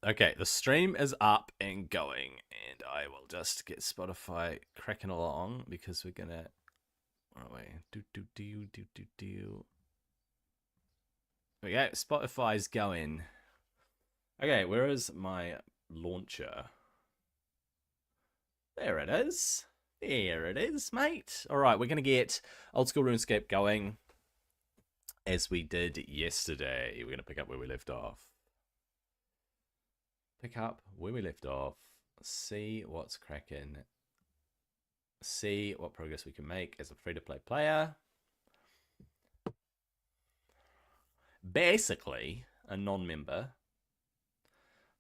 Okay, the stream is up and going, and I will just get Spotify cracking along because we're gonna. Where are we? Do. There we go. Spotify's going. Okay, where is my launcher? There it is. There it is, mate. All right, we're gonna get old school RuneScape going as we did yesterday. We're gonna pick up where we left off. See what's cracking, see what progress we can make as a free-to-play player. Basically, a non-member.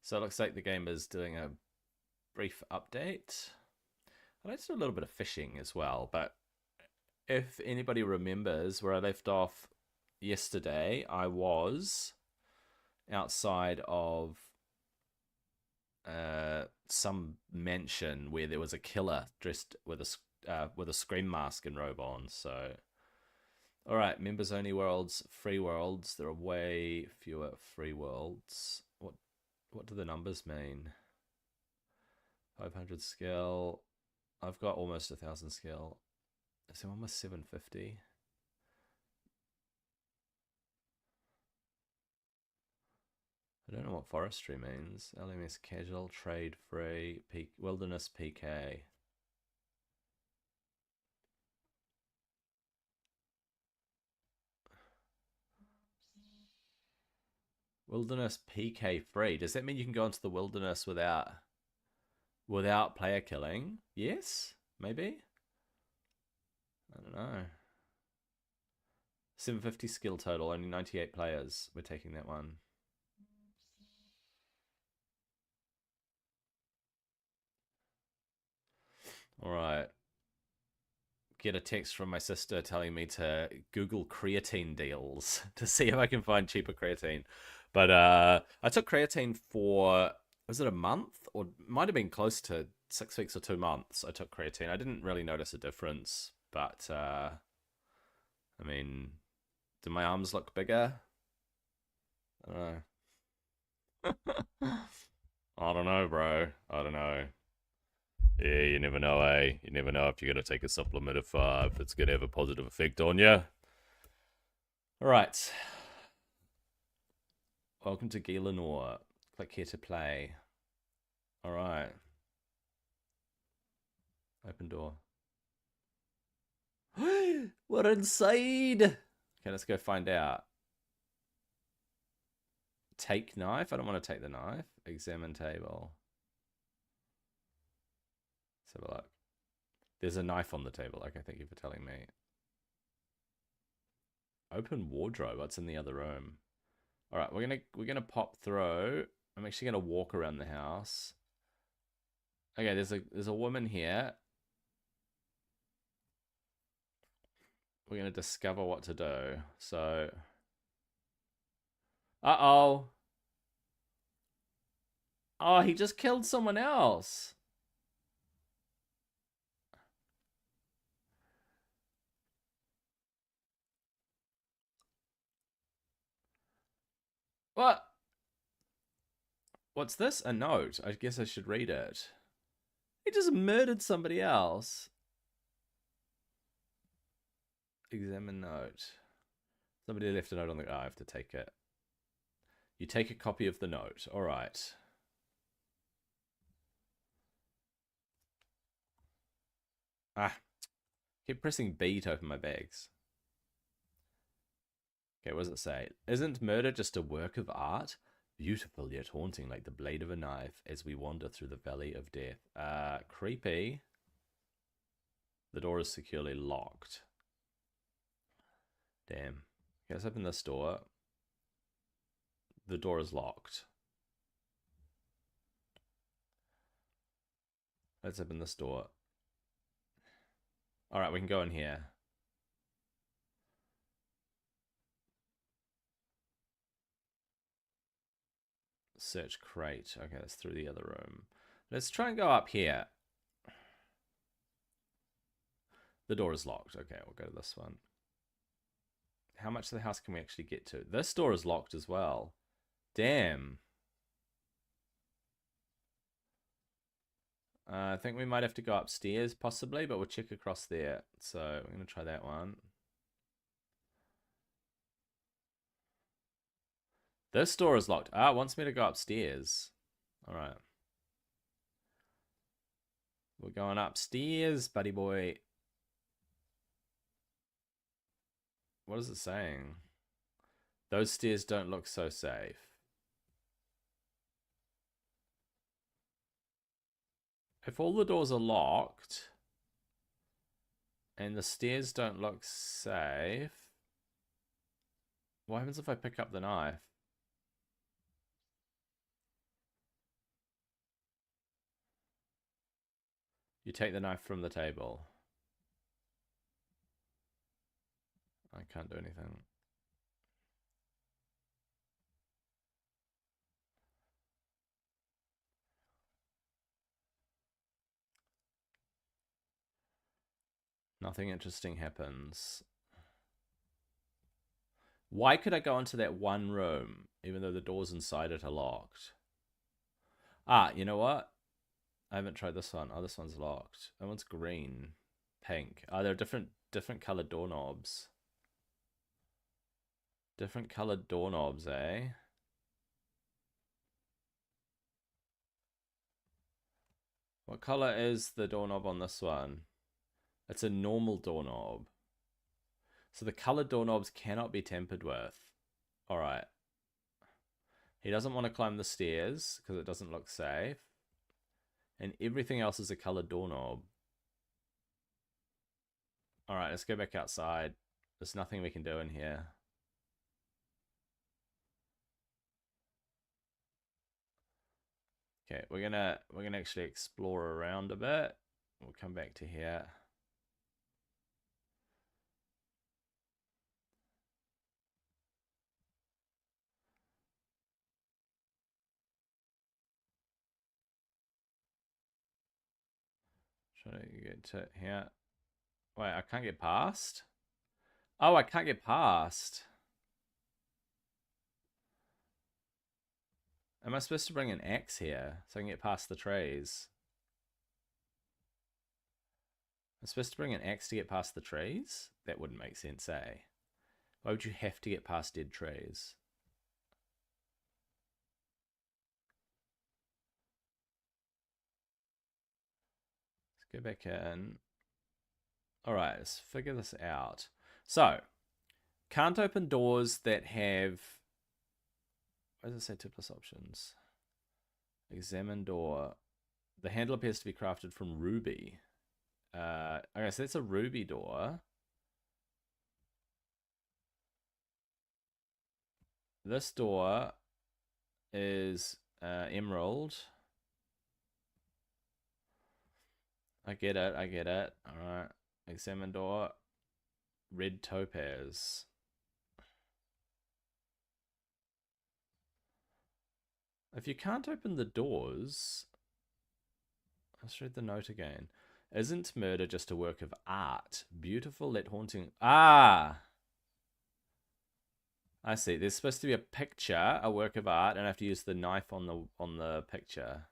So it looks like the game is doing a brief update. I'd like to do a little bit of fishing as well, but if anybody remembers where I left off yesterday, I was outside of some mansion where there was a killer dressed with a scream mask and robe on. So, all right, members only worlds, free worlds. There are way fewer free worlds. What do the numbers mean? 500 skill. I've got almost 1,000 skill. So almost 750. I don't know what forestry means. LMS casual, trade free, wilderness PK. Wilderness PK free. Does that mean you can go into the wilderness without player killing? Yes? Maybe? I don't know. 750 skill total, only 98 players. We're taking that one. All right. Get a text from my sister telling me to Google creatine deals to see if I can find cheaper creatine. But I took creatine for, was it a month? Or might have been close to 6 weeks or 2 months. I took creatine. I didn't really notice a difference. But, I mean, do my arms look bigger? I don't know. I don't know, bro. I don't know. Yeah, you never know, eh? You never know if you're going to take a supplement if it's going to have a positive effect on you. All right. Welcome to Gilanor. Click here to play. All right. Open door. We're inside. Okay, let's go find out. Take knife? I don't want to take the knife. Examine table. Let's have a look. There's a knife on the table. Okay, thank you for telling me. Open wardrobe. What's in the other room? All right, we're gonna pop through. I'm actually gonna walk around the house. Okay, there's a woman here. We're gonna discover what to do. So, uh-oh. Oh, he just killed someone else. What? What's this? A note. I guess I should read it. He just murdered somebody else. Examine note. Somebody left a note on the... Oh, I have to take it. You take a copy of the note. All right. Ah. Keep pressing B to open my bags. Okay, what does it say? Isn't murder just a work of art? Beautiful yet haunting like the blade of a knife as we wander through the valley of death. Creepy. The door is securely locked. Damn. Okay, let's open this door. The door is locked. Let's open this door. All right, we can go in here. Search crate. Okay, that's through the other room. Let's try and go up here. The door is locked. Okay, we'll go to this one. How much of the house can we actually get to? This door is locked as well. Damn. I think we might have to go upstairs, possibly, but we'll check across there. So we're going to try that one. This door is locked. Ah, it wants me to go upstairs. All right. We're going upstairs, buddy boy. What is it saying? Those stairs don't look so safe. If all the doors are locked and the stairs don't look safe, what happens if I pick up the knife? You take the knife from the table. I can't do anything. Nothing interesting happens. Why could I go into that one room, even though the doors inside it are locked? Ah, you know what? I haven't tried this one. Oh, this one's locked. That one's green. Pink. Oh, there are different colored doorknobs. Different colored doorknobs, eh? What color is the doorknob on this one? It's a normal doorknob. So the colored doorknobs cannot be tampered with. All right. He doesn't want to climb the stairs because it doesn't look safe. And everything else is a colored doorknob. All right, let's go back outside. There's nothing we can do in here. Okay, we're gonna actually explore around a bit. We'll come back to here. Try to get to here. Wait, I can't get past? Oh, I can't get past. Am I supposed to bring an axe here so I can get past the trees? I'm supposed to bring an axe to get past the trees? That wouldn't make sense, eh? Why would you have to get past dead trees? Let's go back in. Alright, let's figure this out. So, can't open doors that have... What does it say? Tipless options. Examine door. The handle appears to be crafted from ruby. Okay, so that's a ruby door. This door is emerald. I get it, I get it. Alright. Examine door. Red topaz. If you can't open the doors... Let's read the note again. Isn't murder just a work of art? Beautiful yet haunting... Ah! I see. There's supposed to be a picture, a work of art, and I have to use the knife on the picture.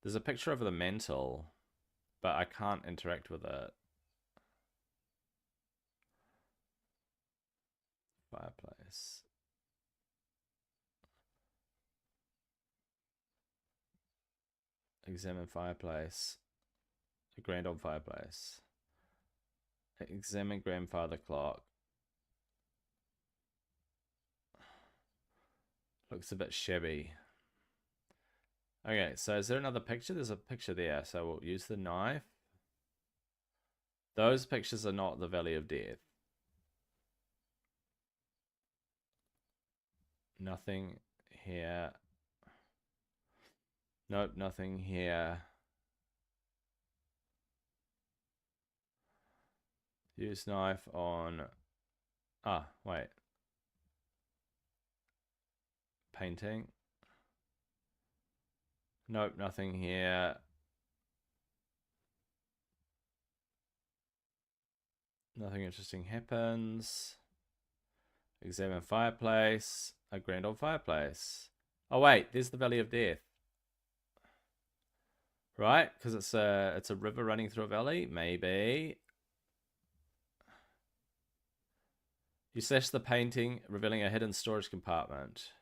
There's a picture of the mantle, but I can't interact with it. Fireplace. Examine fireplace. A grand old fireplace. Examine grandfather clock. Looks a bit shabby. Okay, so is there another picture? There's a picture there, so we'll use the knife. Those pictures are not the Valley of Death. Nothing here. Nope, nothing here. Use knife on... Ah, wait. Painting. Nope, nothing here. Nothing interesting happens. Examine fireplace. A grand old fireplace. Oh wait, there's the Valley of Death. Right? Because it's a river running through a valley? Maybe. You slash the painting, revealing a hidden storage compartment.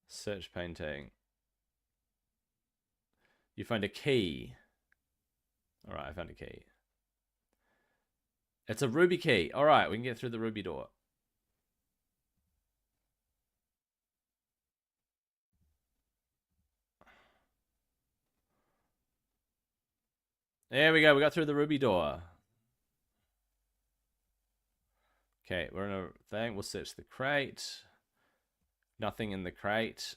Search painting. You find a key. Alright, I found a key. It's a ruby key. Alright, we can get through the ruby door. There we go. We got through the ruby door. Okay, we're in a thing. We'll search the crate. Nothing in the crate.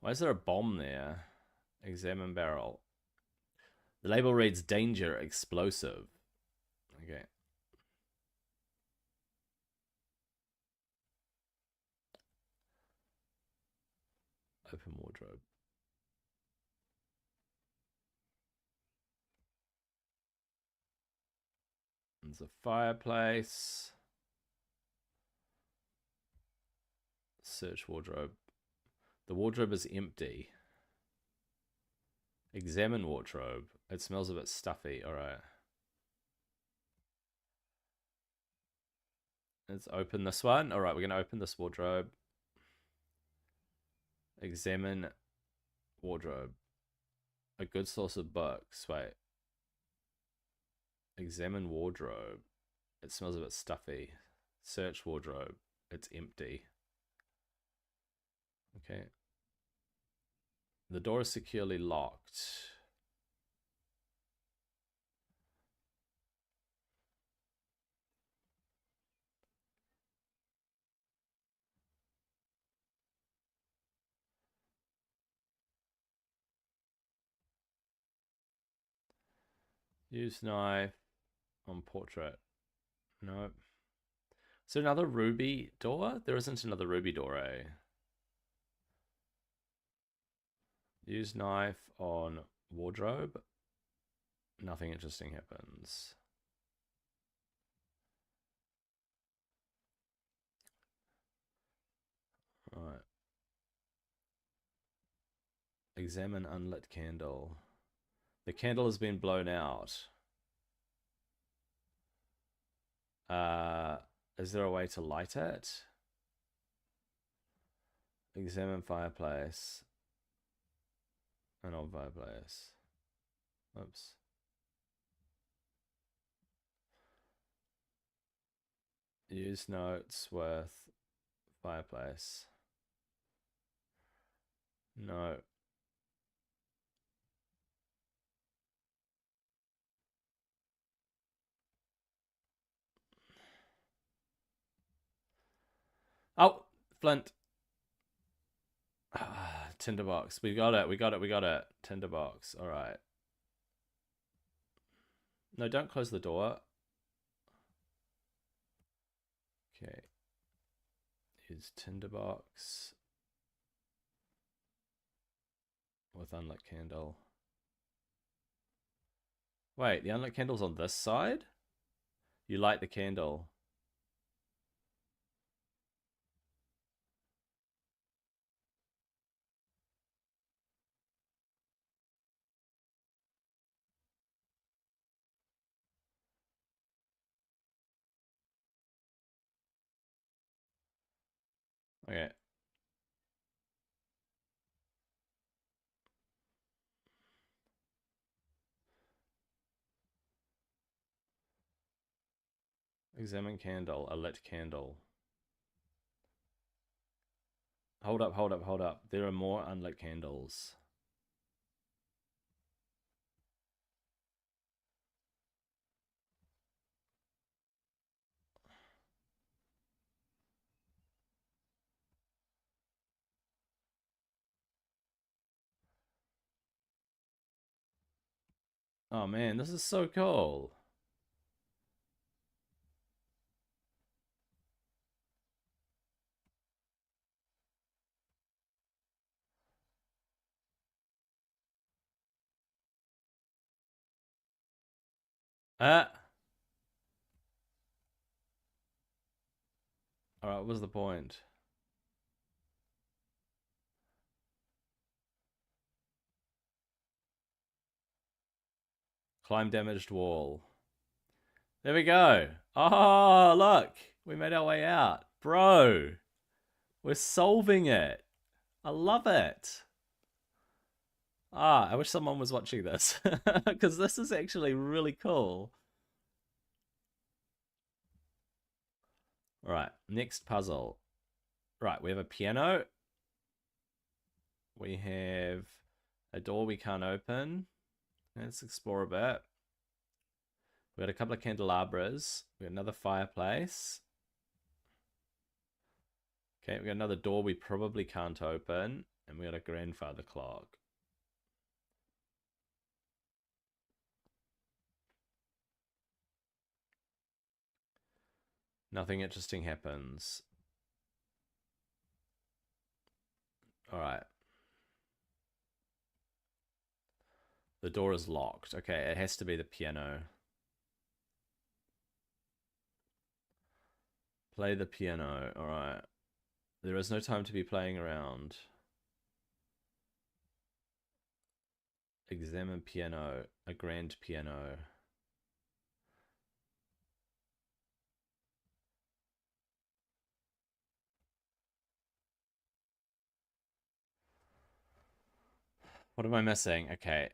Why is there a bomb there? Examine barrel. The label reads danger explosive. Okay. Open wardrobe. There's a fireplace. Search wardrobe. The wardrobe is empty. Examine wardrobe. It smells a bit stuffy. Alright. Let's open this one. Alright, we're going to open this wardrobe. Examine wardrobe. A good source of books. Wait. Examine wardrobe. It smells a bit stuffy. Search wardrobe. It's empty. Okay. The door is securely locked. Use knife on portrait. Nope. Is there another ruby door? There isn't another ruby door, eh? Use knife on wardrobe. Nothing interesting happens. Right. Examine unlit candle. The candle has been blown out. Is there a way to light it? Examine fireplace. An old fireplace. Oops. Use notes with fireplace. No. Oh, Flint. Tinderbox. We got it. We got it. We got it. Tinderbox. All right. No, don't close the door. Okay. Use tinderbox with unlit candle. Wait, the unlit candle's on this side? You light the candle. Okay. Examine candle, a lit candle. Hold up, hold up, hold up. There are more unlit candles. Oh man, this is so cool. Ah. Alright, what was the point? Climb damaged wall. There we go. Oh, look. We made our way out. Bro, we're solving it. I love it. I wish someone was watching this. Because this is actually really cool. Alright, next puzzle. Right, we have a piano. We have a door we can't open. Let's explore a bit. We got a couple of candelabras. We got another fireplace. Okay, we got another door we probably can't open. And we got a grandfather clock. Nothing interesting happens. Alright. The door is locked. Okay, it has to be the piano. Play the piano. Alright. There is no time to be playing around. Examine piano. A grand piano. What am I missing? Okay.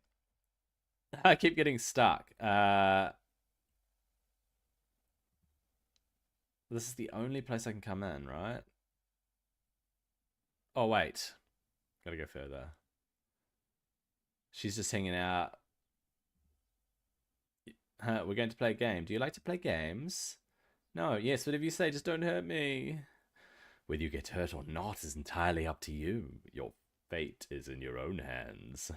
I keep getting stuck. This is the only place I can come in, right? Oh, wait. Gotta go further. She's just hanging out. We're going to play a game. Do you like to play games? No, yes, whatever you say, just don't hurt me. Whether you get hurt or not is entirely up to you. Your fate is in your own hands.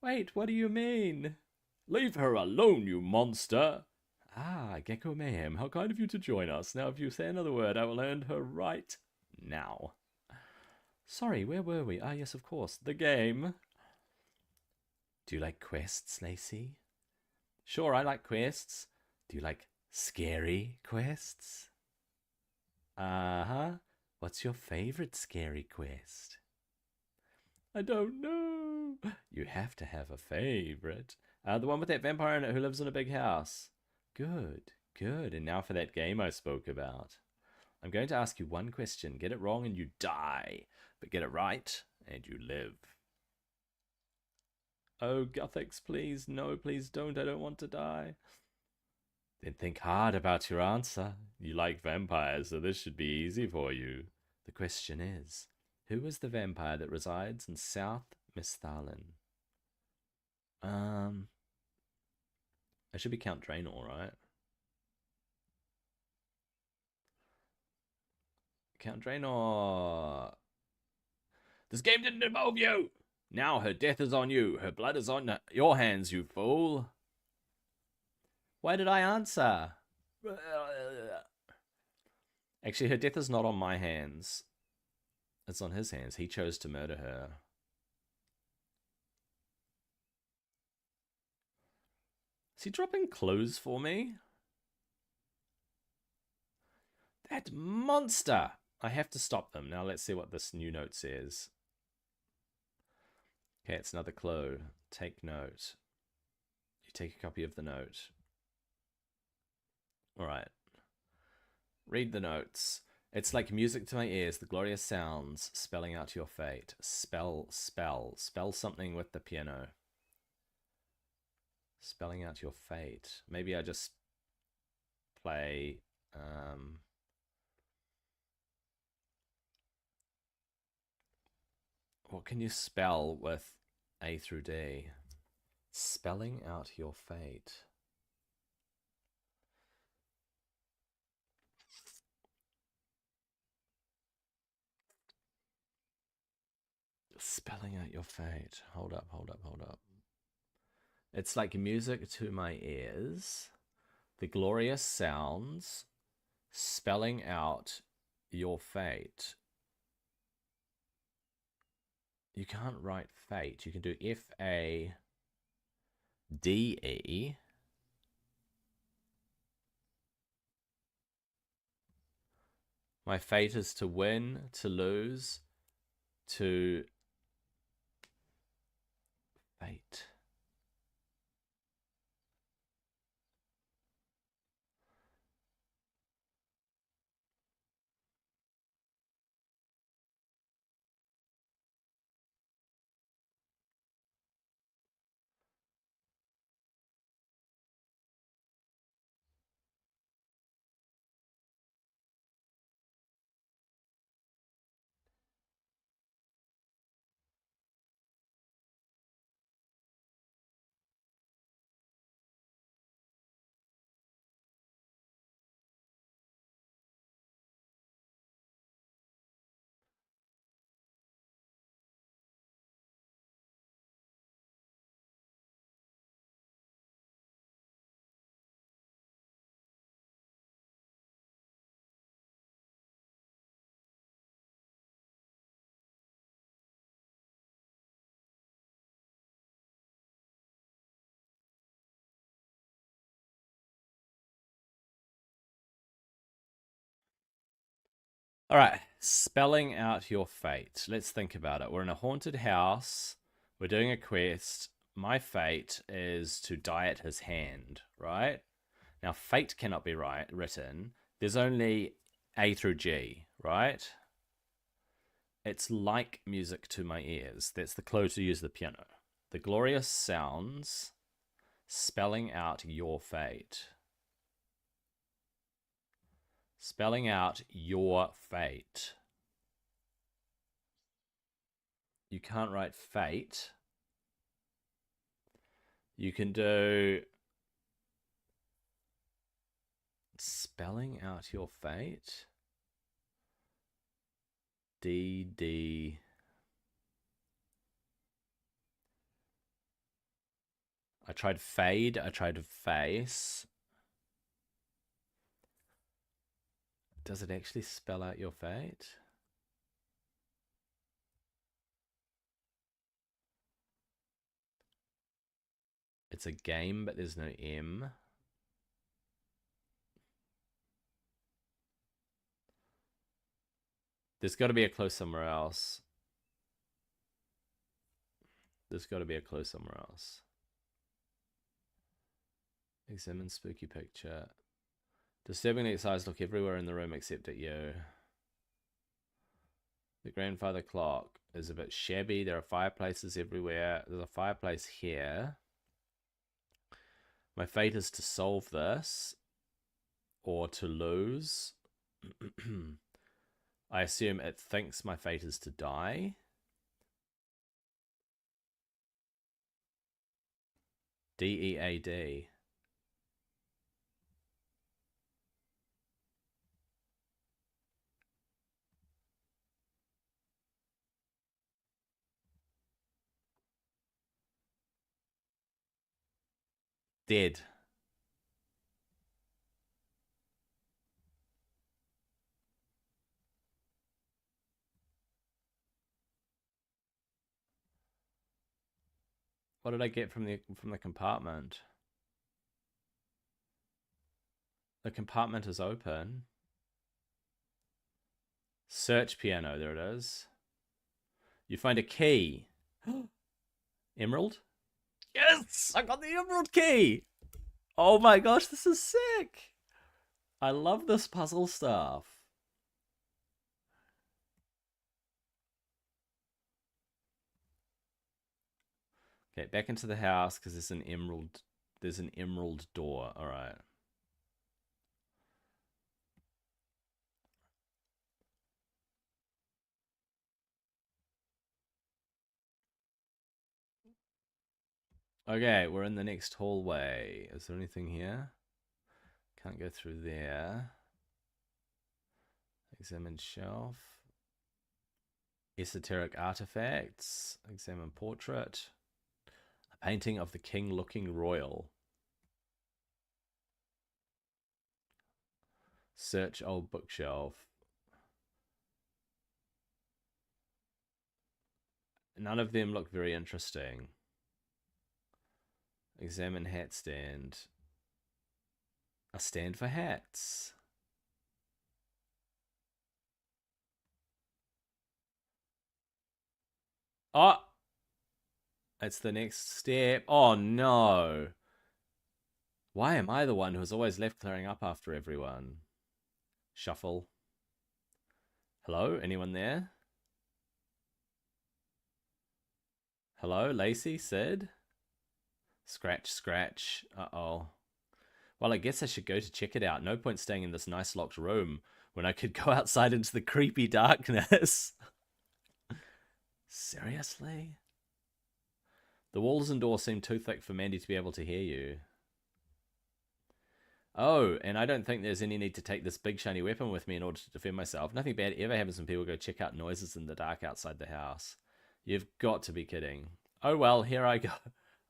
Wait, what do you mean? Leave her alone, you monster! Ah, Gecko Mayhem, how kind of you to join us. Now, if you say another word, I will end her right now. Sorry, where were we? Ah, yes, of course. The game. Do you like quests, Lacey? Sure, I like quests. Do you like scary quests? Uh-huh. What's your favorite scary quest? I don't know. You have to have a favorite. The one with that vampire in it who lives in a big house. Good, good. And now for that game I spoke about. I'm going to ask you one question. Get it wrong and you die. But get it right and you live. Oh, Guthix, please. No, please don't. I don't want to die. Then think hard about your answer. You like vampires, so this should be easy for you. The question is, who is the vampire that resides in South Misthalin? It should be Count Draenor, right? Count Draenor. This game didn't involve you. Now her death is on you. Her blood is on your hands, you fool. Why did I answer? Actually, her death is not on my hands. It's on his hands. He chose to murder her. Is he dropping clues for me? That monster! I have to stop them. Now let's see what this new note says. Okay, it's another clue. Take note. You take a copy of the note. Alright. Read the notes. It's like music to my ears, the glorious sounds, spelling out your fate. Spell, spell. Spell something with the piano. Spelling out your fate. Maybe I just play... what can you spell with A through D? Spelling out your fate. Spelling out your fate. Hold up, hold up, hold up. It's like music to my ears. The glorious sounds. Spelling out your fate. You can't write fate. You can do F-A-D-E. My fate is to win, to lose, to fate. All right, spelling out your fate. Let's think about it. We're in a haunted house. We're doing a quest. My fate is to die at his hand, right? Now, fate cannot be written. There's only A through G, right? It's like music to my ears. That's the clue to use the piano. The glorious sounds spelling out your fate. Spelling out your fate. You can't write fate. You can do spelling out your fate. D. I tried fade. I tried face. Does it actually spell out your fate? It's a game, but there's no M. There's got to be a clue somewhere else. There's got to be a clue somewhere else. Examine spooky picture. Disturbingly excited, look everywhere in the room except at you. The grandfather clock is a bit shabby. There are fireplaces everywhere. There's a fireplace here. My fate is to solve this or to lose. I assume it thinks my fate is to die. DEAD. Dead. What did I get from the compartment? The compartment is open. Search piano, there it is. You find a key. Emerald? Yes! I got the emerald key! Oh my gosh, this is sick! I love this puzzle stuff. Okay, back into the house because there's an emerald door. All right. Okay, we're in the next hallway. Is there anything here? Can't go through there. Examine shelf. Esoteric artifacts. Examine portrait. A painting of the king looking royal. Search old bookshelf. None of them look very interesting. Examine hat stand. A stand for hats. Oh, it's the next step. Oh no. Why am I the one who's always left clearing up after everyone? Shuffle. Hello? Anyone there? Hello? Lacey? Sid? Scratch, scratch. Uh-oh. Well, I guess I should go to check it out. No point staying in this nice locked room when I could go outside into the creepy darkness. Seriously? The walls and door seem too thick for Mandy to be able to hear you. Oh, and I don't think there's any need to take this big shiny weapon with me in order to defend myself. Nothing bad ever happens when people go check out noises in the dark outside the house. You've got to be kidding. Oh, well, here I go.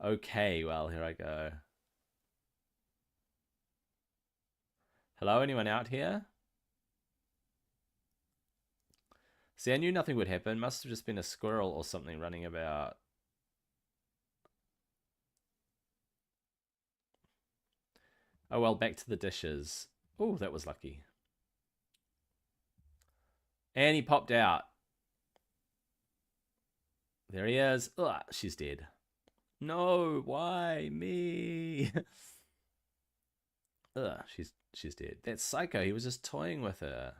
Okay, well, here I go. Hello, anyone out here? See, I knew nothing would happen. Must have just been a squirrel or something running about. Oh, well, back to the dishes. Oh, that was lucky. And he popped out. There he is. Ugh, she's dead. No, why me? Ugh, she's dead. That psycho, he was just toying with her.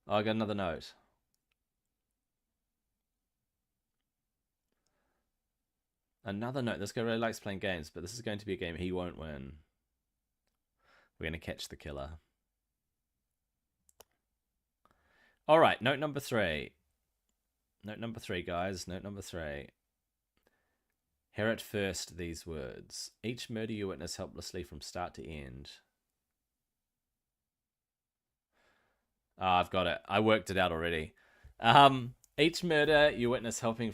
Oh, I got another note. Another note. This guy really likes playing games, but this is going to be a game he won't win. We're going to catch the killer. All right, note number 3. Note number 3, guys. Note number 3. Hear at first these words. Each murder you witness helplessly from start to end. Ah, I've got it. I worked it out already. Each murder you witness helplessly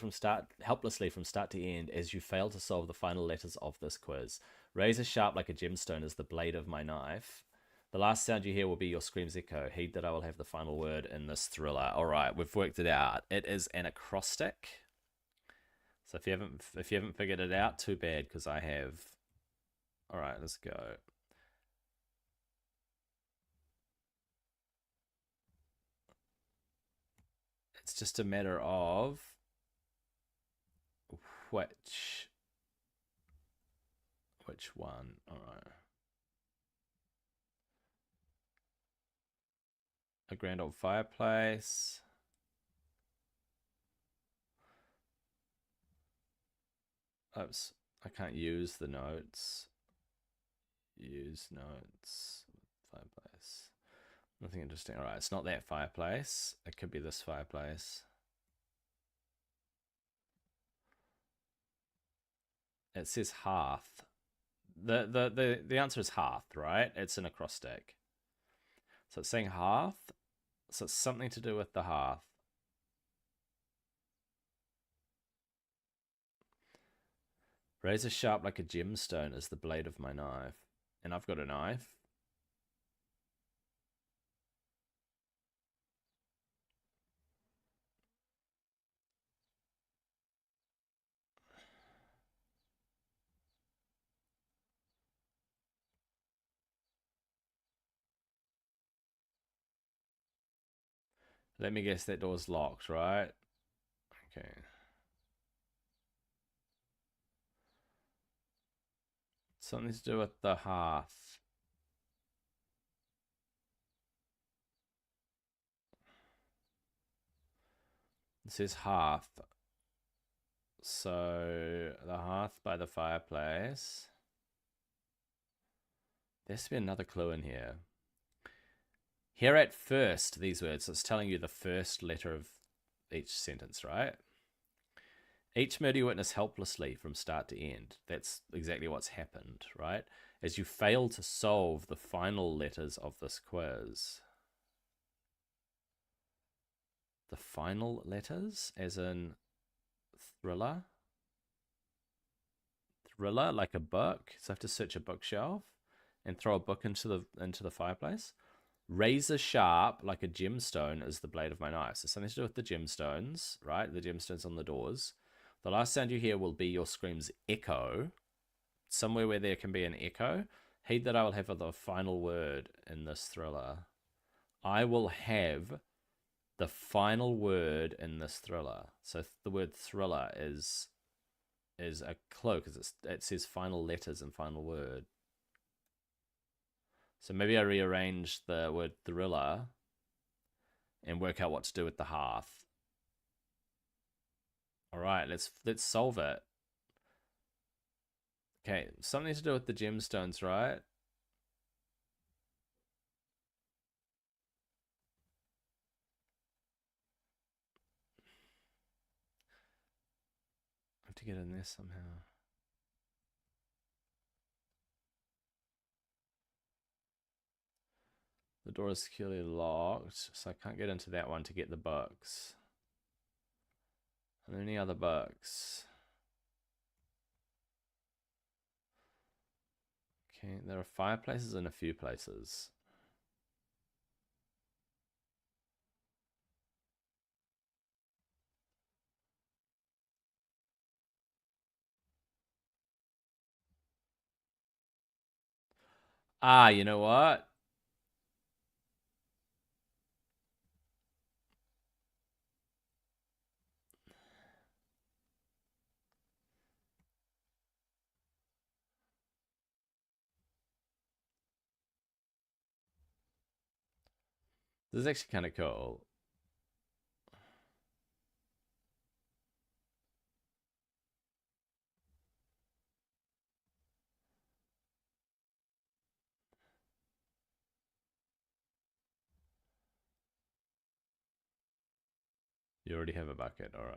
from start to end as you fail to solve the final letters of this quiz. Razor sharp like a gemstone is the blade of my knife. The last sound you hear will be your scream's echo. Heed that I will have the final word in this thriller. All right, we've worked it out. It is an acrostic. So if you haven't figured it out, too bad, because I have. All right, let's go. It's just a matter of which one. All right. A grand old fireplace. Oops, I can't use the notes. Use notes. Fireplace. Nothing interesting. All right, it's not that fireplace. It could be this fireplace. It says hearth. The answer is hearth, right? It's an acrostic. So it's saying hearth. So it's something to do with the hearth. Razor sharp like a gemstone is the blade of my knife. And I've got a knife. Let me guess, that door's locked, right? Okay. Something to do with the hearth. It says hearth. So the hearth by the fireplace. There has to be another clue in here. Hear at first these words. So it's telling you the first letter of each sentence, right? Each murder you witness helplessly from start to end. That's exactly what's happened, right? As you fail to solve the final letters of this quiz. The final letters, as in thriller? Thriller, like a book. So I have to search a bookshelf and throw a book into the fireplace. Razor sharp, like a gemstone, is the blade of my knife. So something to do with the gemstones, right? The gemstones on the doors. The last sound you hear will be your scream's echo. Somewhere where there can be an echo. Heed that I will have the final word in this thriller. I will have the final word in this thriller. So the word thriller is a clue because it says final letters and final word. So maybe I rearrange the word thriller and work out what to do with the hearth. All right, let's solve it. Okay, something to do with the gemstones, right? I have to get in there somehow. The door is securely locked, so I can't get into that one to get the books. Are there any other books? Okay, there are fireplaces in a few places. Ah, you know what? This is actually kind of cool. You already have a bucket, all right.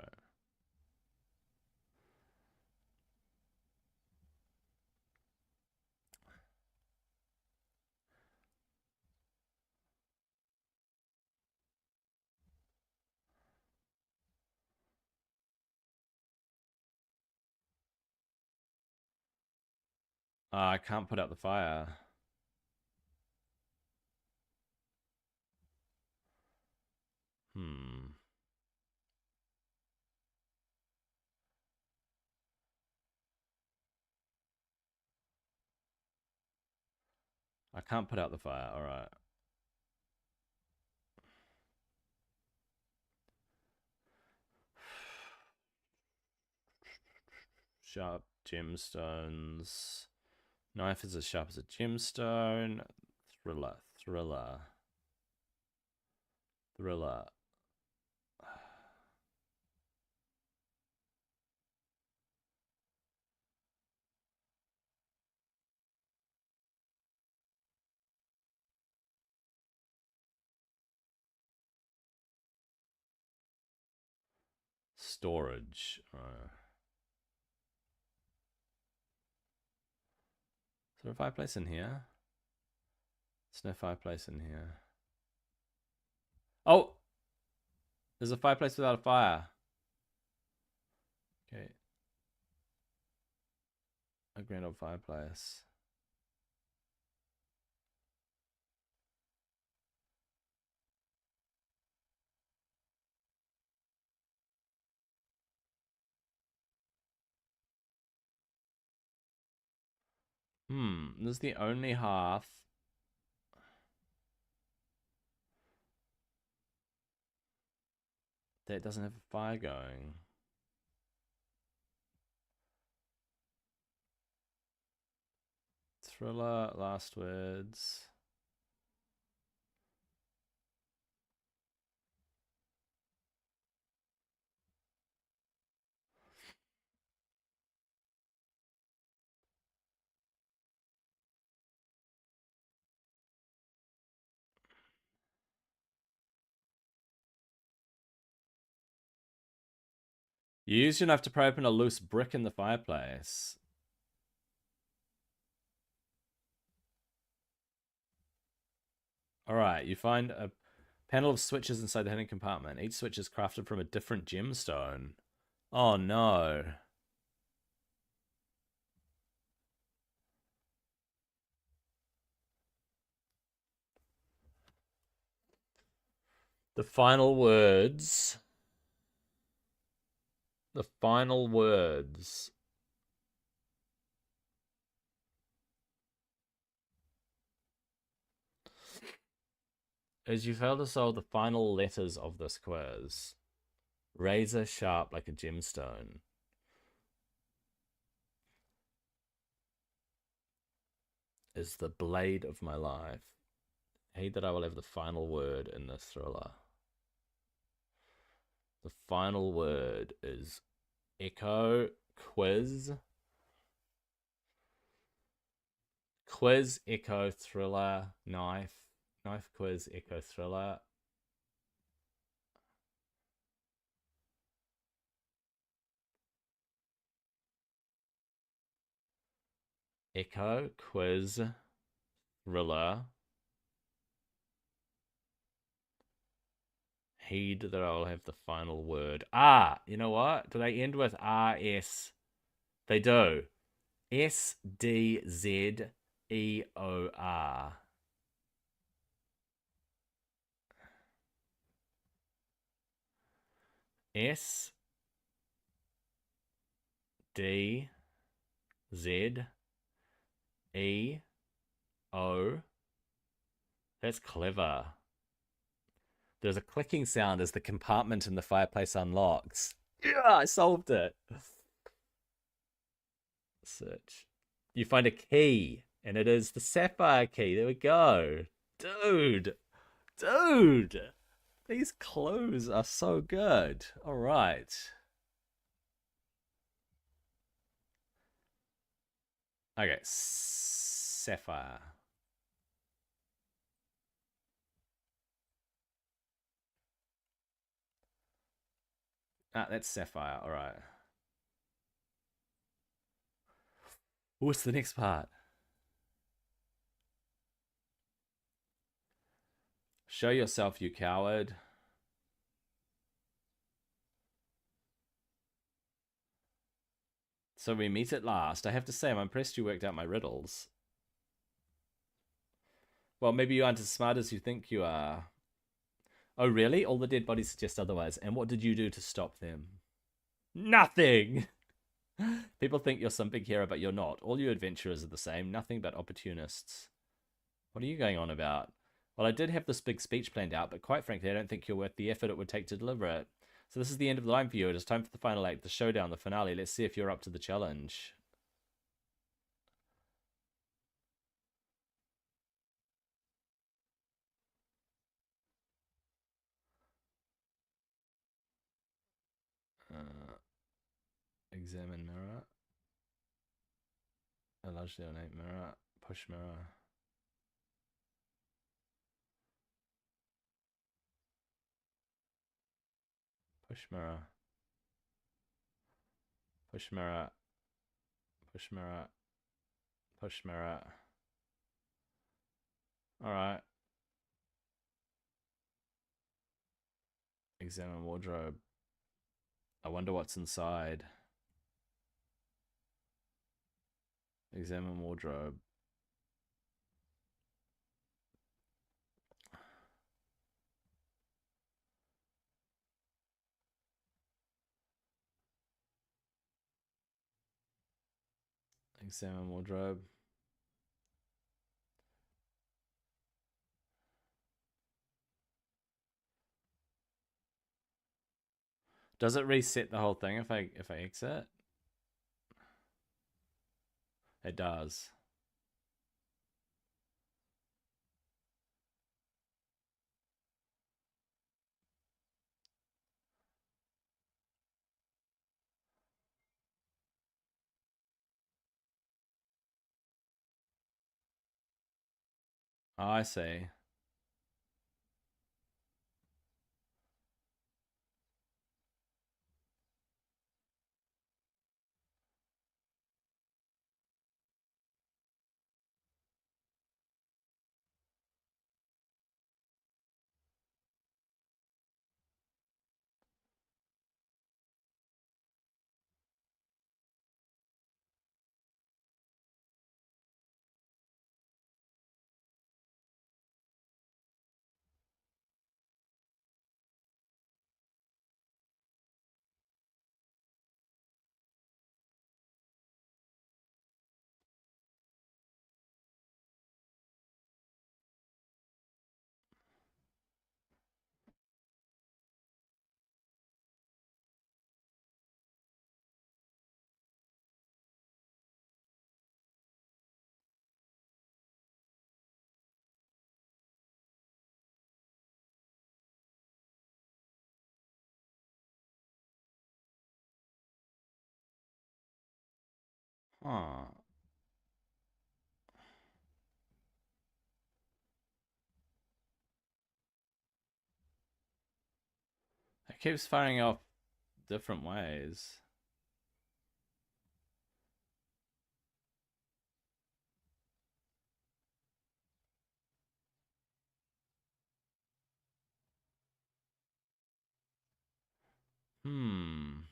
I can't put out the fire. Hmm. I can't put out the fire, all right. Sharp gemstones. Knife is as sharp as a gemstone. Thriller, thriller, thriller. Storage. Is there a fireplace in here? There's no fireplace in here. Oh! There's a fireplace without a fire. Okay. A grand old fireplace. This is the only hearth that doesn't have a fire going. Thriller, last words. You used enough to pry open a loose brick in the fireplace. Alright, you find a panel of switches inside the hidden compartment. Each switch is crafted from a different gemstone. Oh no. The final words. The final words. As you fail to solve the final letters of this quiz, razor sharp like a gemstone, is the blade of my life. Heed that I will have the final word in this thriller. The final word is echo quiz. Quiz, echo, thriller, knife. Knife, quiz, echo, thriller. Echo, quiz, thriller. Heed that I'll have the final word. Ah, you know what? Do they end with RS? They do. SDZEOR. S D Z E O. That's clever. There's a clicking sound as the compartment in the fireplace unlocks. Yeah, I solved it. Search. You find a key, and it is the sapphire key. There we go. Dude. Dude. These clues are so good. All right. Okay. Sapphire. Ah, that's sapphire. All right. What's the next part? Show yourself, you coward. So we meet at last. I have to say, I'm impressed you worked out my riddles. Well, maybe you aren't as smart as you think you are. Oh, really? All the dead bodies suggest otherwise. And what did you do to stop them? Nothing! People think you're some big hero, but you're not. All you adventurers are the same, nothing but opportunists. What are you going on about? Well, I did have this big speech planned out, but quite frankly, I don't think you're worth the effort it would take to deliver it. So this is the end of the line for you. It is time for the final act, the showdown, the finale. Let's see if you're up to the challenge. Examine mirror. A largely ornate mirror. Push mirror. Push mirror. Push mirror. Push mirror. Push mirror. Alright. Examine wardrobe. I wonder what's inside. Examine wardrobe. Examine wardrobe. Does it reset the whole thing if I exit? It does. Oh, I see. Oh. It keeps firing off different ways. Hmm.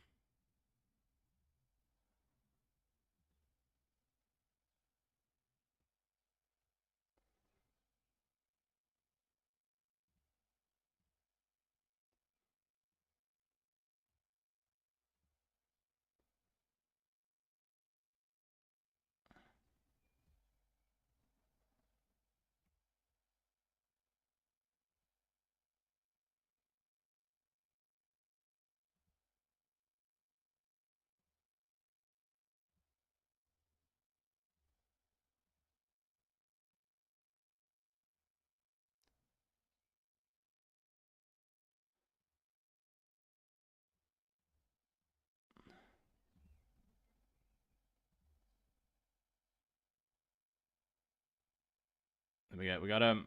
There we go. We got him.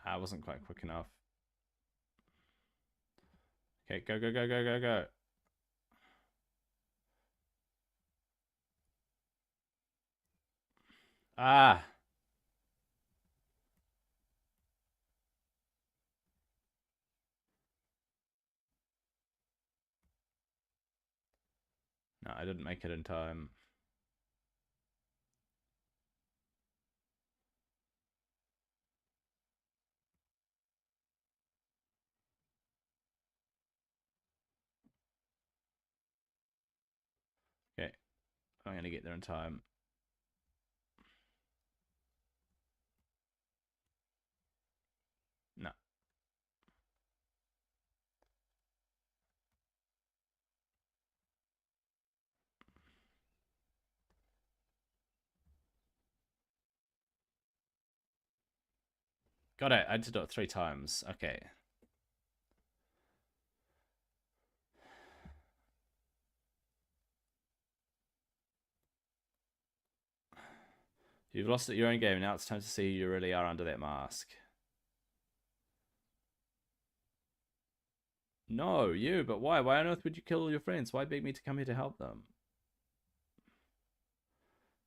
I wasn't quite quick enough. Okay, go, go, go, go, go, go. Ah. No, I didn't make it in time. Okay, I'm gonna get there in time. No. Got it. I did it 3 times. Okay. You've lost at your own game. Now it's time to see who you really are under that mask. No, you. But why? Why on earth would you kill all your friends? Why beg me to come here to help them?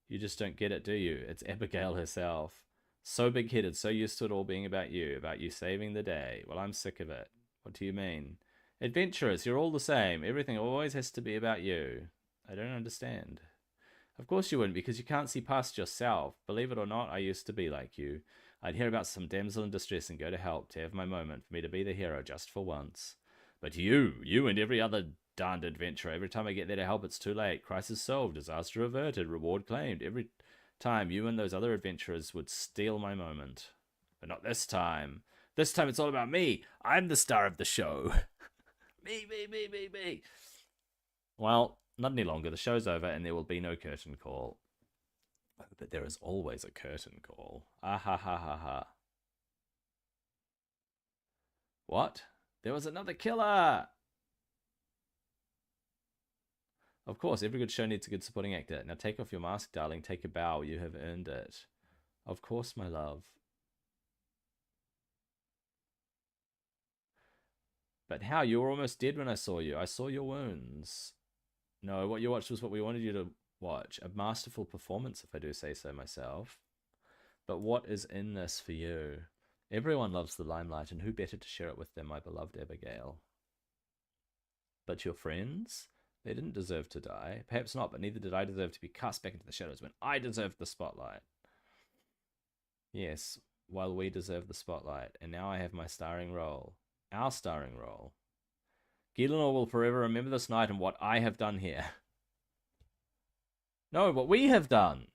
You just don't get it, do you? It's Abigail herself. So big-headed, so used to it all being about you saving the day. Well, I'm sick of it. What do you mean? Adventurers, you're all the same. Everything always has to be about you. I don't understand. Of course you wouldn't, because you can't see past yourself. Believe it or not, I used to be like you. I'd hear about some damsel in distress and go to help, to have my moment, for me to be the hero just for once. But you and every other darned adventurer, every time I get there to help, it's too late. Crisis solved, disaster averted, reward claimed. Every time you and those other adventurers would steal my moment. But not this time. This time it's all about me. I'm the star of the show. Me. Well, not any longer. The show's over and there will be no curtain call. But there is always a curtain call. Ah ha ha ha ha. What? There was another killer! Of course, every good show needs a good supporting actor. Now take off your mask, darling. Take a bow. You have earned it. Of course, my love. But how? You were almost dead when I saw you. I saw your wounds. No, what you watched was what we wanted you to watch. A masterful performance, if I do say so myself. But what is in this for you? Everyone loves the limelight, and who better to share it with than my beloved Abigail? But your friends? They didn't deserve to die. Perhaps not, but neither did I deserve to be cast back into the shadows when I deserved the spotlight. Yes, while we deserve the spotlight, and now I have my starring role. Our starring role. Gielinor will forever remember this night and what I have done here. No, what we have done.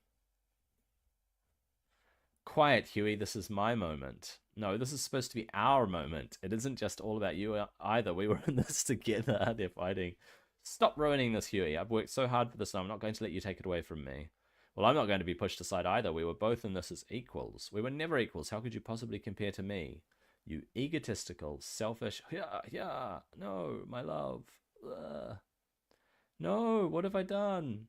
Quiet, Huey, this is my moment. No, this is supposed to be our moment. It isn't just all about you either. We were in this together. They're fighting. Stop ruining this, Huey. I've worked so hard for this and I'm not going to let you take it away from me. Well, I'm not going to be pushed aside either. We were both in this as equals. We were never equals. How could you possibly compare to me? You egotistical, selfish. Yeah, yeah. No, my love. Ugh. No, what have I done?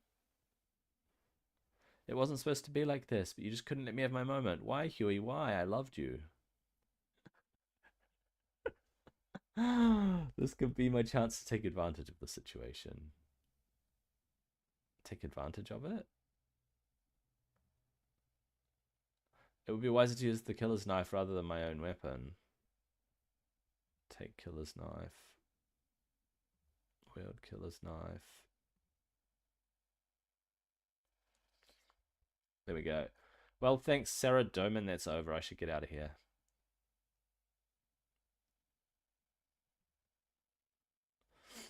It wasn't supposed to be like this, but you just couldn't let me have my moment. Why, Huey? Why? I loved you. This could be my chance to take advantage of the situation. Take advantage of it? It would be wiser to use the killer's knife rather than my own weapon. Take killer's knife. Wield killer's knife. There we go. Well, thanks, Sarah Doman. That's over. I should get out of here.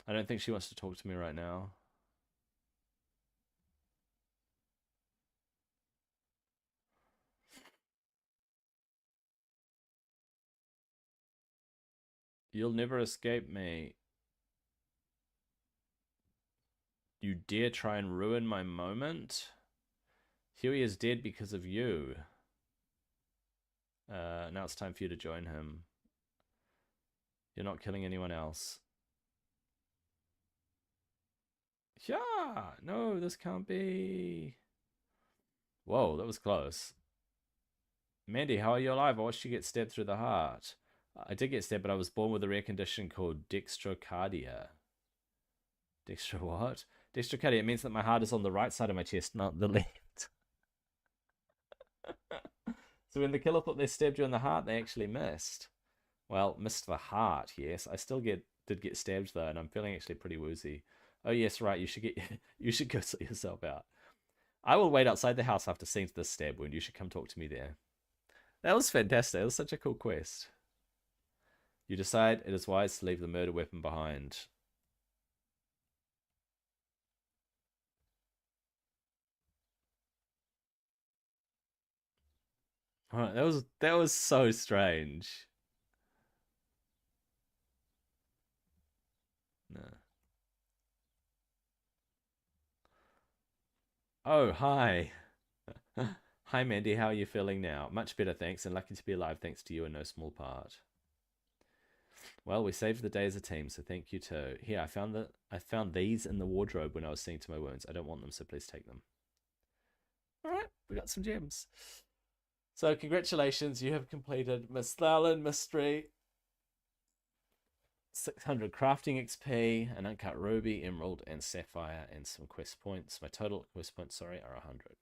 I don't think she wants to talk to me right now. You'll never escape me. You dare try and ruin my moment? Huey is dead because of you. Now it's time for you to join him. You're not killing anyone else. Yeah! No, this can't be. Whoa, that was close. Mandy, how are you alive? I watched you get stabbed through the heart. I did get stabbed, but I was born with a rare condition called dextrocardia. Dextro what? Dextrocardia means that my heart is on the right side of my chest, not the left. So when the killer thought they stabbed you in the heart, they actually missed. Well, missed the heart, yes. I still did get stabbed though, and I'm feeling actually pretty woozy. Oh yes, right. You should go sort yourself out. I will wait outside the house after seeing this stab wound. You should come talk to me there. That was fantastic. It was such a cool quest. You decide it is wise to leave the murder weapon behind. Alright, that was so strange. No. Oh, hi. Hi, Mandy. How are you feeling now? Much better, thanks, and lucky to be alive thanks to you in no small part. Well, we saved the day as a team, so thank you too. Here, I found these in the wardrobe when I was seeing to my wounds. I don't want them, so please take them. All right, we got some gems. So congratulations, you have completed Miss Thalin Mystery. 600 crafting XP, an uncut ruby, emerald, and sapphire, and some quest points. My total quest points, sorry, are 100.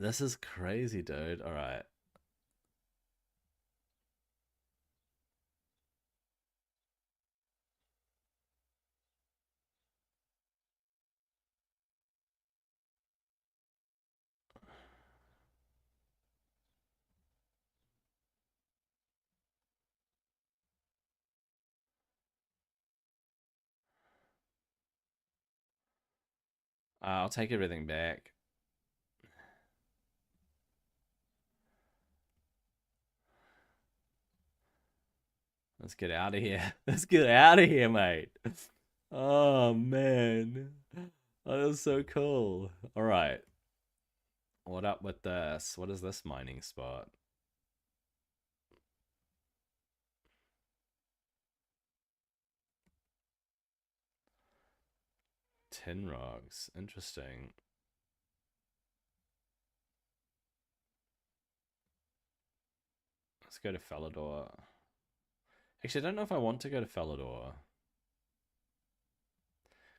This is crazy, dude. All right. I'll take everything back. Let's get out of here. Let's get out of here, mate. Oh, man. Oh, that was so cool. All right. What up with this? What is this mining spot? Tin rocks. Interesting. Let's go to Falador. Actually, I don't know if I want to go to Falador. I'm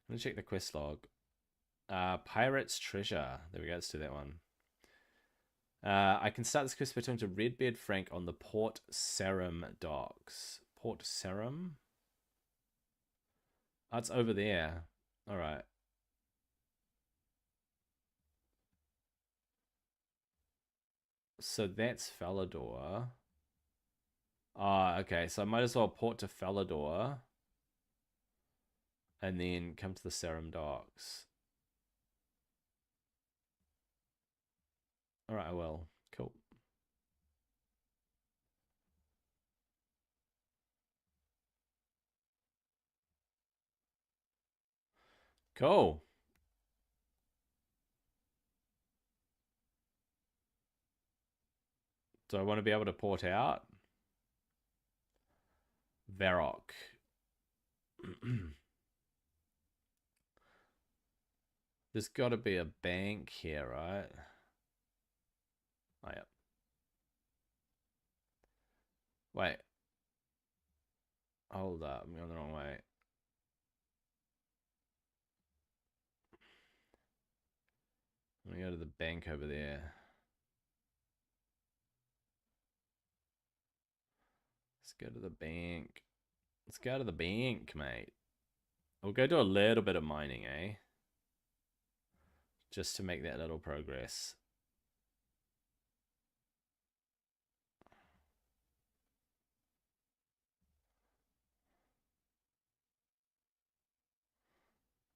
gonna check the quest log. Pirate's Treasure. There we go, let's do that one. I can start this quest by talking to Redbeard Frank on the Port Sarum docks. Port Sarum? Oh, it's over there. Alright. So that's Falador. Ah, okay. So I might as well port to Falador. And then come to the Sarum docks. Alright, I will. Cool. Cool. Do I want to be able to port out? Varrock. There's got to be a bank here, right? Oh, yeah. Wait. Hold up. I'm going the wrong way. Let me go to the bank over there. Let's go to the bank. Let's go to the bank, mate. We'll go do a little bit of mining, eh? Just to make that little progress.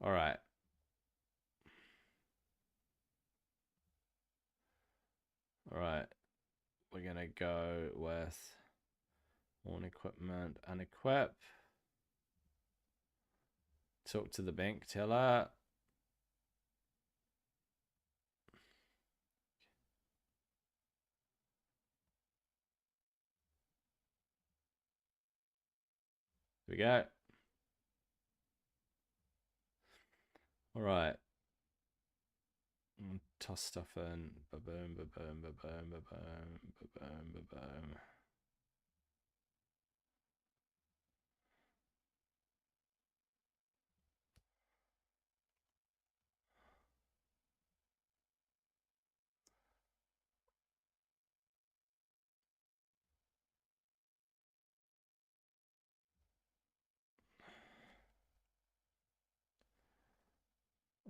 All right. All right. We're going to go with horn equipment, unequip. Talk to the bank teller. Here we go. All right. Toss stuff in. Ba-boom, ba-boom, ba-boom, ba-boom, ba-boom, ba-boom.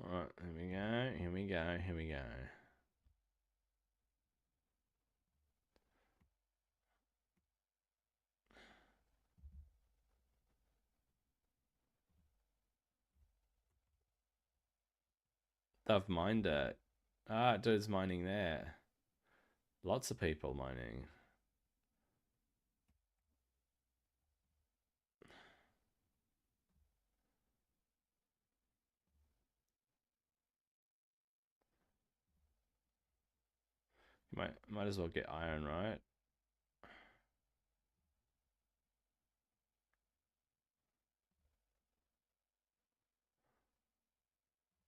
All right, here we go, here we go, here we go. They've mined it. Ah, dude's mining there. Lots of people mining. Might as well get iron, right?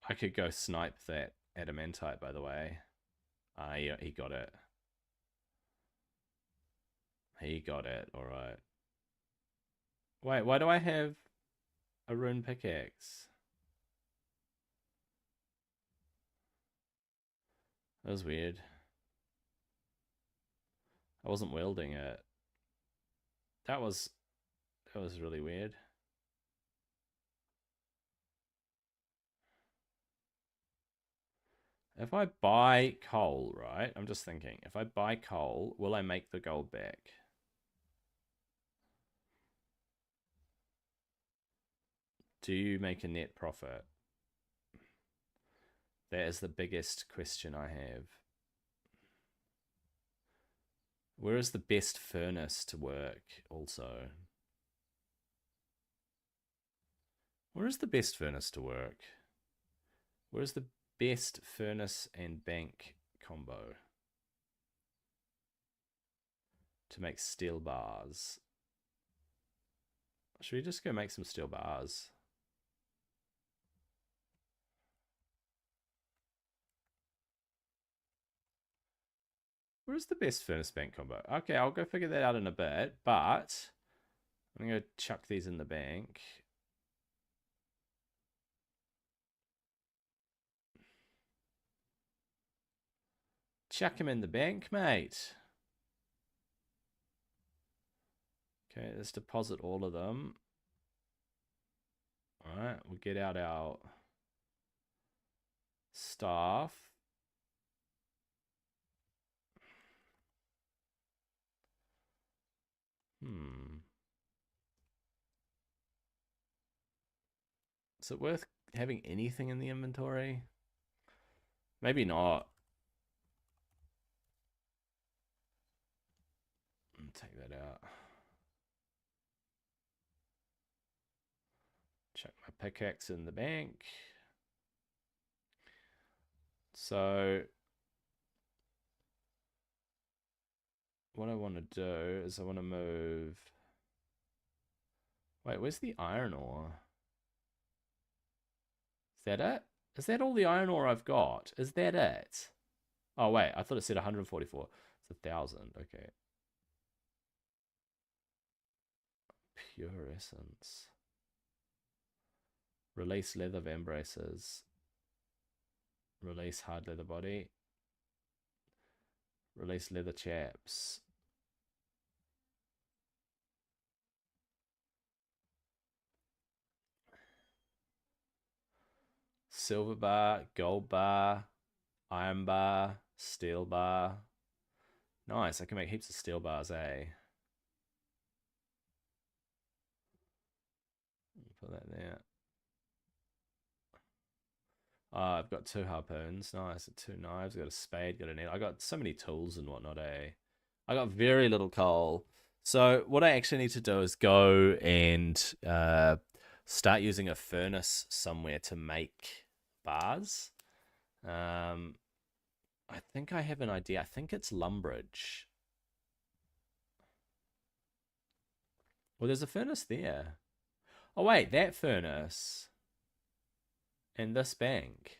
I could go snipe that adamantite, by the way. Ah, yeah, he got it. He got it, alright. Wait, why do I have a rune pickaxe? That was weird. I wasn't wielding it. That was really weird. If I buy coal, right? I'm just thinking, if I buy coal, will I make the gold back? Do you make a net profit? That is the biggest question I have. Where is the best furnace to work also? Where is the best furnace to work? Where is the best furnace and bank combo to make steel bars? Should we just go make some steel bars? Where's the best furnace bank combo? Okay, I'll go figure that out in a bit, but I'm going to chuck these in the bank. Chuck them in the bank, mate. Okay, let's deposit all of them. All right, we'll get out our staff. Is it worth having anything in the inventory? Maybe not. Take that out. Chuck my pickaxe in the bank. So what I want to do is I want to move. Wait, where's the iron ore? Is that it? Is that all the iron ore I've got? Is that it? Oh, wait, I thought it said 144. It's 1,000. Okay. Pure essence. Release leather vambraces. Release hard leather body. Release leather chaps. Silver bar, gold bar, iron bar, steel bar. Nice, I can make heaps of steel bars, eh? Put that there. I've got 2 harpoons. Nice. 2 knives. Got a spade. Got a needle. I got so many tools and whatnot, eh? I got very little coal. So what I actually need to do is go and start using a furnace somewhere to make bars. I think I have an idea. I think it's Lumbridge. Well, there's a furnace there. Oh, wait, that furnace and this bank.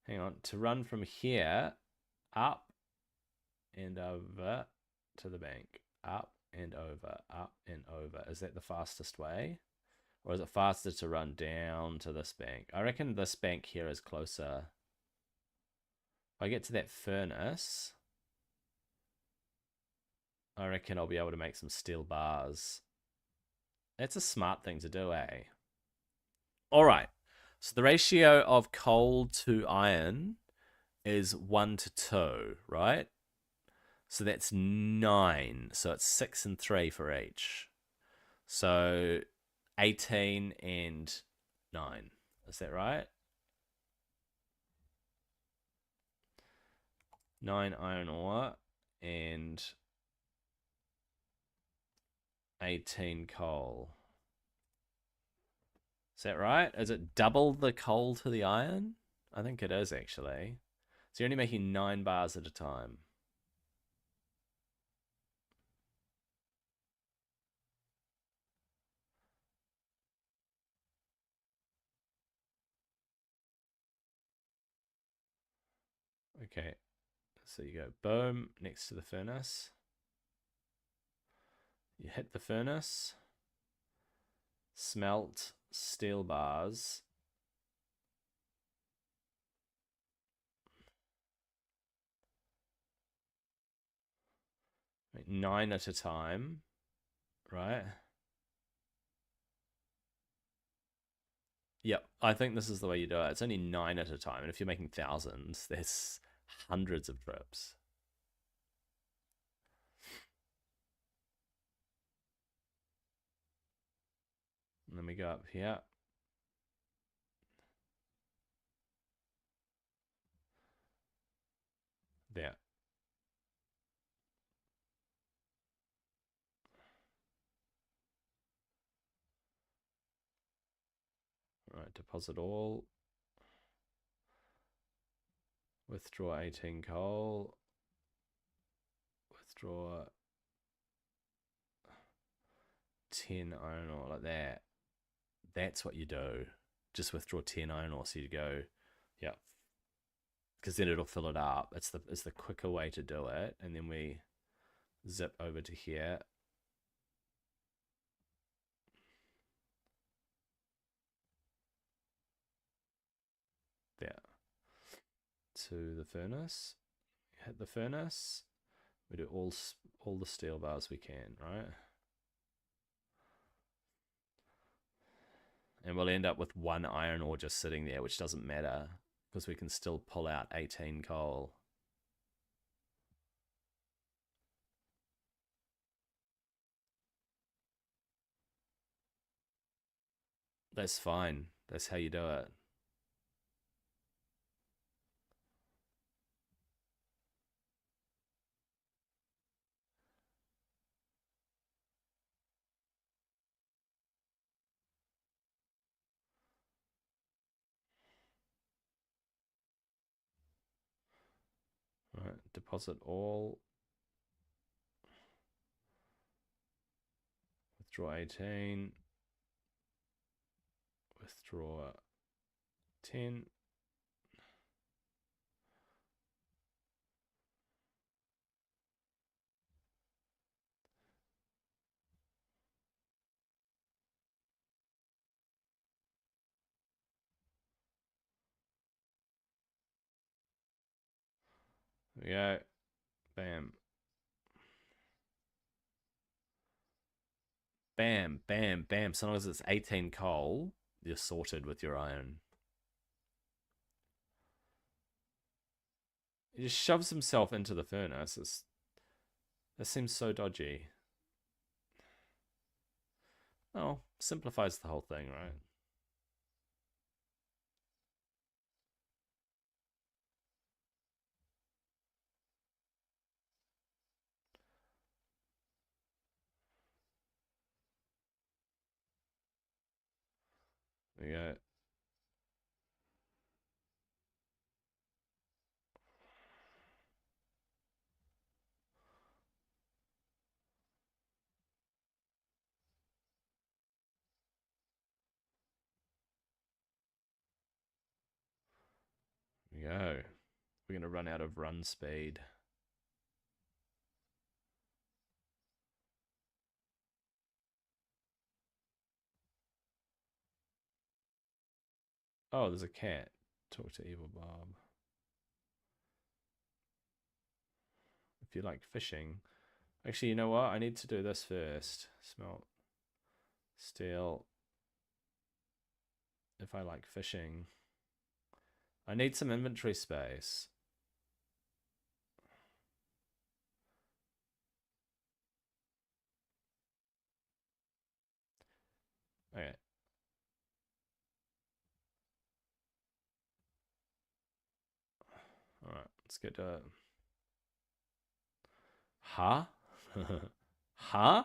Hang on. To run from here up and over to the bank. Up and over, up and over. Is that the fastest way? Or is it faster to run down to this bank? I reckon this bank here is closer. If I get to that furnace, I reckon I'll be able to make some steel bars. That's a smart thing to do, eh? All right. So the ratio of coal to iron is 1 to 2, right? So that's 9. So it's 6 and 3 for each. So 18 and 9. Is that right? 9 iron ore and 18 coal. Is that right? Is it double the coal to the iron? I think it is, actually. So you're only making 9 bars at a time. Okay, so you go boom next to the furnace. You hit the furnace, smelt steel bars. Make 9 at a time, right? Yep, I think this is the way you do it. It's only 9 at a time, and if you're making thousands, there's hundreds of trips. And then we go up here. There. All right, deposit all. Withdraw 18 coal. Withdraw 10 iron ore, like that. That's what you do. Just withdraw 10 iron ore, so you go, yeah, because then it'll fill it up. It's the quicker way to do it. And then we zip over to here. There. To the furnace. Hit the furnace. We do all the steel bars we can, right? And we'll end up with 1 iron ore just sitting there, which doesn't matter because we can still pull out 18 coal. That's fine. That's how you do it. Right, deposit all. Withdraw 18. Withdraw 10. There we go. Bam. Bam, bam, bam. So long as it's 18 coal, you're sorted with your iron. He just shoves himself into the furnace. That seems so dodgy. Oh, simplifies the whole thing, right? There we go. There we go. We're going to run out of run speed. Oh, there's a cat. Talk to Evil Bob. If you like fishing. Actually, you know what? I need to do this first. Smelt. Steel. If I like fishing. I need some inventory space. Okay. Alright, let's get to it. Huh? Huh?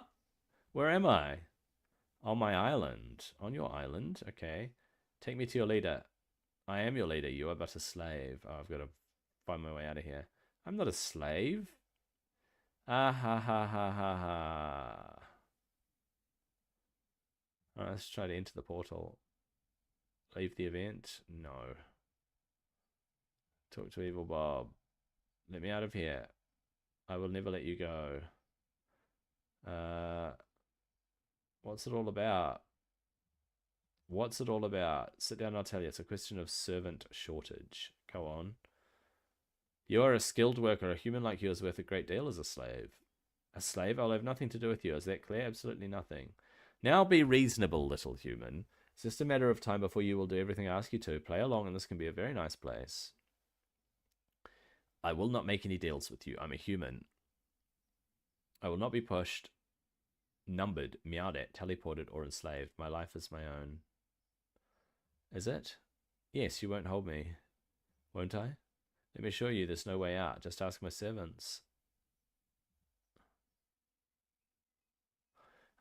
Where am I? On my island. On your island? Okay. Take me to your leader. I am your leader. You are but a slave. Oh, I've got to find my way out of here. I'm not a slave. Ah ha ha ha ha ha. Alright, let's try to enter the portal. Leave the event? No. Talk to Evil Bob. Let me out of here. I will never let you go. What's it all about? What's it all about? Sit down and I'll tell you. It's a question of servant shortage. Go on. You are a skilled worker. A human like you is worth a great deal as a slave. A slave? I'll have nothing to do with you. Is that clear? Absolutely nothing. Now be reasonable, little human. It's just a matter of time before you will do everything I ask you to. Play along, and this can be a very nice place. I will not make any deals with you. I'm a human. I will not be pushed, numbered, meowed at, teleported, or enslaved. My life is my own. Is it? Yes, you won't hold me. Won't I? Let me assure you there's no way out. Just ask my servants.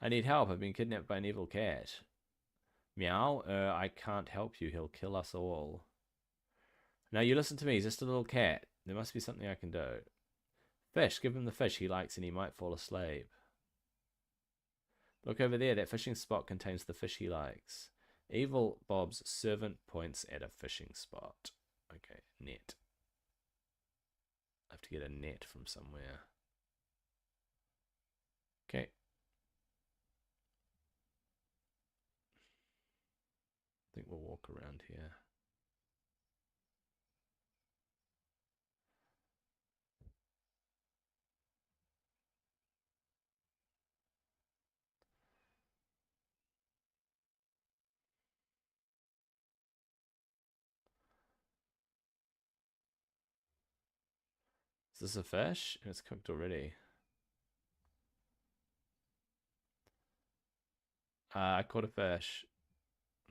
I need help. I've been kidnapped by an evil cat. Meow? I can't help you. He'll kill us all. Now you listen to me. He's just a little cat. There must be something I can do. Fish. Give him the fish he likes and he might fall asleep. Look over there. That fishing spot contains the fish he likes. Evil Bob's servant points at a fishing spot. Okay, net. I have to get a net from somewhere. Okay. I think we'll walk around here. Is this a fish? It's cooked already. I caught a fish.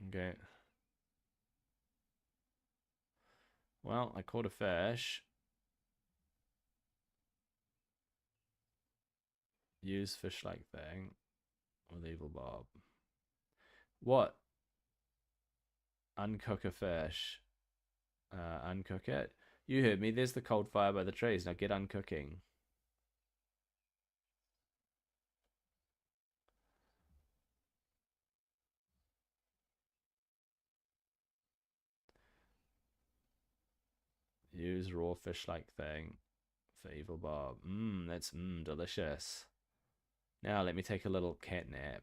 Okay. Well, I caught a fish. Use fish-like thing with Evil Bob. What? Uncook a fish. Uncook it. You heard me. There's the cold fire by the trees. Now get uncooking. Use raw fish-like thing for evil Bob. That's delicious. Now let me take a little cat nap.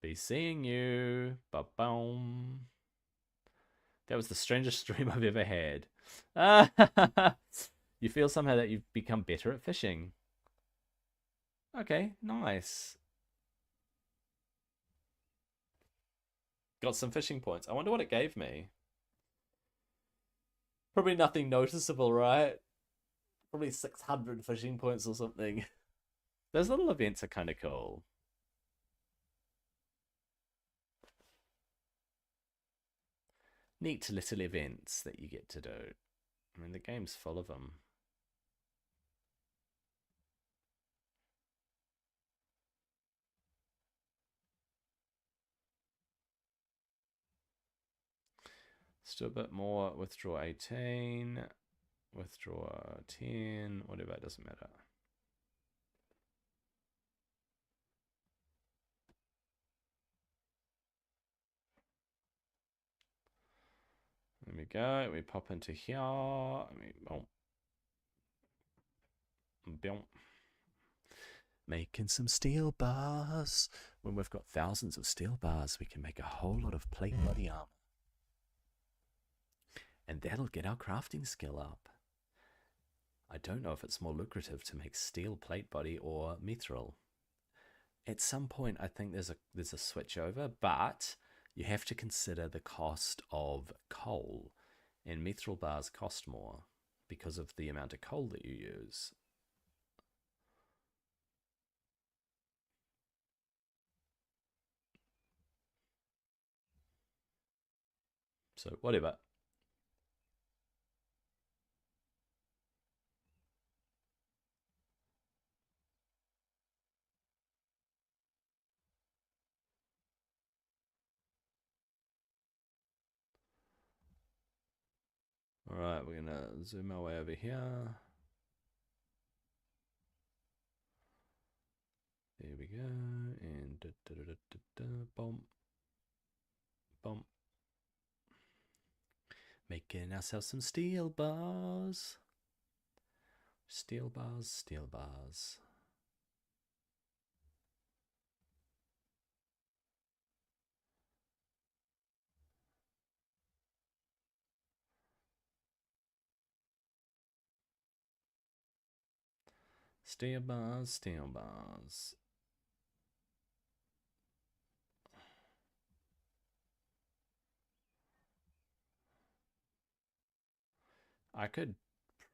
Be seeing you. Ba-boom. That was the strangest dream I've ever had. You feel somehow that you've become better at fishing. Okay, nice. Got some fishing points. I wonder what it gave me. Probably nothing noticeable, right? Probably 600 fishing points or something. Those little events are kind of cool. Neat little events that you get to do. I mean, the game's full of them. Let's do a bit more. Withdraw 18. Withdraw 10. Whatever, it doesn't matter. There we go. We pop into here. Boom. Boom. Making some steel bars. When we've got thousands of steel bars, we can make a whole lot of plate body armor. And that'll get our crafting skill up. I don't know if it's more lucrative to make steel plate body or mithril. At some point, I think there's a switch over, but you have to consider the cost of coal, and mithril bars cost more because of the amount of coal that you use. So whatever. All right, we're gonna zoom our way over here. There we go, and boom, boom. Making ourselves some steel bars. Steel bars, steel bars. Steel bars, steel bars. I could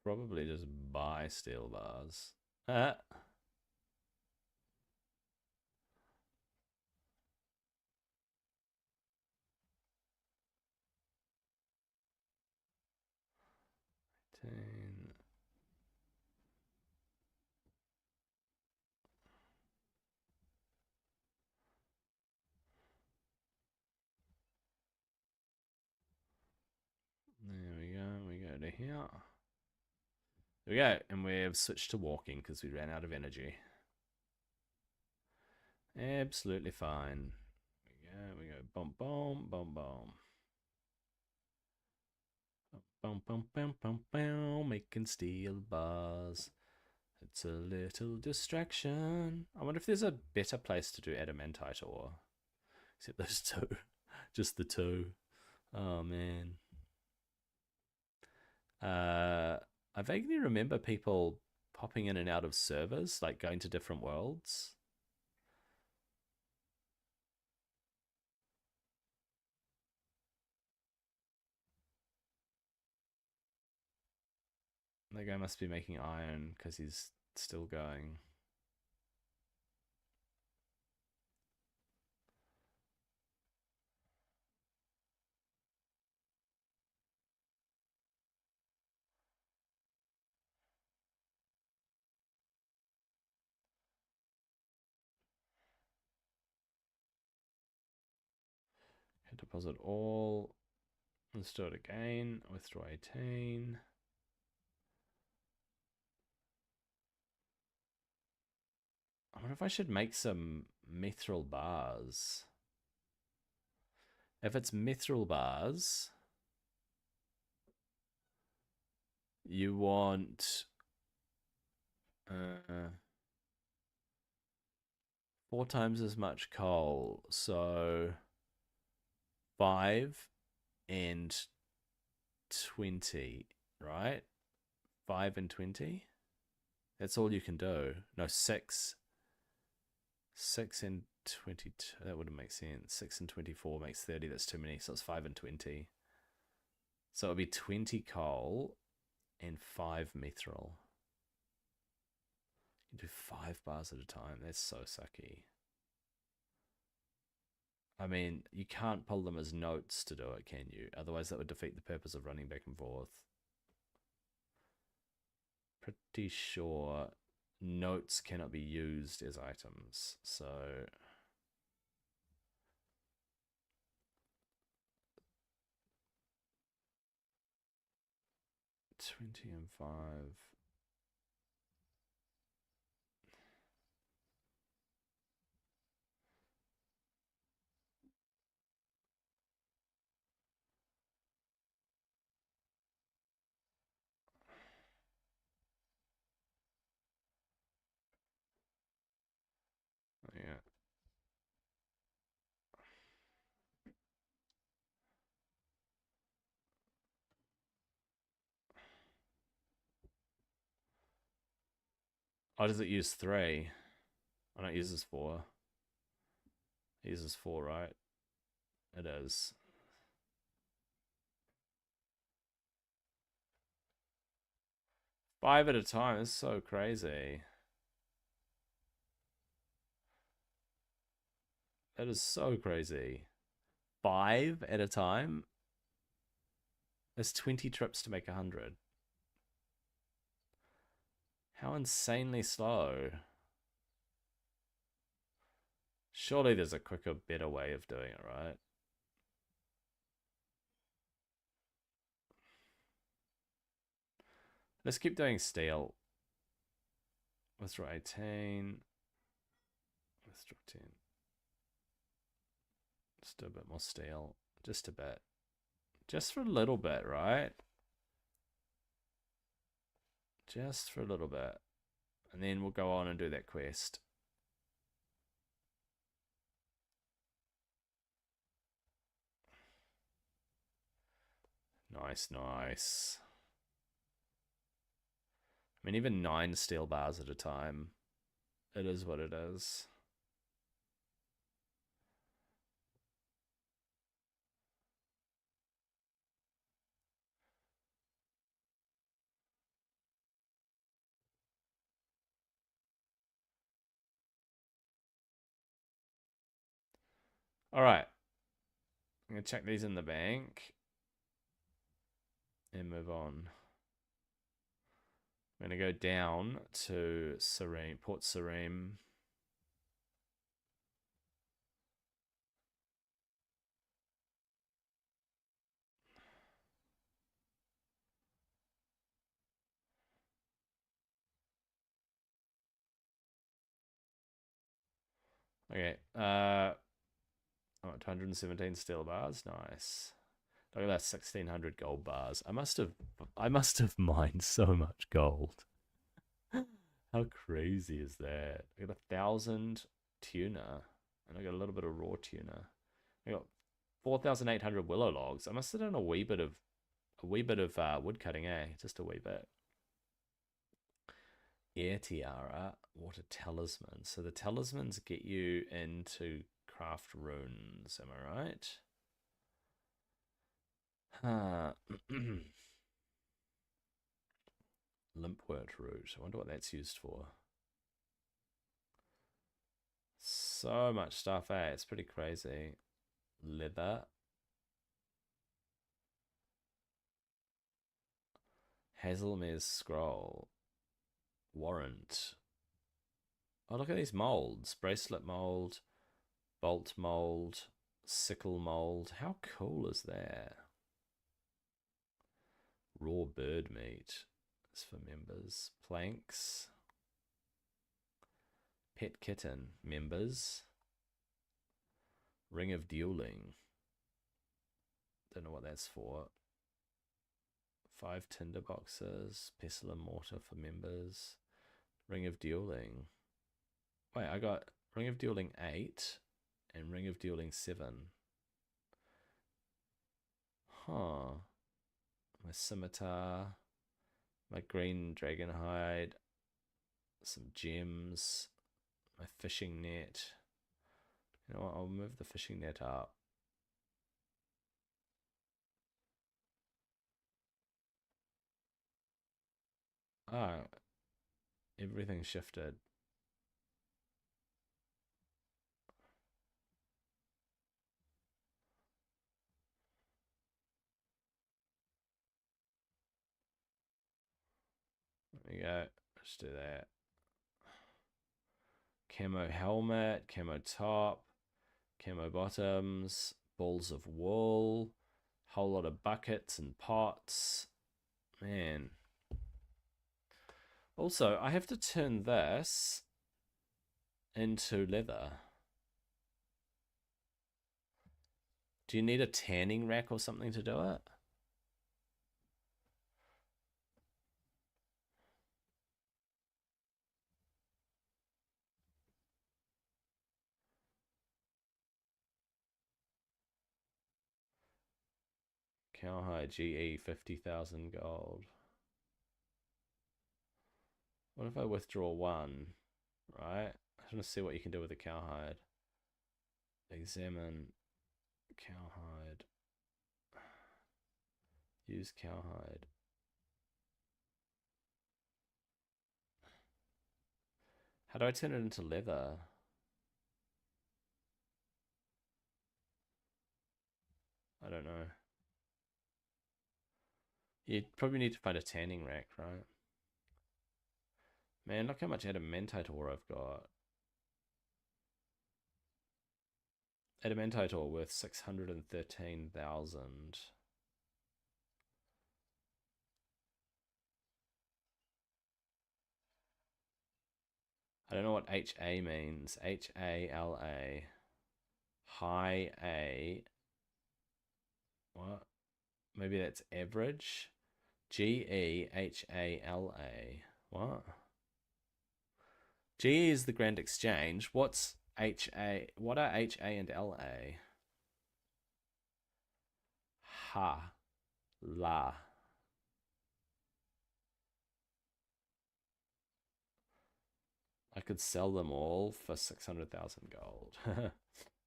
probably just buy steel bars. Uh, 10. There we go. We go to here. There we go. And we've switched to walking because we ran out of energy. Absolutely fine. We go boom, boom, boom, boom. Boom, boom, boom, boom, boom. Making steel bars. It's a little distraction. I wonder if there's a better place to do adamantite ore. Except those two. Just the two. Oh, man. I vaguely remember people popping in and out of servers, like going to different worlds. The guy must be making iron because he's still going. Hit deposit all. Let's do it again. Withdraw 18. wonder if I should make some mithril bars. If it's mithril bars, you want 4 times as much coal. So 5 and 20, right? 5 and 20. That's all you can do. No, 6. 6 and 22. That wouldn't make sense. 6 and 24 makes 30. That's too many. So it's 5 and 20. So it'll be 20 coal and 5 mithril. You can do 5 bars at a time. That's so sucky. I mean, you can't pull them as notes to do it, can you? Otherwise, that would defeat the purpose of running back and forth. Pretty sure notes cannot be used as items. So 20 and 5. Yeah. Oh, does it use 3? I don't use this 4. It uses 4, right? It is. Five at a time is so crazy. That is so crazy. 5 at a time? There's 20 trips to make 100. How insanely slow. Surely there's a quicker, better way of doing it, right? Let's keep doing steel. Withdraw 18. Withdraw 10. Just do a bit more steel. Just a bit. Just for a little bit, right? Just for a little bit. And then we'll go on and do that quest. Nice, nice. I mean, even 9 steel bars at a time. It is what it is. All right. I'm going to check these in the bank and move on. I'm going to go down to Serene, Port Serene. Okay. Oh, 217 steel bars. Nice. Look at that, 1600 gold bars. I must have mined so much gold. How crazy is that? I got 1,000 tuna, and I got a little bit of raw tuna. I got 4,800 willow logs. I must have done a wee bit of wood cutting, eh? Just a wee bit. Air tiara, water talisman. So the talismans get you into craft runes. Am I right? Huh. Limpwort root. I wonder what that's used for. So much stuff, eh? It's pretty crazy. Leather. Hazelmere's scroll. Warrant. Oh, look at these molds. Bracelet mold, bolt mold, sickle mold. How cool is that? Raw bird meat. It's for members. Planks. Pet Kitten members. Ring of Dueling. Don't know what that's for. 5 tinder boxes. Pestle and Mortar for members. Ring of Dueling. Wait, I got Ring of Dueling 8 and Ring of Dueling 7. Huh. My scimitar. My green dragon hide. Some gems. My fishing net. You know what? I'll move the fishing net up. Ah, everything shifted. There we go. Let's do that. Camo helmet, camo top, camo bottoms, balls of wool, whole lot of buckets and pots. Man. Also, I have to turn this into leather. Do you need a tanning rack or something to do it? Cowhide GE 50,000 gold. What if I withdraw one? Right? I just want to see what you can do with the cowhide. Examine cowhide. Use cowhide. How do I turn it into leather? I don't know. You probably need to find a tanning rack, right? Man, look how much adamantite ore I've got. Adamantite ore worth 613,000. I don't know what HA means. HALA. High A. What? Maybe that's average. GEHALA. What? GE is the Grand Exchange. What's HA? What are HA and LA? Ha. La. I could sell them all for 600,000 gold. I've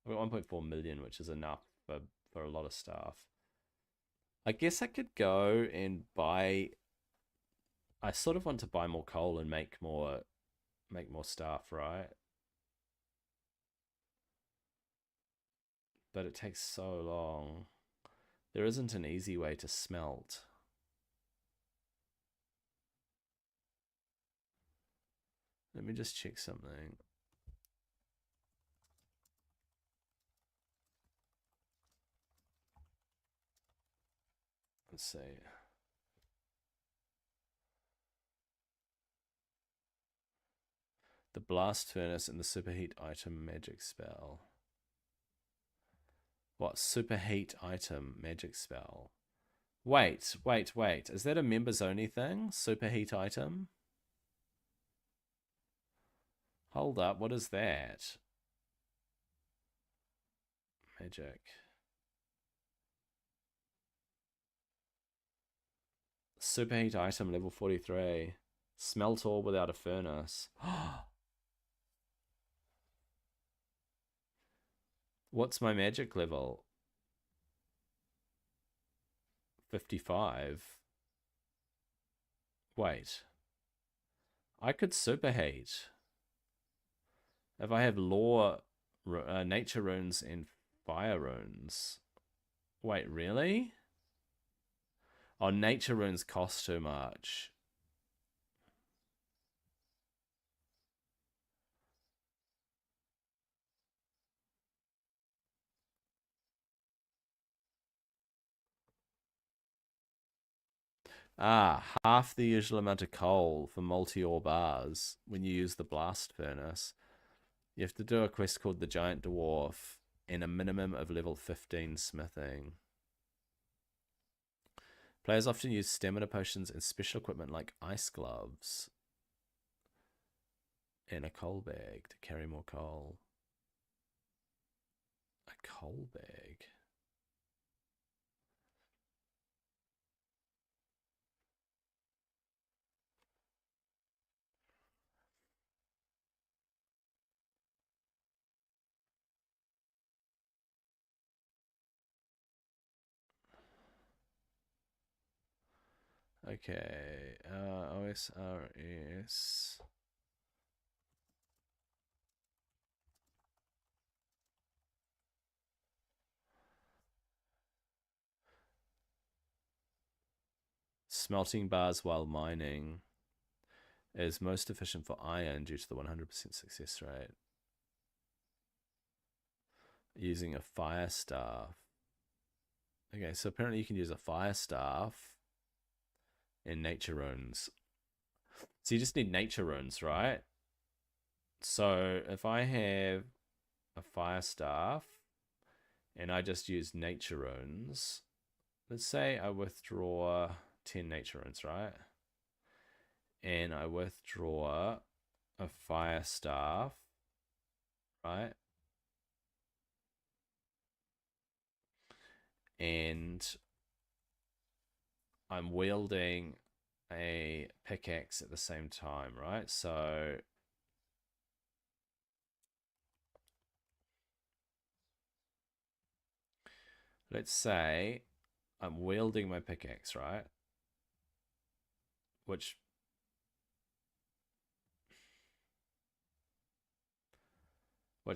got 1.4 million, which is enough for a lot of stuff. I guess I could go and buy. I sort of want to buy more coal and make more stuff, right? But it takes so long. There isn't an easy way to smelt. Let me just check something. Let's see. The blast furnace and the superheat item magic spell. What? Superheat item magic spell. Wait. Is that a members only thing? Superheat item? Hold up, what is that? Magic. Superheat item level 43. Smelt ore without a furnace. What's my magic level? 55. Wait. I could superheat. If I have law, nature runes and fire runes. Wait, really? Oh, nature runes cost too much. Ah, half the usual amount of coal for multi-ore bars when you use the blast furnace. You have to do a quest called the Giant Dwarf and a minimum of level 15 smithing. Players often use stamina potions and special equipment like ice gloves and a coal bag to carry more coal. A coal bag? Okay, OSRS. Smelting bars while mining is most efficient for iron due to the 100% success rate. Using a fire staff. Okay, so apparently you can use a fire staff and nature runes. So you just need nature runes, right? So if I have a fire staff and I just use nature runes, let's say I withdraw 10 nature runes, right? And I withdraw a fire staff, right? And I'm wielding a pickaxe at the same time, right? So let's say I'm wielding my pickaxe, right? Which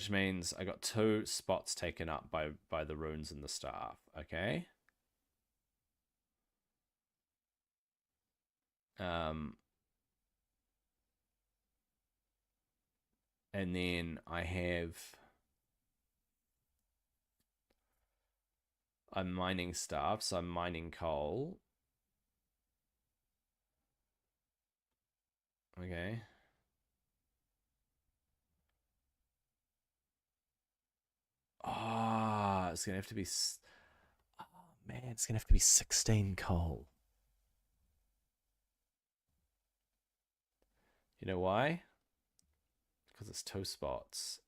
means I got 2 spots taken up by the runes in the staff, okay? And then I'm mining stuff, so I'm mining coal. Okay. Ah, it's gonna have to be. Oh man, it's gonna have to be 16 coal. You know why? Because it's 2 spots.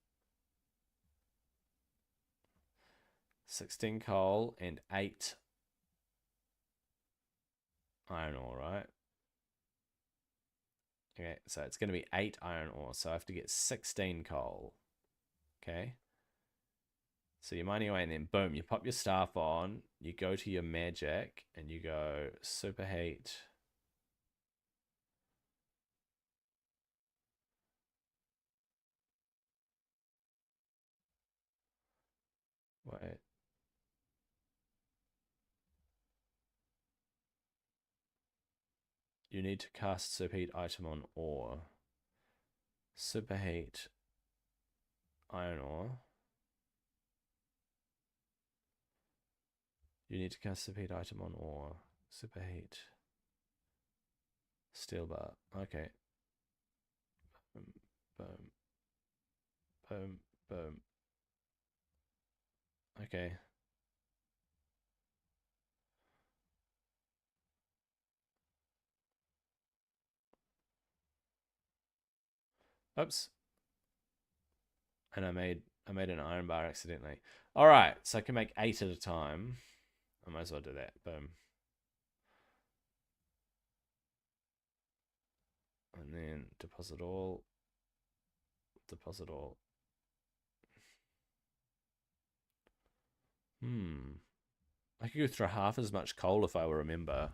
16 coal and 8 iron ore, right? Okay, so it's going to be 8 iron ore, so I have to get 16 coal. Okay. So you're mining away, and then boom, you pop your staff on, you go to your magic, and you go superheat. Wait. You need to cast superheat item on ore. Superheat iron ore. You need to cast superheat item on ore. Superheat steel bar. Okay. Boom, boom, boom, boom. Okay. Oops. And I made an iron bar accidentally. All right, so I can make 8 at a time. I might as well do that. Boom. And then deposit all. Deposit all. I could go through half as much coal if I were a member.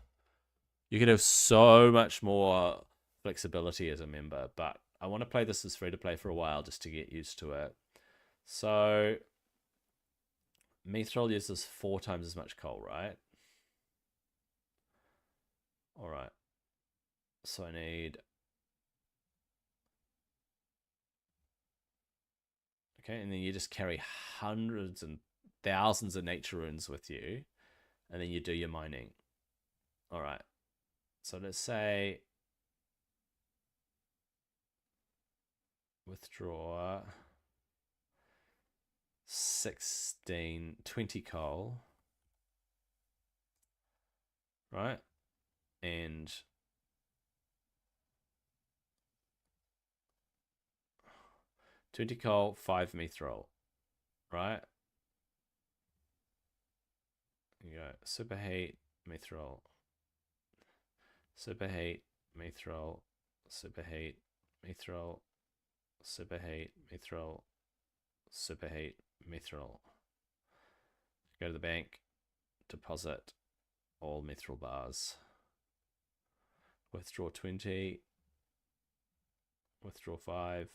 You could have so much more flexibility as a member, but I want to play this as free to play for a while just to get used to it. So Mithril uses 4 times as much coal, right? All right. So I need. Okay, and then you just carry hundreds and thousands of nature runes with you, and then you do your mining. All right. So let's say withdraw 16, 20 coal, right? And 20 coal, 5 mithril, right? You go superheat, mithril, superheat, mithril, superheat, mithril, superheat, mithril, superheat, mithril. Go to the bank, deposit all mithril bars. Withdraw 20, withdraw 5,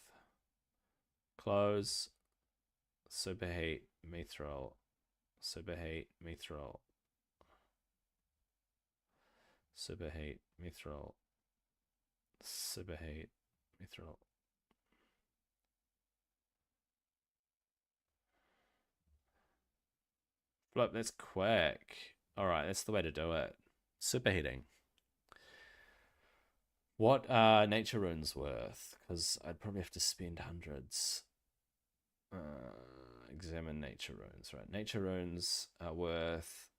close, superheat, mithril, superheat, mithril, superheat, mithril, superheat, mithril. Flip, that's quick. Alright, that's the way to do it. Superheating. What are nature runes worth? Because I'd probably have to spend hundreds. Examine nature runes, right? Nature runes are worth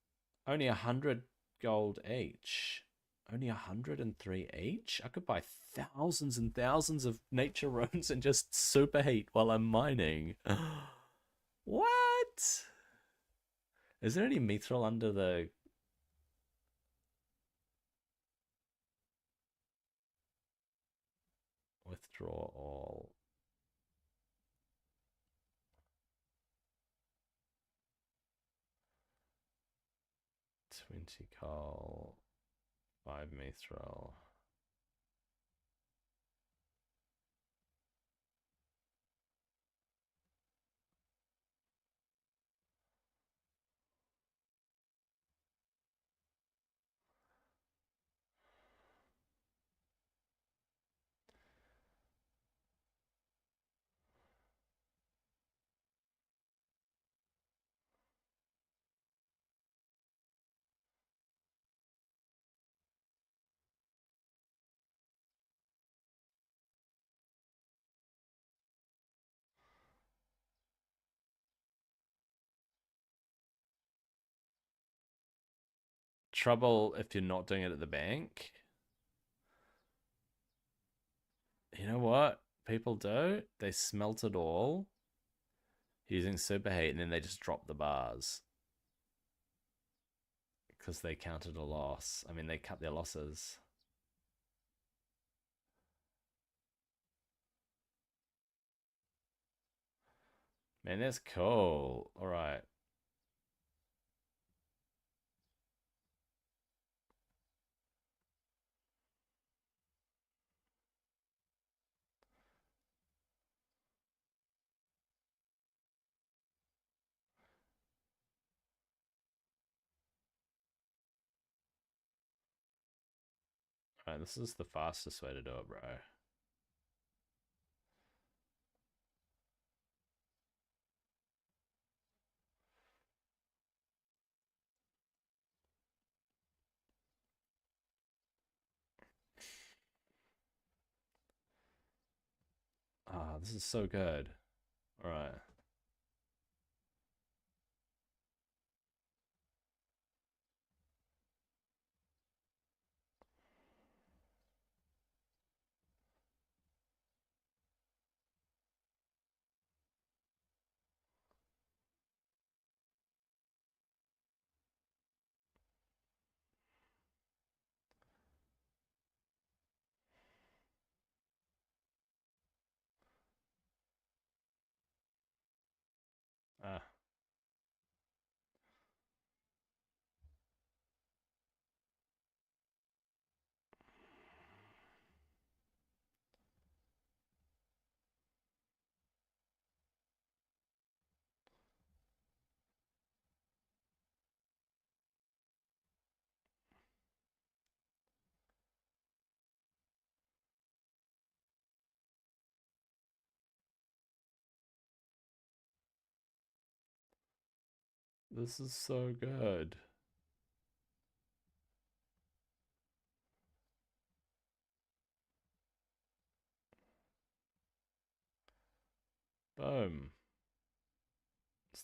only 100 gold each. Only 103 each? I could buy thousands and thousands of nature runes and just superheat while I'm mining. What? Is there any mithril under the... Withdraw all. Twenty coal, 5 mithril. Trouble if you're not doing it at the bank. You know what people do? They smelt it all using superheat and then they just drop the bars because they counted a loss. I mean, they cut their losses. Man, that's cool. All right. All right, this is the fastest way to do it, bro. Ah, this is so good. All right. Ah, this is so good. Boom.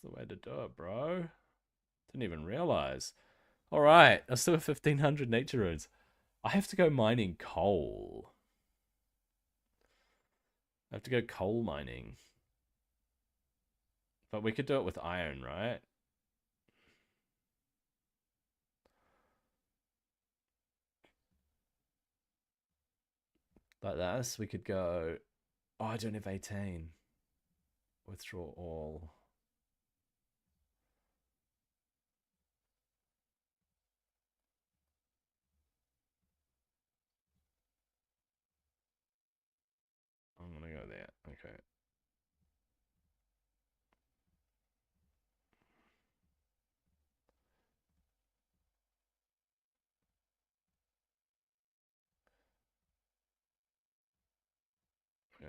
the way to do it, bro. Didn't even realize. All right, I still have 1,500 nature runes. I have to go mining coal. I have to go coal mining. But we could do it with iron, right? Like this, we could go. Oh, I don't have 18. Withdraw all. I'm gonna go there. Okay. Yeah.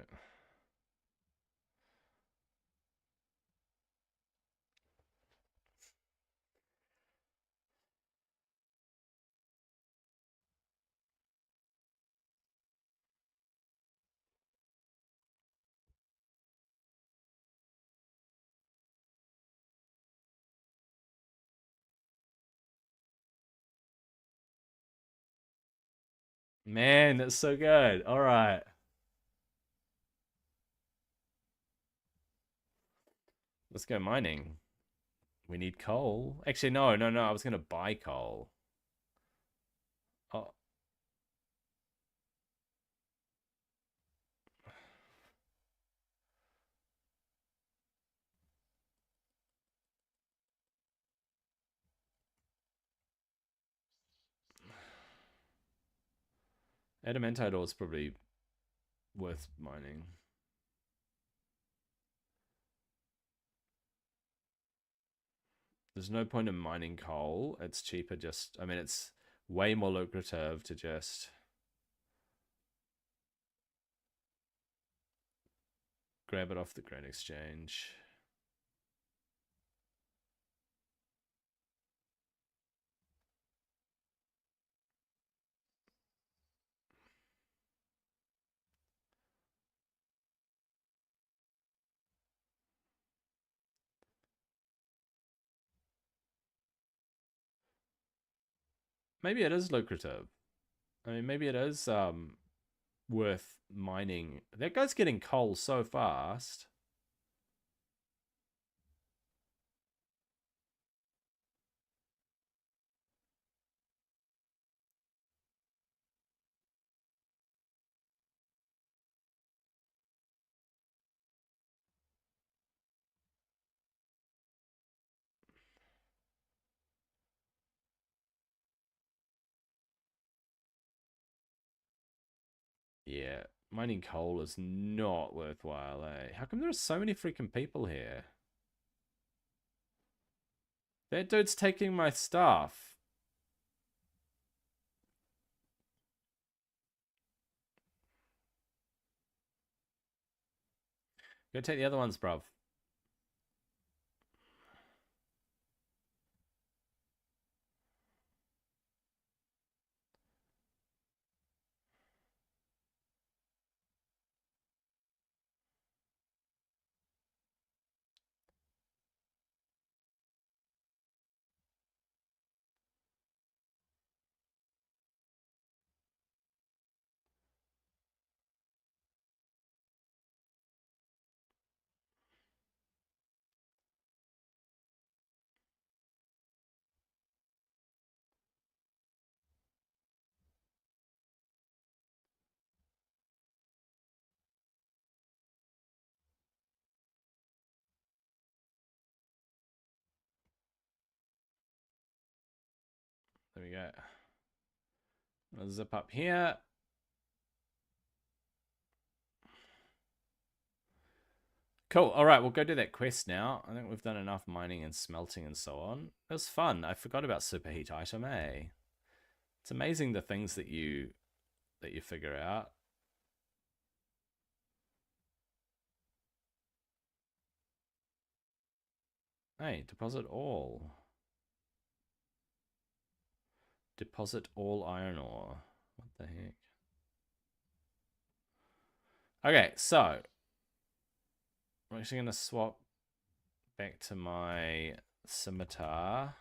Man, that's so good. All right. Let's go mining. We need coal. Actually, no, no, no. I was going to buy coal. Oh, adamantite ore is probably worth mining. There's no point in mining coal. It's cheaper just... I mean, it's way more lucrative to just grab it off the grain exchange. Maybe it is lucrative. I mean, maybe it is worth mining. That guy's getting coal so fast. Yeah, mining coal is not worthwhile, eh? How come there's so many freaking people here? That dude's taking my stuff. Go take the other ones, bruv. There we go. I'll zip up here. Cool. All right, we'll go do that quest now. I think we've done enough mining and smelting and so on. It was fun. I forgot about superheat item, eh? It's amazing the things that you figure out. Hey, deposit all. Deposit all iron ore. What the heck? Okay, so we're actually going to swap back to my scimitar.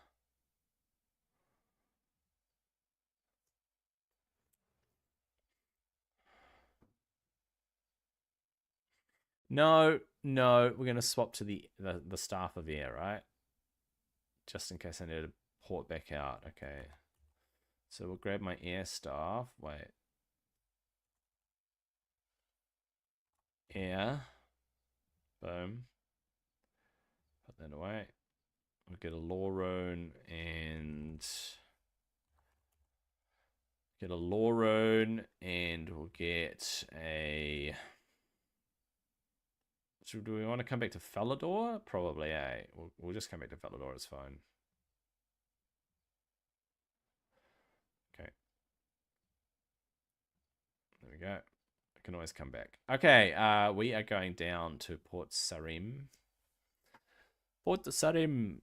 No, no, we're gonna swap to the staff of air, right? Just in case I need to port back out. Okay. So we'll grab my air staff. Wait. Air. Boom. Put that away. We'll get a law rune and we'll get a. So do we want to come back to Falador? Probably, eh? We'll just come back to Falador, it's fine. Okay. There we go. I can always come back. Okay, we are going down to Port Sarim. Port Sarim.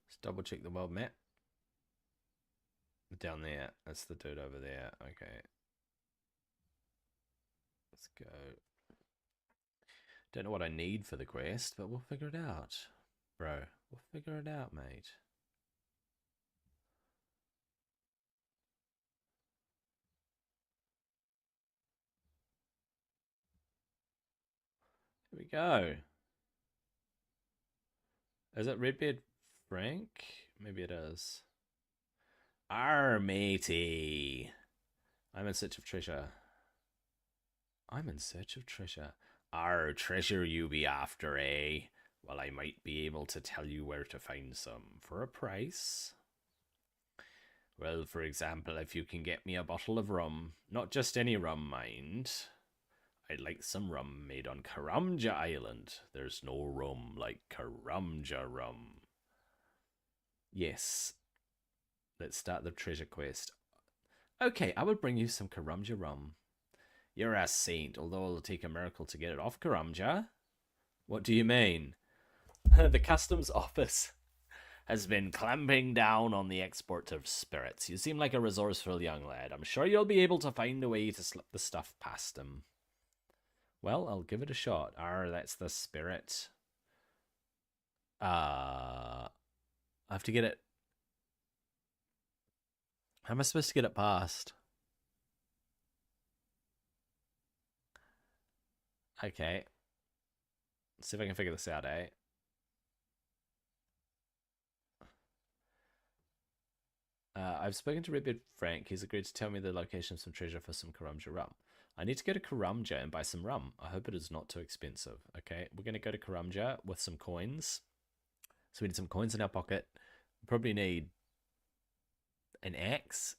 Just double check the world map. Down there. That's the dude over there. Okay. Let's go. Don't know what I need for the quest, but we'll figure it out. Bro, we'll figure it out, mate. Here we go. Is it Redbeard Frank? Maybe it is. Arr, matey. I'm in search of treasure. I'm in search of treasure. Arr, treasure you be after, eh? Well, I might be able to tell you where to find some for a price. Well, for example, if you can get me a bottle of rum, not just any rum, mind. I'd like some rum made on Karamja Island. There's no rum like Karamja rum. Yes. Let's start the treasure quest. Okay, I would bring you some Karamja rum. You're a saint, although it'll take a miracle to get it off Karamja. What do you mean? The customs office has been clamping down on the export of spirits. You seem like a resourceful young lad. I'm sure you'll be able to find a way to slip the stuff past them. Well, I'll give it a shot. That's the spirit. I have to get it. How am I supposed to get it past? Okay. Let's see if I can figure this out, eh? I've spoken to Redbeard Frank. He's agreed to tell me the location of some treasure for some Karamja rum. I need to go to Karamja and buy some rum. I hope it is not too expensive. Okay, we're going to go to Karamja with some coins. So we need some coins in our pocket. We probably need an axe.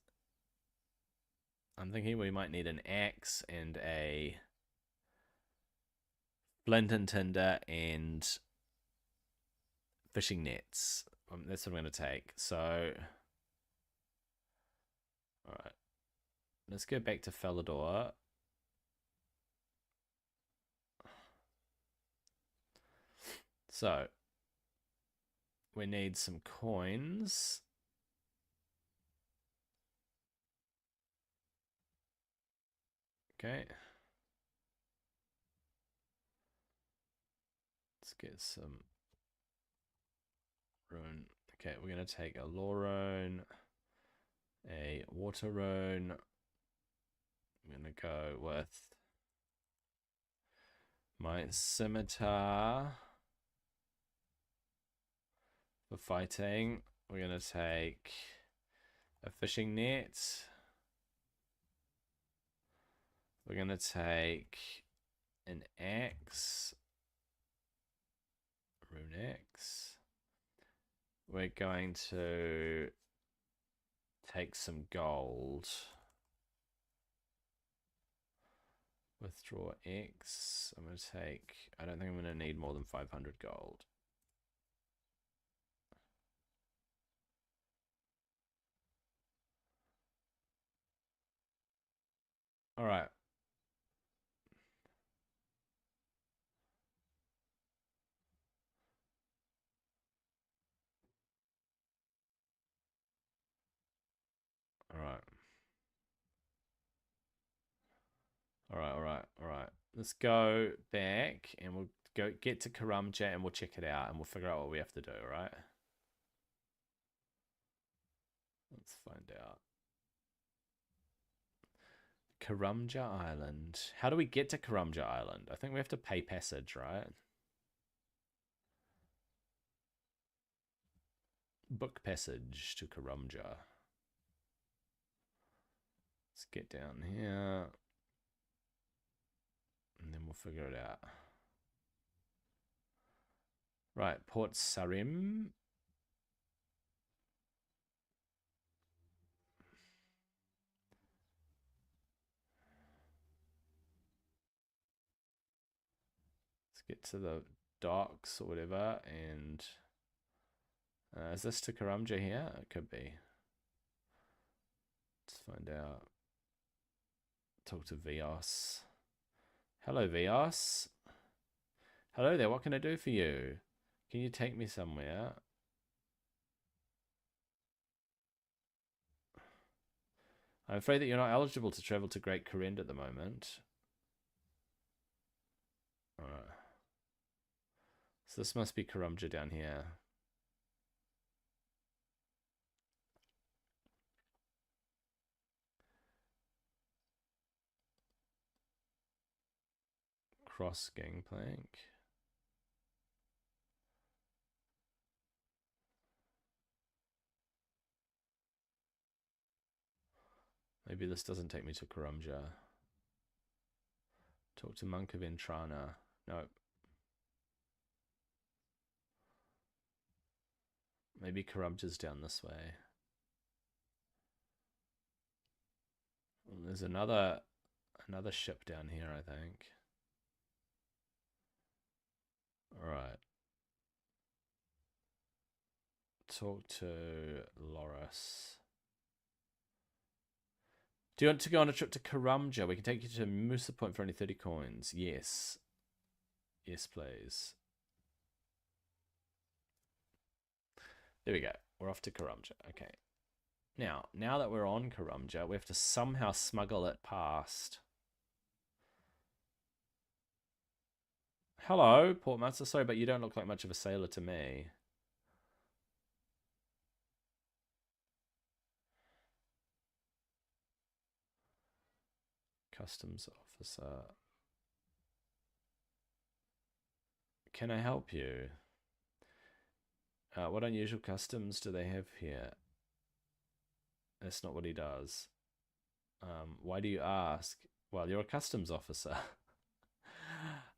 I'm thinking we might need an axe and a flint and tinder and fishing nets. That's what I'm going to take. So, all right. Let's go back to Falador. So, we need some coins. Okay. Let's get some rune. Okay, we're going to take a law rune, a water rune. I'm going to go with my scimitar for fighting. We're going to take a fishing net. We're going to take an axe. Rune axe. We're going to take some gold. Withdraw X. I'm going to take... I don't think I'm going to need more than 500 gold. Alright. Alright, alright, alright. Let's go back and we'll go get to Karumja and we'll check it out and we'll figure out what we have to do, alright? Let's find out. Karumja Island. How do we get to Karumja Island? I think we have to pay passage, right? Book passage to Karumja. Let's get down here. And then we'll figure it out. Right, Port Sarim. Let's get to the docks or whatever. And is this to Karumja here? It could be. Let's find out. Talk to Vios. Hello, Vios. Hello there, what can I do for you? Can you take me somewhere? I'm afraid that you're not eligible to travel to Great Kourend at the moment. Alright. So this must be Karumja down here. Cross gangplank. Maybe this doesn't take me to Karumja. Talk to Monk of Entrana. Nope. Maybe Karumja's down this way. There's another ship down here, I think. Alright. Talk to Loris. Do you want to go on a trip to Karumja? We can take you to Musa Point for only 30 coins. Yes. Yes, please. There we go. We're off to Karumja. Okay. Now that we're on Karumja, we have to somehow smuggle it past. Hello, Portmaster. Sorry, but you don't look like much of a sailor to me. Customs officer. Can I help you? What unusual customs do they have here? That's not what he does. Why do you ask? Well, you're a customs officer.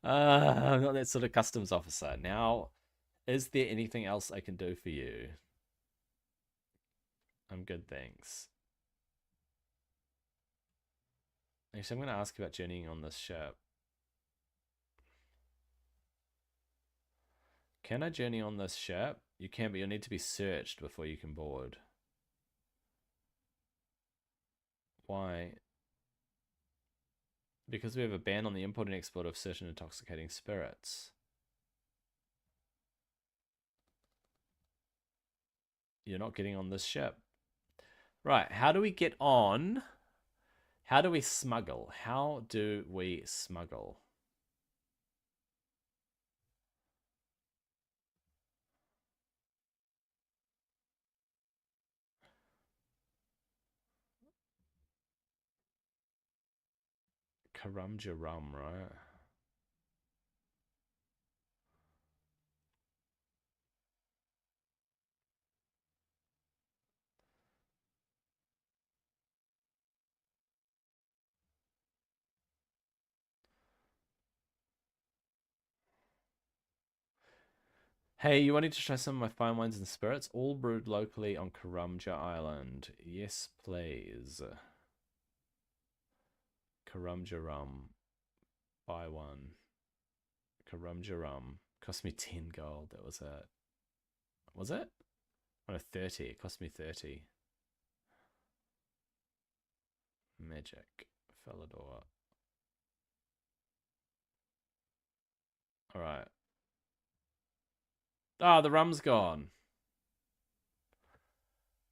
I'm not that sort of customs officer. Now, is there anything else I can do for you? I'm good, thanks. Actually, I'm going to ask about journeying on this ship. Can I journey on this ship? You can, but you'll need to be searched before you can board. Why? Because we have a ban on the import and export of certain intoxicating spirits. You're not getting on this ship. Right, how do we get on? How do we smuggle? How do we smuggle? Karumja rum, right? Hey, you wanted to try some of my fine wines and spirits? All brewed locally on Karumja Island. Yes, please. Karumja rum. Buy one. Karumja rum. Cost me 10 gold. That was it. Was it? Oh, no, 30. It cost me 30. Magic. Felidor. Alright. Ah, the rum's gone.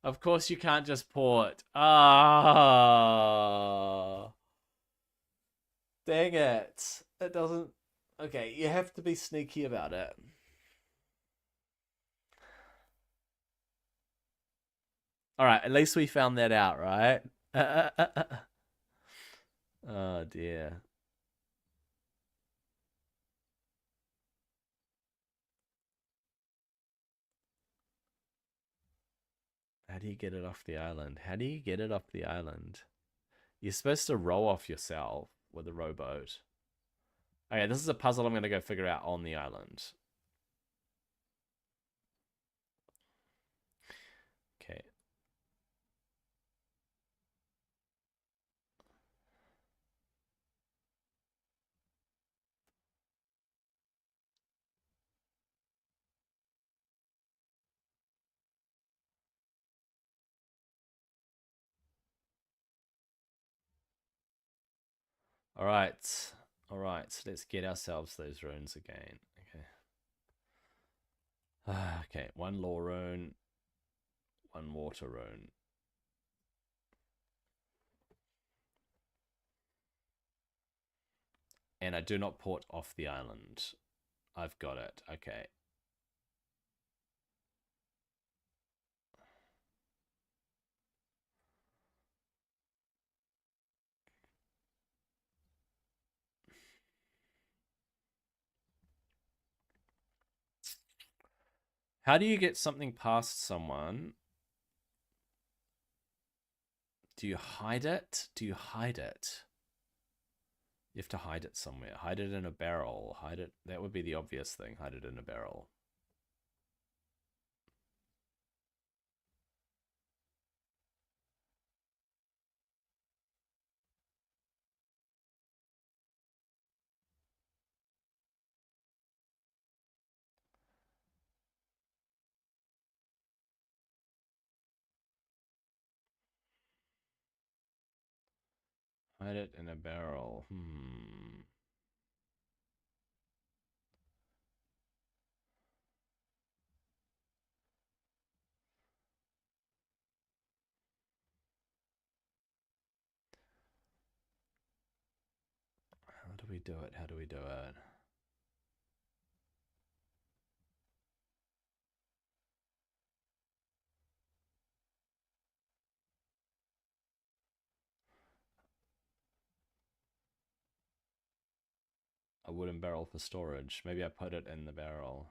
Of course you can't just port. Ah. Dang it. It doesn't. Okay, you have to be sneaky about it. All right, at least we found that out, right? Oh dear. How do you get it off the island? How do you get it off the island? You're supposed to row off yourself with a rowboat. Okay, this is a puzzle I'm going to go figure out on the island. Okay. All right. All right. Let's get ourselves those runes again. Okay. Okay. One law rune, one water rune. And I do not port off the island. I've got it. Okay. How do you get something past someone? Do you hide it? Do you hide it? You have to hide it somewhere. Hide it in a barrel. Hide it. That would be the obvious thing. Hide it in a barrel. Hide it in a barrel. How do we do it? How do we do it? A wooden barrel for storage. Maybe I put it in the barrel.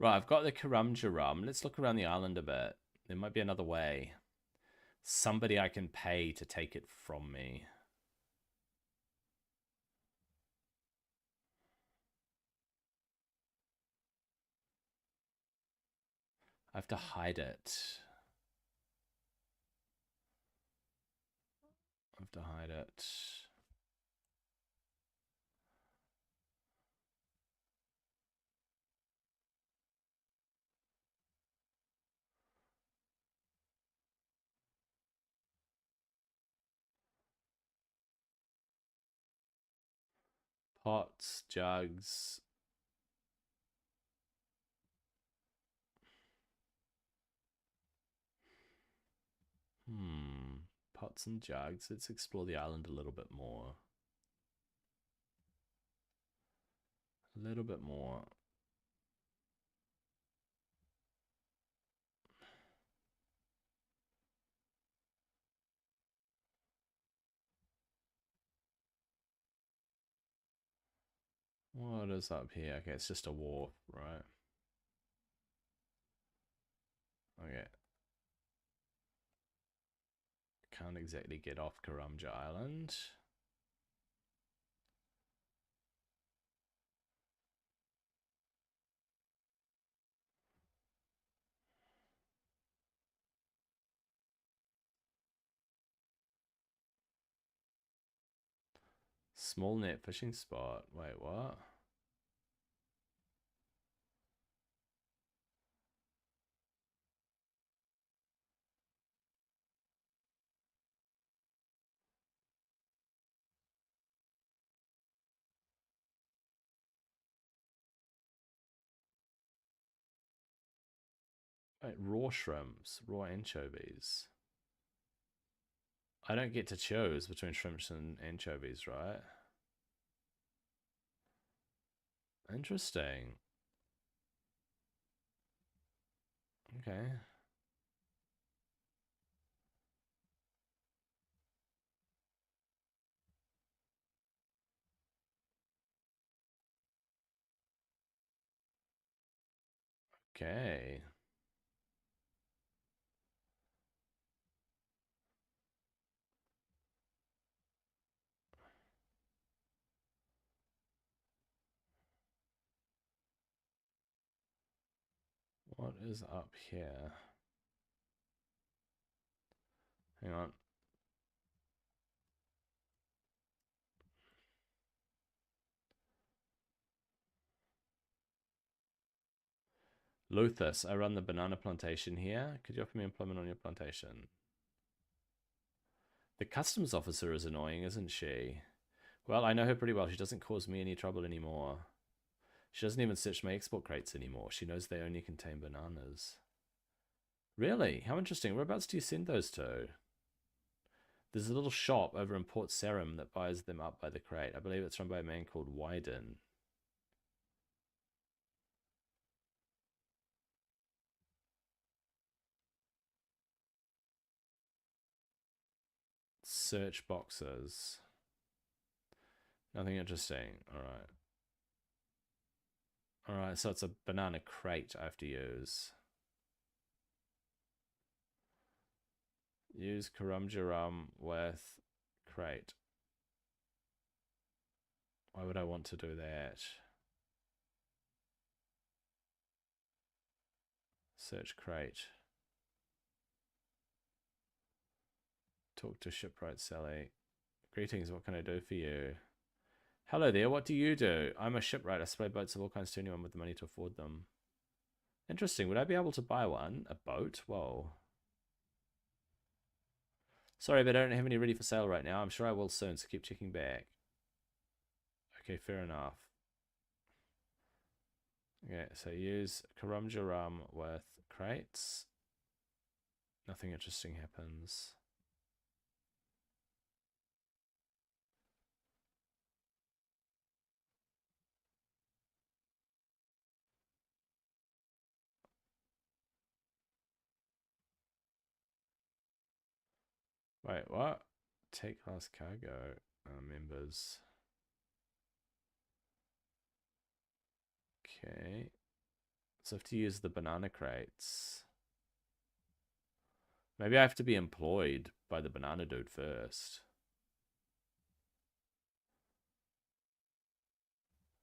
Right, I've got the Karamjaram. Let's look around the island a bit. There might be another way. Somebody I can pay to take it from me. I have to hide it. I have to hide it. Pots, jugs. Pots and jugs. Let's explore the island a little bit more. A little bit more. What is up here? Okay, it's just a wharf, right? Okay. Can't exactly get off Karamja Island. Small net fishing spot. Wait, what? Wait, raw shrimps, raw anchovies. I don't get to choose between shrimps and anchovies, right? Interesting. Okay. Okay. What is up here? Hang on. Luthus, I run the banana plantation here. Could you offer me employment on your plantation? The customs officer is annoying, isn't she? Well, I know her pretty well. She doesn't cause me any trouble anymore. She doesn't even search my export crates anymore. She knows they only contain bananas. Really? How interesting. Whereabouts do you send those to? There's a little shop over in Port Sarim that buys them up by the crate. I believe it's run by a man called Wyden. Search boxes. Nothing interesting. Alright. Alright, so it's a banana crate I have to use. Use Karamjaram with crate. Why would I want to do that? Search crate. Talk to shipwright Sally. Greetings, what can I do for you? Hello there, what do you do? I'm a shipwright. I supply boats of all kinds to anyone with the money to afford them. Interesting. Would I be able to buy one? A boat? Whoa. Sorry, but I don't have any ready for sale right now. I'm sure I will soon, so keep checking back. Okay, fair enough. Okay, so use Karamjaram with crates. Nothing interesting happens. Wait, what? Take class cargo members. Okay. So I have to use the banana crates. Maybe I have to be employed by the banana dude first.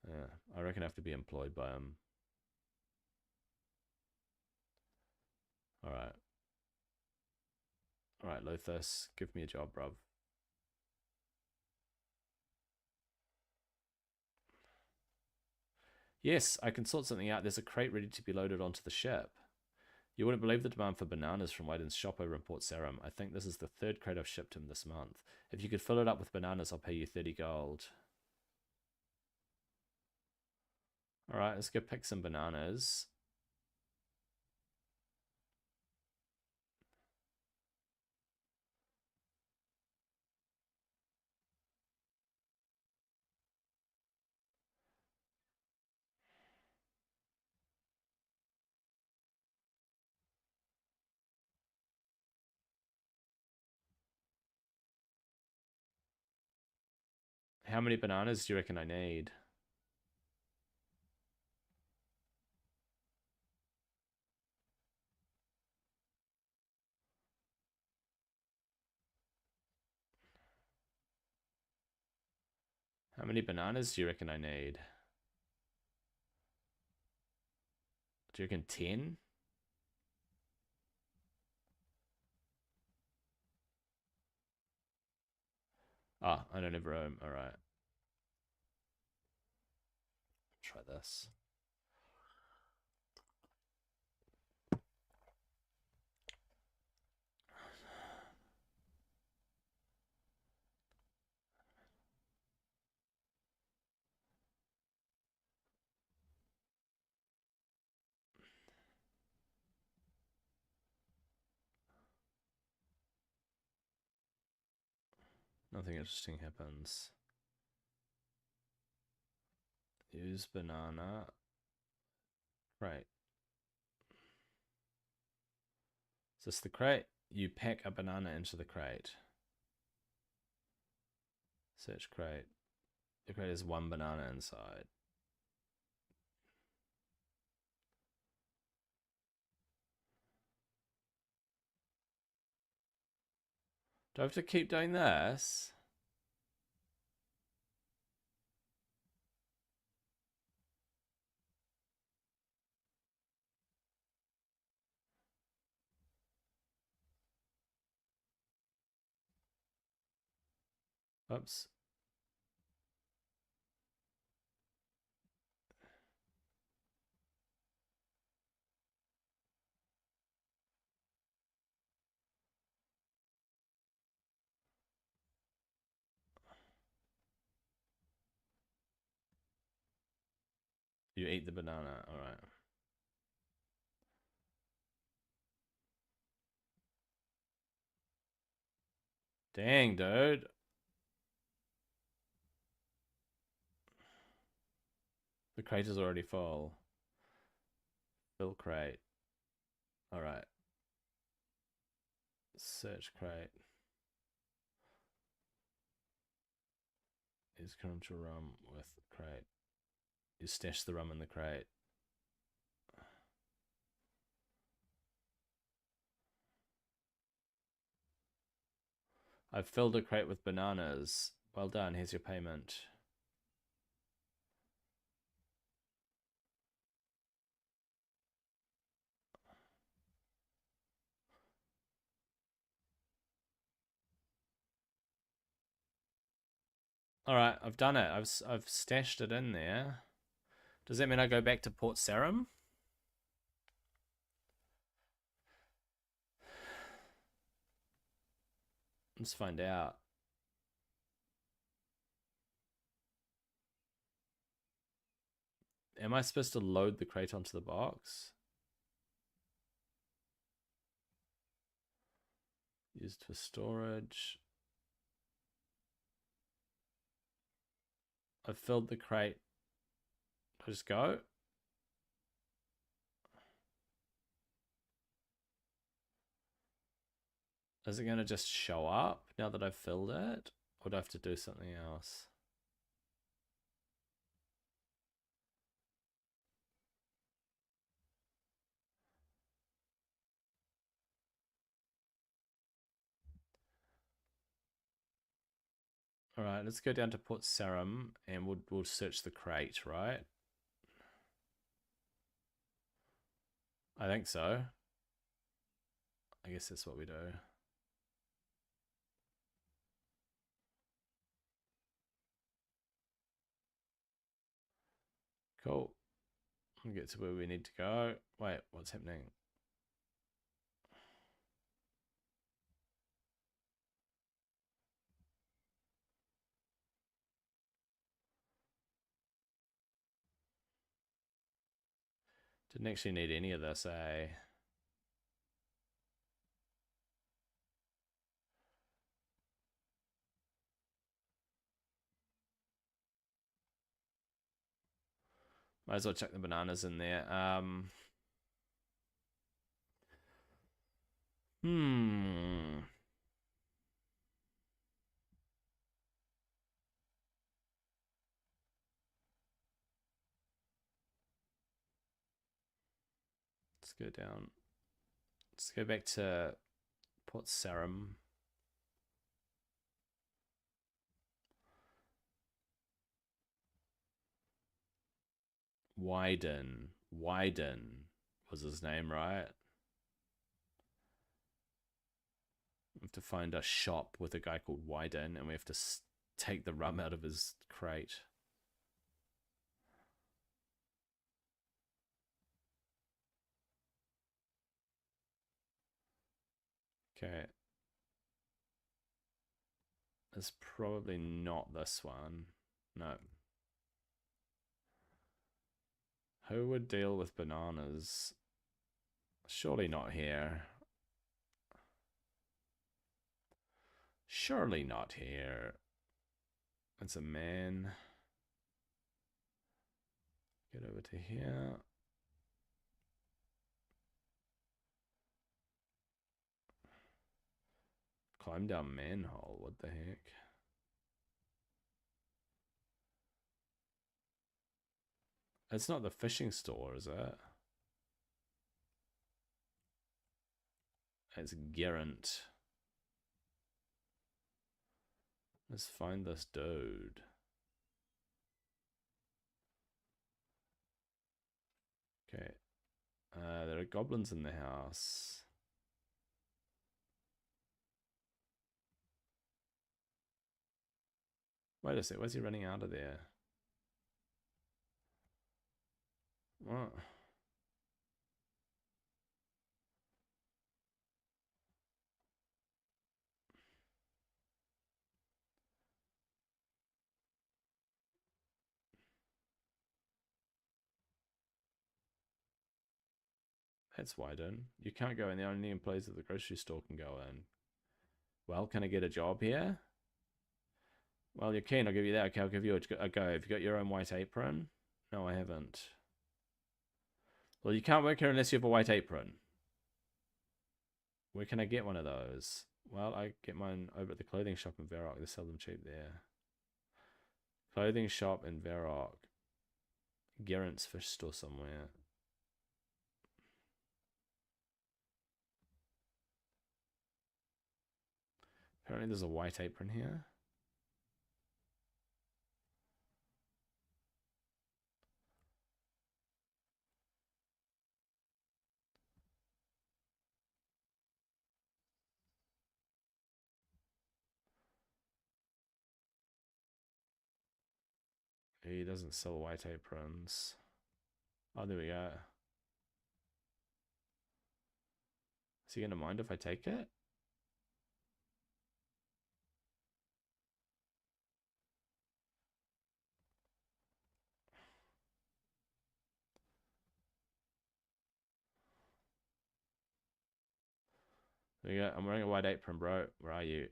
Yeah, I reckon I have to be employed by him. Alright. Alright, Lothus, give me a job, bruv. Yes, I can sort something out. There's a crate ready to be loaded onto the ship. You wouldn't believe the demand for bananas from Wyden's shop over in Port Sarim. I think this is the third crate I've shipped him this month. If you could fill it up with bananas, I'll pay you 30 gold. Alright, let's go pick some bananas. How many bananas do you reckon I need? How many bananas do you reckon I need? Do you reckon 10? Ah, I don't have room. Alright. try this. Nothing interesting happens. Use banana. Right. Is this the crate? You pack a banana into the crate. Search crate. The crate has one banana inside. Do I have to keep doing this? Oops. You eat the banana. All right. Dang, dude. The crate is already full. Fill crate. All right. Search crate. Is current rum with crate. You stash the rum in the crate. I've filled a crate with bananas. Well done. Here's your payment. All right, I've done it. I've stashed it in there. Does that mean I go back to Port Sarim? Let's find out. Am I supposed to load the crate onto the box? Used for storage. I've filled the crate. Just go. Is it going to just show up now that I've filled it? Or do I have to do something else? All right, let's go down to Port Sarim and we'll search the crate, right? I think so. I guess that's what we do. Cool. We'll get to where we need to go. Wait, what's happening? Didn't actually need any of this, eh? Might as well chuck the bananas in there. Hmm. Let's go down. Let's go back to Port Sarim. Wyden was his name, right? We have to find a shop with a guy called Wyden, and we have to take the rum out of his crate. Okay. It's probably not this one. No. Who would deal with bananas? Surely not here. Surely not here. It's a man. Get over to here. Climb down manhole. What the heck? It's not the fishing store, is it? It's Garant. Let's find this dude. Okay. There are goblins in the house. Wait a sec, where's he running out of there? What? That's widen. You can't go in there, only employees at the grocery store can go in. Well, can I get a job here? Well, you can, I'll give you that. Okay, I'll give you a go. Have you got your own white apron? No, I haven't. Well, you can't work here unless you have a white apron. Where can I get one of those? Well, I get mine over at the clothing shop in Varrock. They sell them cheap there. Clothing shop in Varrock. Garant's fish store somewhere. Apparently there's a white apron here. He doesn't sell white aprons. Oh, there we go. Is he going to mind if I take it? There we go. I'm wearing a white apron, bro. Where are you?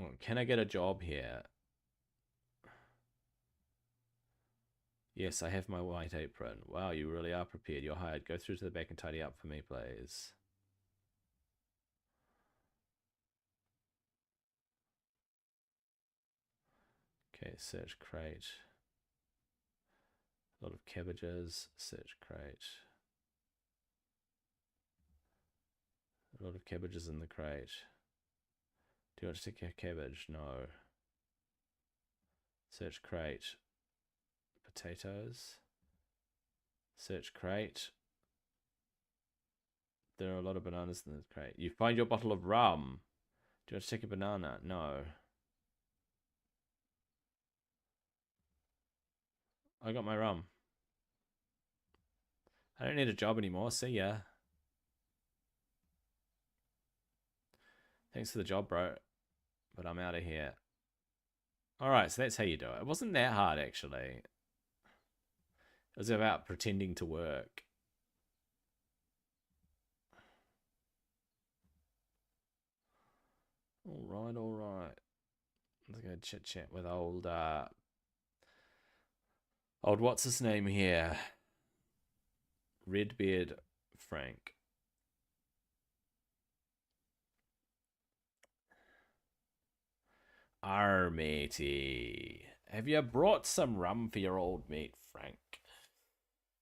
Oh, can I get a job here? Yes, I have my white apron. Wow, you really are prepared. You're hired. Go through to the back and tidy up for me, please. Okay, search crate. A lot of cabbages. Search crate. A lot of cabbages in the crate. Do you want to take a cabbage? No. Search crate. Potatoes. Search crate. There are a lot of bananas in the crate. You find your bottle of rum. Do you want to take a banana? No. I got my rum. I don't need a job anymore. See ya. Thanks for the job, bro. But I'm out of here. Alright, so that's how you do it. It wasn't that hard, actually. It was about pretending to work. Alright, alright. Let's go chit-chat with old what's his name here? Redbeard Frank. Matey. Have you brought some rum for your old mate, Frank?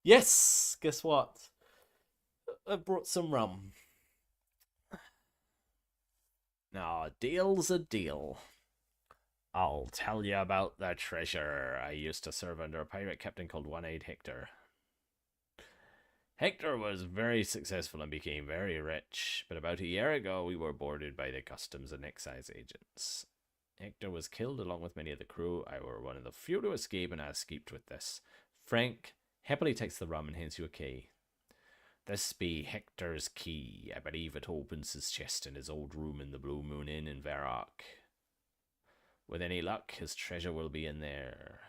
Yes! Guess what? I brought some rum. Now, a deal's a deal. I'll tell you about the treasure. I used to serve under a pirate captain called One-Eyed Hector. Hector was very successful and became very rich, but about a year ago we were boarded by the customs and excise agents. Hector was killed along with many of the crew. I were one of the few to escape, and I escaped with this. Frank happily takes the rum and hands you a key. This be Hector's key. I believe it opens his chest in his old room in the Blue Moon Inn in Varrock. With any luck, his treasure will be in there.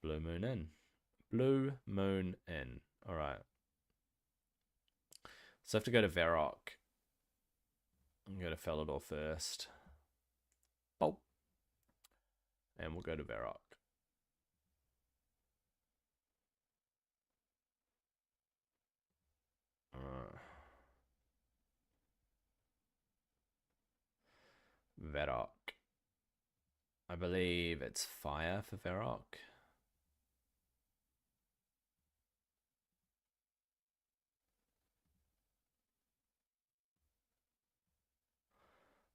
Blue Moon Inn. Blue Moon Inn. Alright. So I have to go to Varrock. I'm going to Felidor first. Boop. And we'll go to Varrock. Varrock. I believe it's fire for Varrock.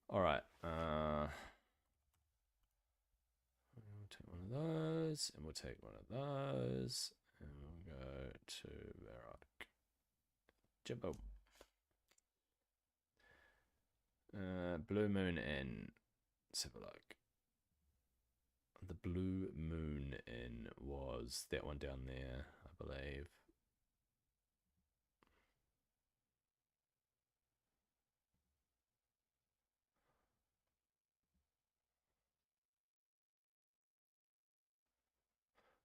Alright. We'll take one of those, and we'll take one of those, and we'll go to Varrock. Jibbo. Blue Moon Inn. Let's have a look. The Blue Moon Inn was that one down there, I believe.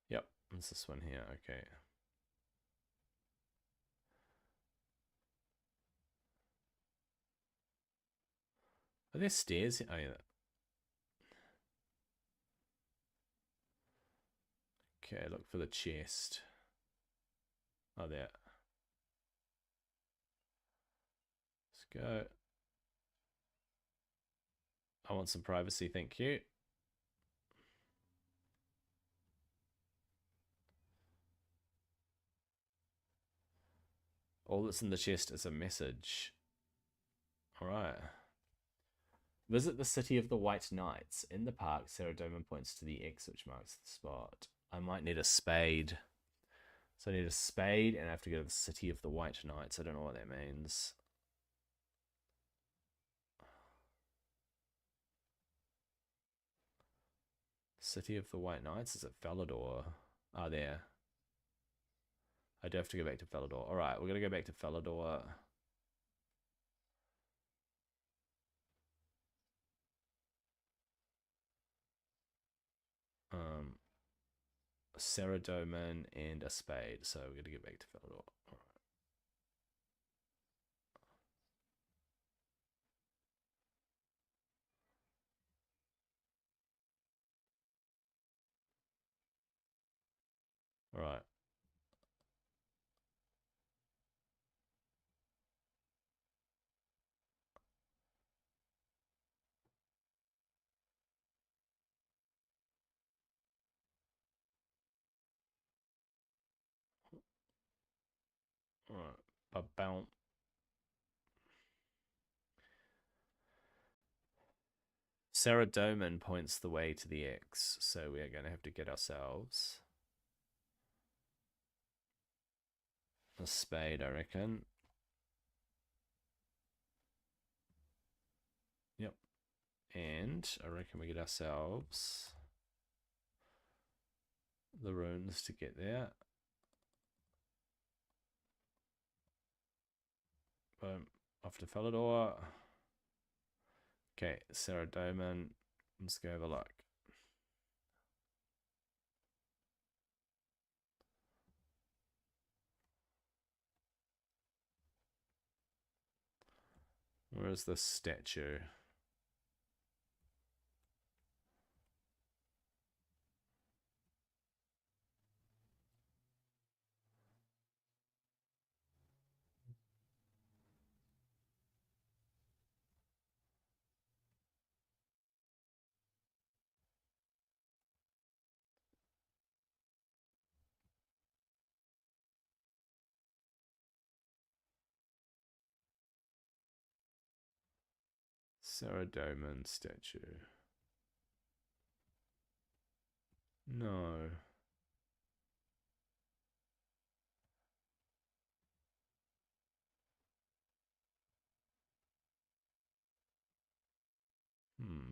Yep, it's this one here, okay. Are there stairs? Oh, yeah. Okay, look for the chest. Oh, there. Let's go. I want some privacy, thank you. All that's in the chest is a message. Alright. Visit the City of the White Knights. In the park, Sarah Doman points to the X, which marks the spot. I might need a spade. So I need a spade, and I have to go to the City of the White Knights. I don't know what that means. City of the White Knights? Is it Felidor? Ah, there. I do have to go back to Felidor. Alright, we're going to go back to Felidor. Saradomin and a spade. So we're going to get back to Felidor. Alright. Alright. Alright. Ba-bounce. Sarah Doman points the way to the X, so we are going to have to get ourselves a spade, I reckon. Yep. And I reckon we get ourselves the runes to get there. Boom. Off to Felidor. Okay, Sarah Doman. Let's go have a look. Where is this statue? Sarah Doman statue. No.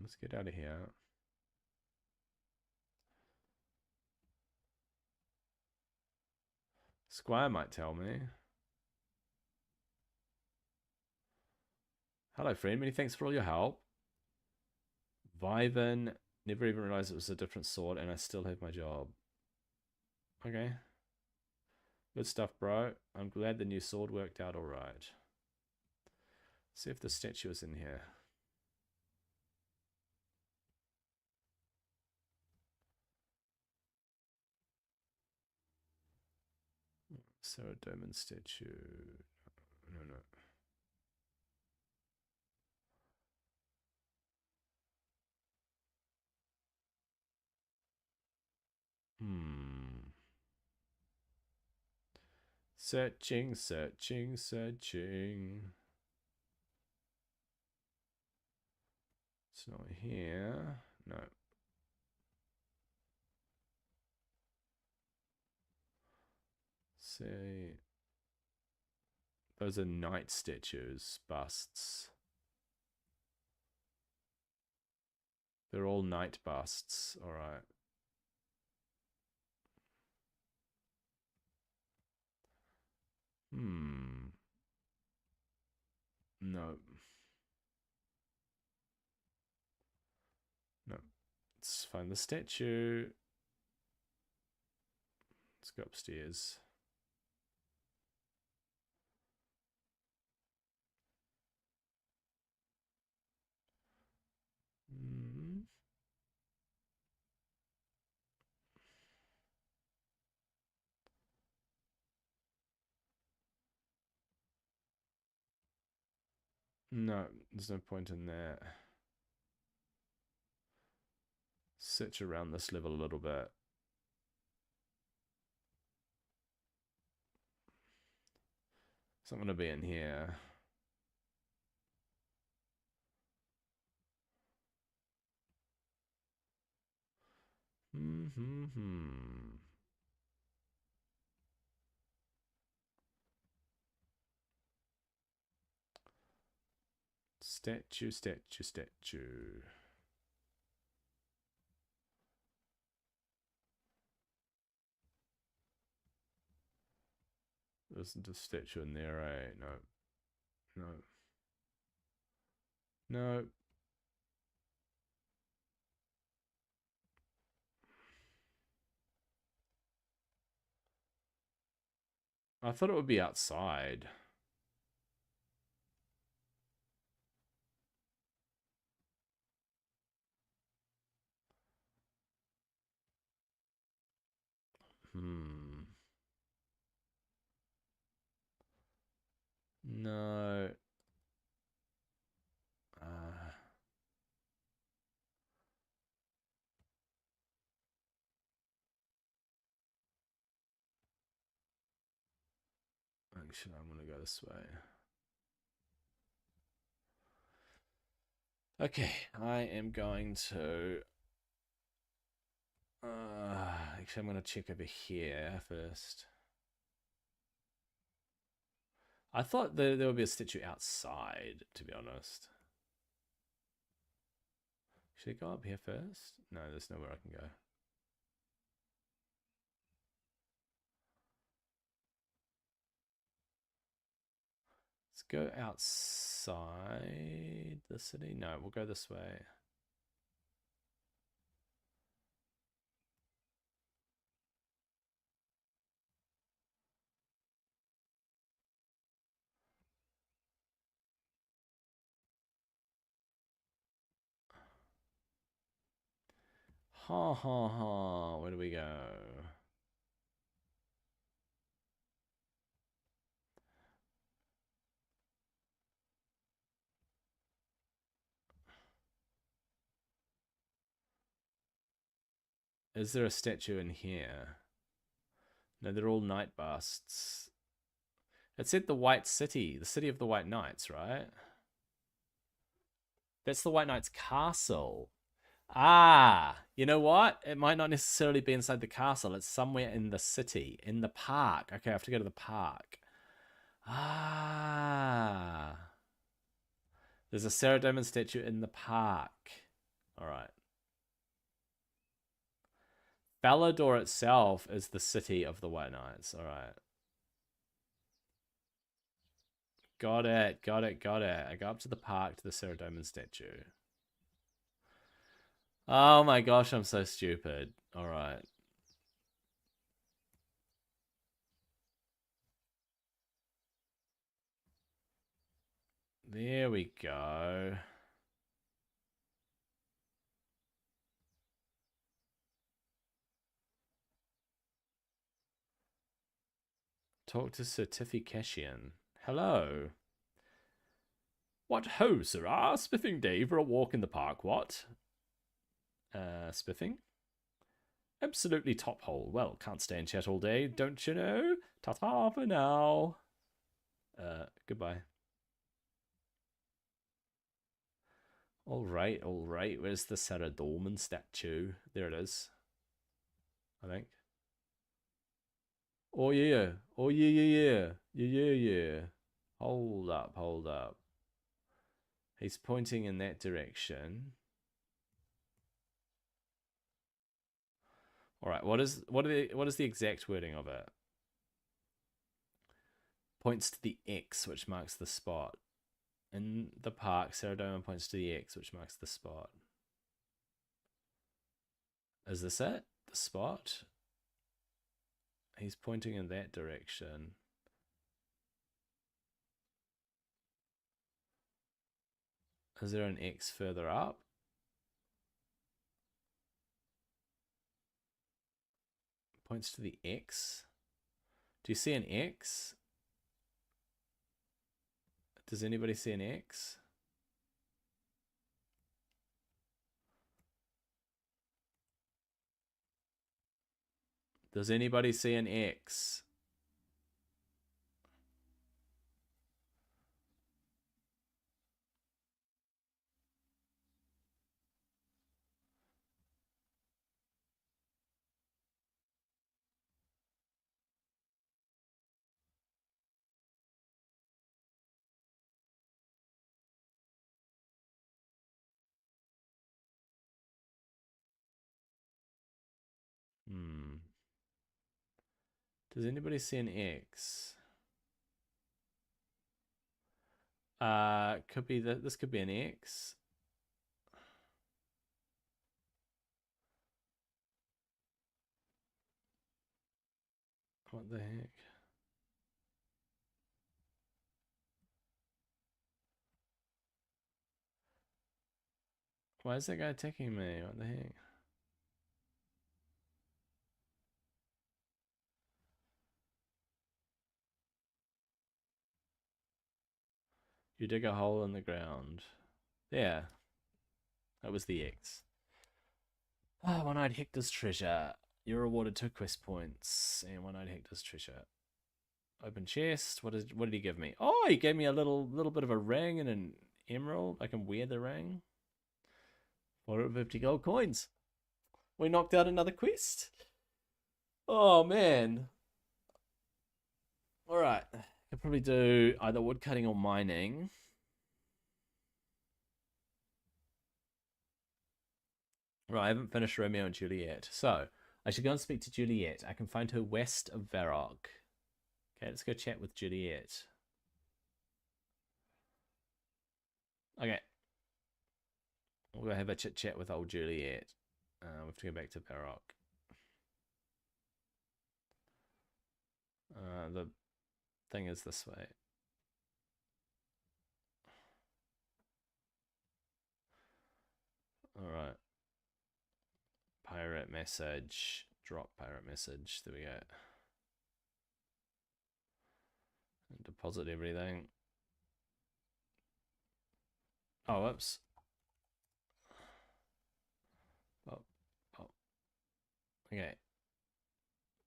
Let's get out of here. Squire might tell me. Hello, friend. Many thanks for all your help. Viven. Never even realized it was a different sword, and I still have my job. Okay. Good stuff, bro. I'm glad the new sword worked out alright. See if the statue is in here. Sarah Diamond statue. No. Searching. It's not here. No. See. Those are knight statues, busts. They're all knight busts. Alright. No. No. Let's find the statue. Let's go upstairs. No, there's no point in that. Search around this level a little bit. It's not going to be in here. Statue. There isn't a statue in there, right? No. I thought it would be outside. No. Actually, I'm going to go this way. Okay, I am going to... actually, I'm going to check over here first. I thought there would be a statue outside, to be honest. Should I go up here first? No, there's nowhere I can go. Let's go outside the city. No, we'll go this way. Where do we go? Is there a statue in here? No, they're all knight busts. It said the White City, the city of the White Knights, right? That's the White Knights castle. Ah, you know what? It might not necessarily be inside the castle. It's somewhere in the city, in the park. Okay, I have to go to the park. Ah. There's a Celadon statue in the park. All right. Falador itself is the city of the White Knights. All right. Got it. Got it. Got it. I go up to the park to the Ceredoman statue. Oh my gosh, I'm so stupid. All right. There we go. Talk to Certification. Hello. What ho, sirrah? Spiffing day for a walk in the park, what? Spiffing? Absolutely top hole. Well, can't stay in chat all day, don't you know? Ta-ta for now. Goodbye. All right, all right. Where's the Ceredoman statue? There it is, I think. Oh yeah. Oh yeah, yeah, yeah. Yeah, yeah, yeah. Hold up, hold up. He's pointing in that direction. All right. What is the exact wording of it? Points to the X, which marks the spot. In the park, Ceredoman points to the X, which marks the spot. Is this it? The spot? He's pointing in that direction. Is there an X further up? Points to the X. Do you see an X? Does anybody see an X? Does anybody see an X? Hmm. Does anybody see an X? Could be that this could be an X. What the heck? Why is that guy attacking me? What the heck? You dig a hole in the ground. Yeah, that was the X. One-eyed Hector's treasure. You're awarded 2 quest points and one-eyed Hector's treasure. Open chest. What did he give me? Oh, he gave me a little bit of a ring and an emerald. I can wear the ring. 450 gold coins. We knocked out another quest. Oh man. All right. Could probably do either woodcutting or mining. Right, I haven't finished Romeo and Juliet. So, I should go and speak to Juliet. I can find her west of Varrock. Okay, let's go chat with Juliet. Okay. We'll go have a chit chat with old Juliet. We have to go back to Varrock. The thing is this way. Alright. Pirate message. Drop pirate message. There we go. Deposit everything. Oh, whoops. Oh, oh. Okay.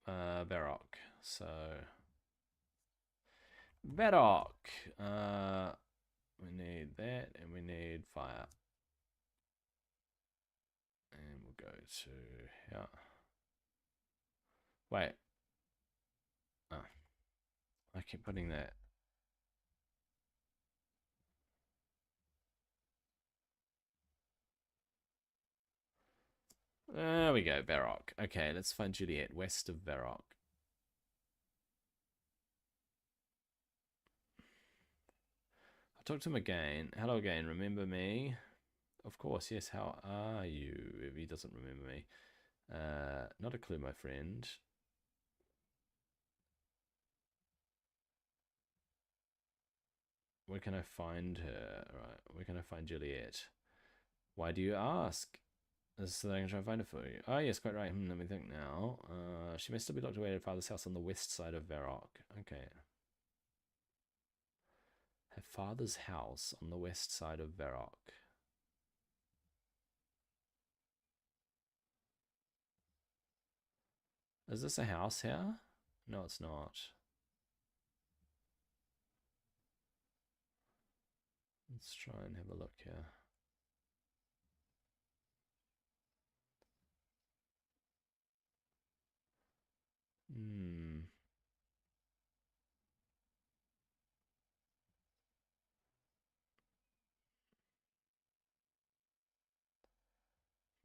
Varrock. So Varrock. We need that and we need fire. And we'll go to here. Wait. Oh. I keep putting that. There we go, Varrock. Okay, let's find Juliet, west of Varrock. I'll talk to him again. Hello again, remember me? Of course, yes, how are you? If he doesn't remember me. Not a clue, my friend. Where can I find her? Right, where can I find Juliet? Why do you ask? So that I can try and find her for you. Oh, yes, quite right. Let me think now. She may still be locked away at her father's house on the west side of Varrock. Okay. Her father's house on the west side of Varrock. Is this a house here? No, it's not. Let's try and have a look here. Hmm.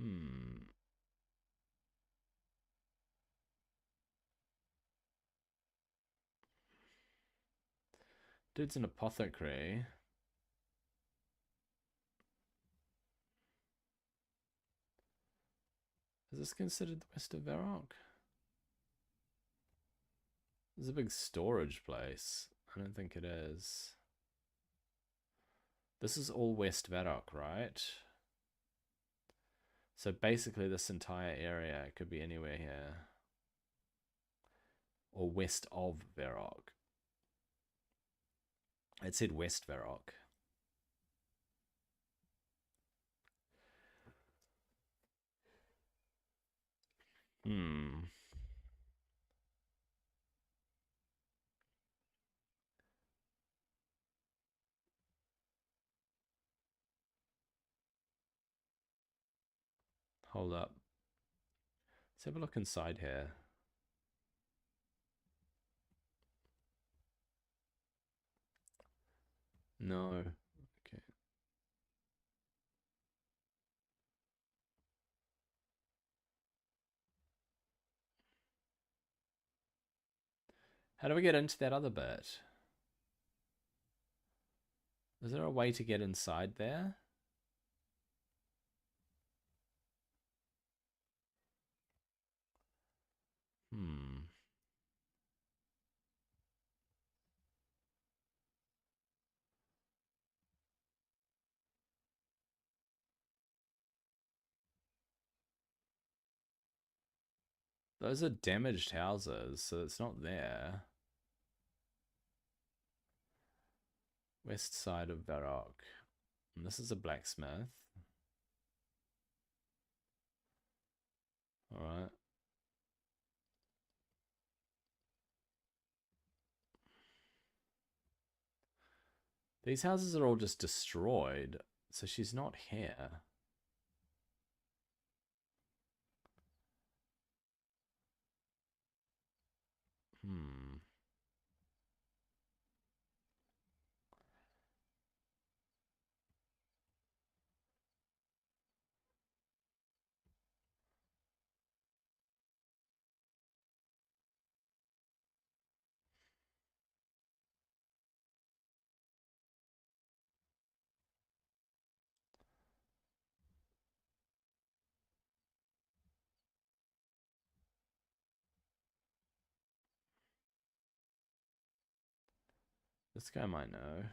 Hmm. Dude's an apothecary. Is this considered the west of Varrock? There's a big storage place. I don't think it is. This is all West Varrock, right? So basically this entire area could be anywhere here. Or west of Varrock. It said West Varrock. Hmm. Hold up. Let's have a look inside here. No. Okay. How do we get into that other bit? Is there a way to get inside there? Hmm. Those are damaged houses, so it's not there. West side of Varrock. And this is a blacksmith. Alright. These houses are all just destroyed, so she's not here. Hmm. This guy might know.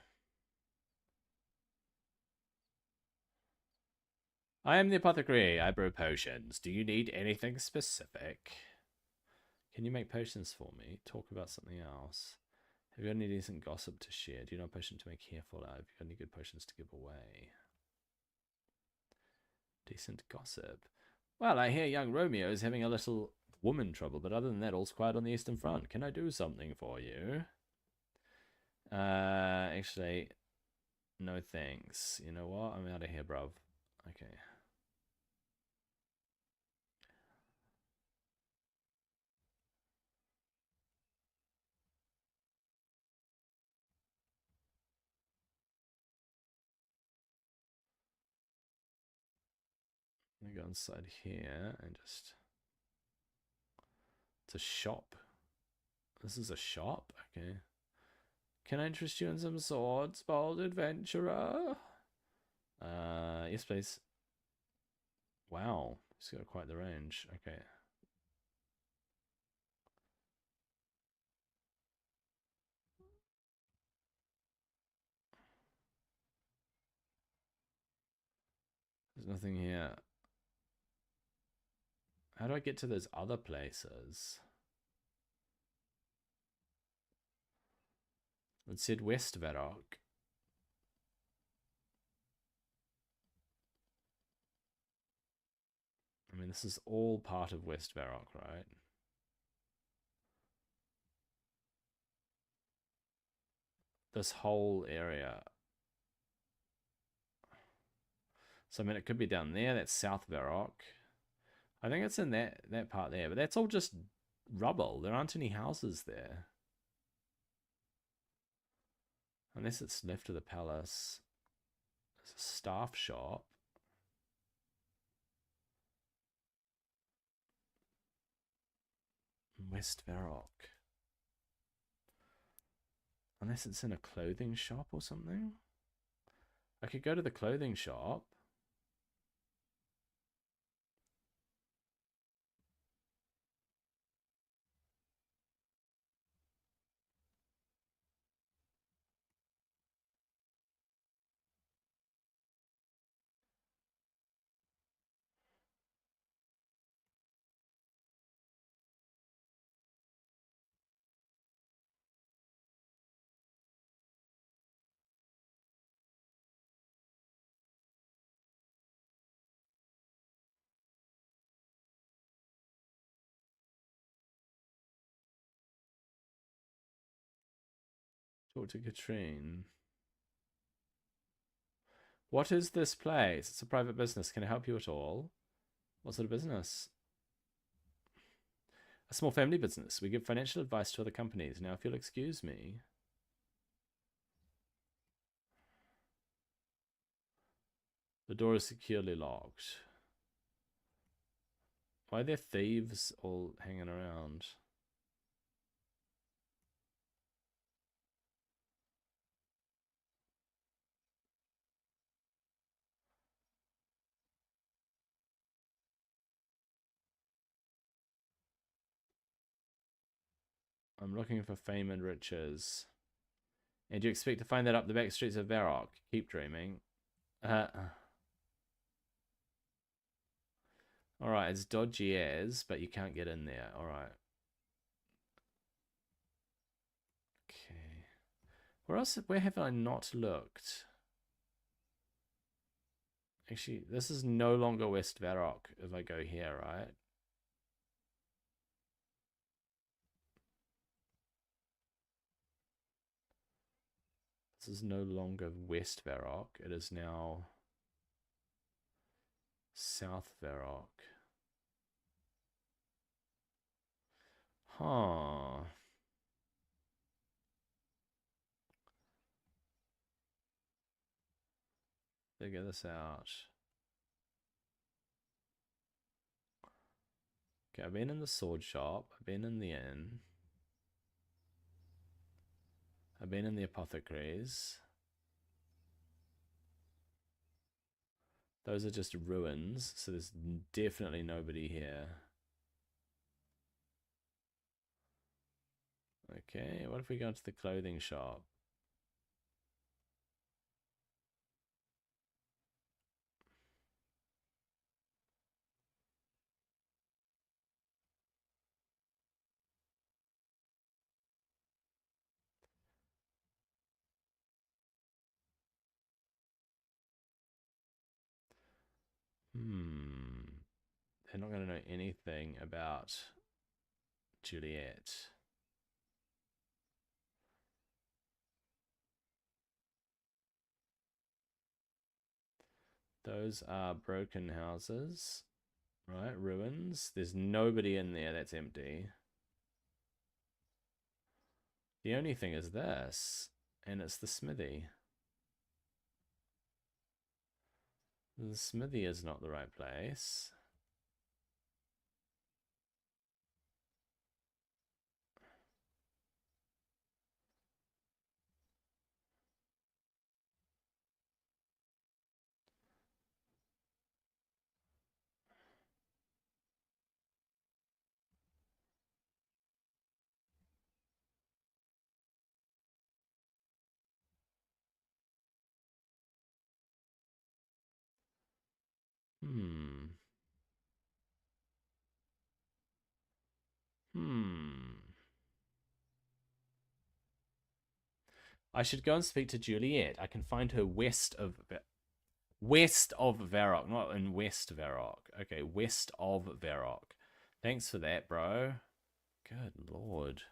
I am the apothecary. I brew potions. Do you need anything specific? Can you make potions for me? Talk about something else. Have you got any decent gossip to share? Do you know a potion to make hair fall out? Have you got any good potions to give away? Decent gossip. Well, I hear young Romeo is having a little woman trouble, but other than that, all's quiet on the Eastern Front. Can I do something for you? Actually, no thanks. You know what? I'm out of here, bruv. Okay. Hang inside here and just... It's a shop. This is a shop? Okay. Can I interest you in some swords, bold adventurer? Yes, please. Wow, he's got quite the range. Okay. There's nothing here. How do I get to those other places? It said West Varrock. I mean, this is all part of West Varrock, right? This whole area. So, I mean, it could be down there. That's South Varrock. I think it's in that part there. But that's all just rubble. There aren't any houses there. Unless it's left of the palace. There's a staff shop. West Varrock. Unless it's in a clothing shop or something. I could go to the clothing shop. Talk to Katrine. What is this place? It's a private business. Can I help you at all? What sort of business? A small family business. We give financial advice to other companies. Now, if you'll excuse me. The door is securely locked. Why are there thieves all hanging around? I'm looking for fame and riches. And you expect to find that up the back streets of Varrock? Keep dreaming. Alright, it's dodgy as, but you can't get in there. Alright. Okay. Where have I not looked? Actually, this is no longer West Varrock if I go here, right? This is no longer West Varrock. It is now South Varrock. Huh. Figure this out. Okay, I've been in the sword shop. I've been in the inn. I've been in the apothecaries. Those are just ruins, so there's definitely nobody here. Okay, what if we go to the clothing shop? They're not going to know anything about Juliet. Those are broken houses, right? Ruins. There's nobody in there. That's empty. The only thing is this, and it's the smithy. The smithy is not the right place. Hmm. Hmm. I should go and speak to Juliet. I can find her west of Varrock, not in West Varrock. Okay, west of Varrock. Thanks for that, bro. Good lord.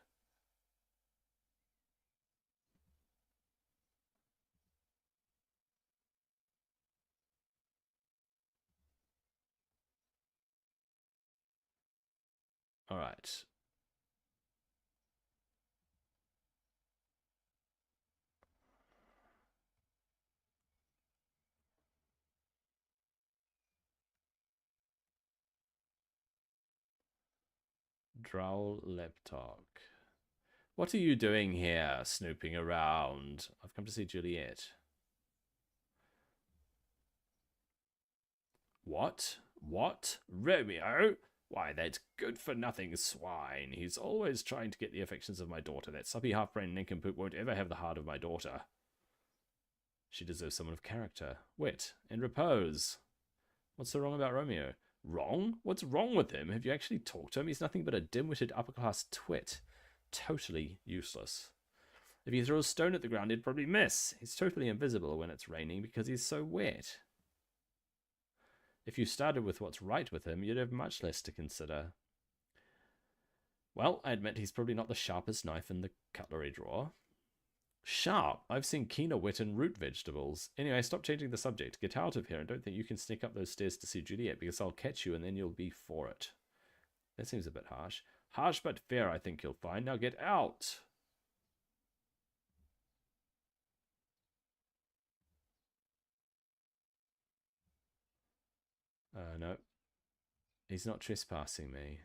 All right. Drowl Laptalk. What are you doing here, snooping around? I've come to see Juliet. What? What? Romeo? Why, that good-for-nothing swine. He's always trying to get the affections of my daughter. That soppy half-brained nincompoop won't ever have the heart of my daughter. She deserves someone of character, wit, and repose. What's so wrong about Romeo? Wrong? What's wrong with him? Have you actually talked to him? He's nothing but a dim-witted upper-class twit. Totally useless. If you throw a stone at the ground, he'd probably miss. He's totally invisible when it's raining because he's so wet. If you started with what's right with him, you'd have much less to consider. Well, I admit he's probably not the sharpest knife in the cutlery drawer. Sharp? I've seen keener wit in root vegetables. Anyway, stop changing the subject. Get out of here and don't think you can sneak up those stairs to see Juliet because I'll catch you and then you'll be for it. That seems a bit harsh. Harsh but fair, I think you'll find. Now get out. No. He's not trespassing me.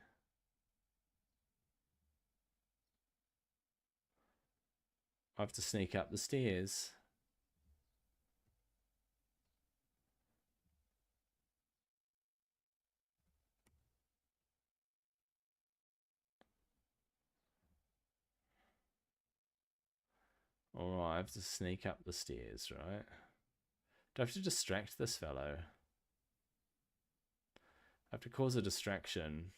I have to sneak up the stairs. Alright, I have to sneak up the stairs, right? Do I have to distract this fellow? I have to cause a distraction.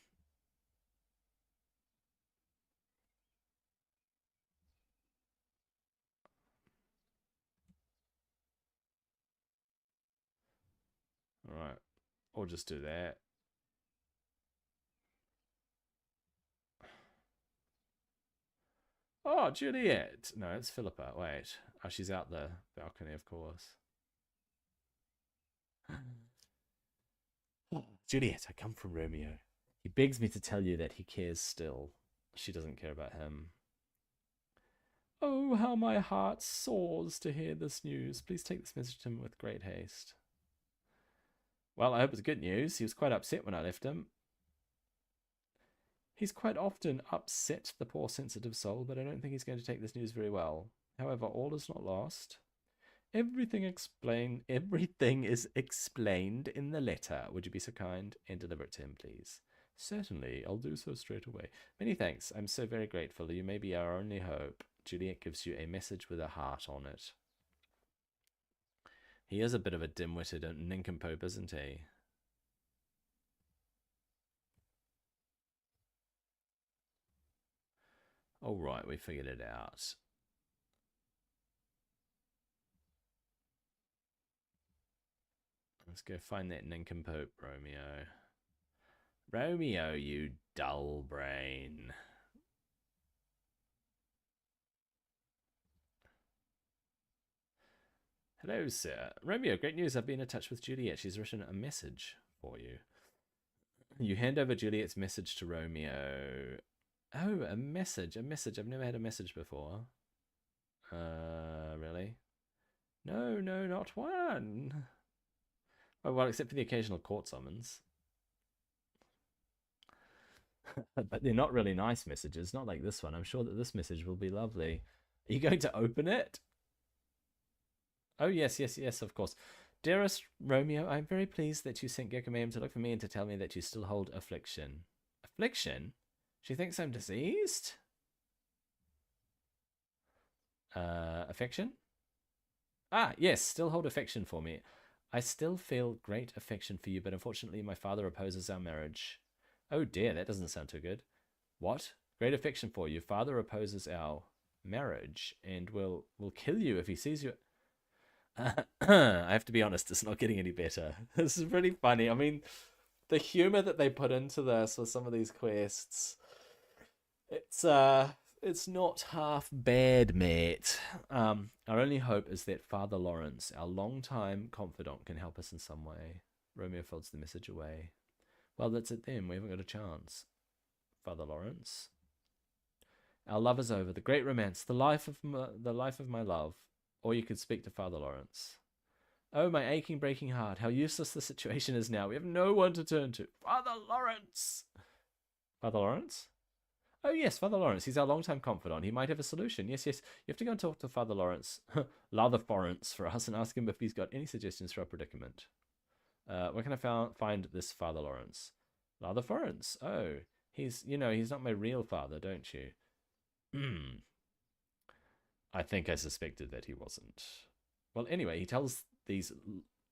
Alright. Or just do that. Oh, Juliet! No, it's Philippa. Wait. Oh, she's out the balcony, of course. Juliet, I come from Romeo. He begs me to tell you that he cares still. She doesn't care about him. Oh, how my heart soars to hear this news. Please take this message to him with great haste. Well, I hope it's good news. He was quite upset when I left him. He's quite often upset, the poor sensitive soul, but I don't think he's going to take this news very well. However, all is not lost. Everything is explained in the letter. Would you be so kind and deliver it to him, please? Certainly, I'll do so straight away. Many thanks. I'm so very grateful. You may be our only hope. Juliet gives you a message with a heart on it. He is a bit of a dim-witted nincompoop, isn't he? All right, we figured it out. Let's go find that nincompoop, Romeo. Romeo, you dull brain. Hello, sir. Romeo, great news. I've been in touch with Juliet. She's written a message for you. You hand over Juliet's message to Romeo. Oh, a message. A message. I've never had a message before. Really? No, no, not one. Oh, well, except for the occasional court summons. But they're not really nice messages. Not like this one. I'm sure that this message will be lovely. Are you going to open it? Oh, yes, yes, yes, of course. Dearest Romeo, I'm very pleased that you sent Geckomayim to look for me and to tell me that you still hold affliction. Affliction? She thinks I'm diseased? Affection? Ah, yes, still hold affection for me. I still feel great affection for you, but unfortunately my father opposes our marriage. Oh dear, that doesn't sound too good. What? Great affection for you. Father opposes our marriage and will kill you if he sees you. I have to be honest, it's not getting any better. This is pretty funny. I mean, the humor that they put into this with some of these quests, it's not half bad, mate. Our only hope is that Father Lawrence, our longtime confidant, can help us in some way. Romeo folds the message away. Well, that's it then. We haven't got a chance. Father Lawrence. Our love is over. The great romance, the life of my love. Or you could speak to Father Lawrence. Oh, my aching, breaking heart. How useless the situation is now. We have no one to turn to. Father Lawrence! Father Lawrence? Oh, yes, Father Lawrence. He's our long-time confidant. He might have a solution. Yes, yes. You have to go and talk to Father Lawrence. Lather Florence for us and ask him if he's got any suggestions for our predicament. Where can I find this Father Lawrence? Lather Florence. Oh, he's not my real father, don't you? I think I suspected that he wasn't. Well, anyway, he tells these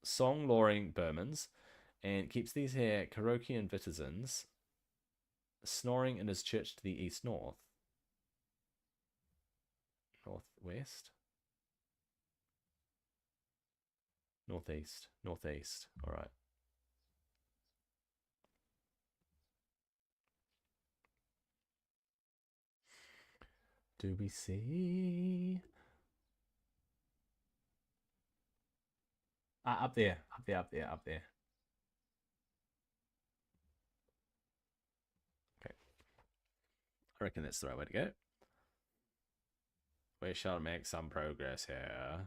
song-loring Burmans and keeps these here Karokian Vitizens snoring in his church to the east-north. Northwest? Northeast. Northeast. All right. Do we see? Up there. Up there, up there, up there. Okay. I reckon that's the right way to go. We shall make some progress here.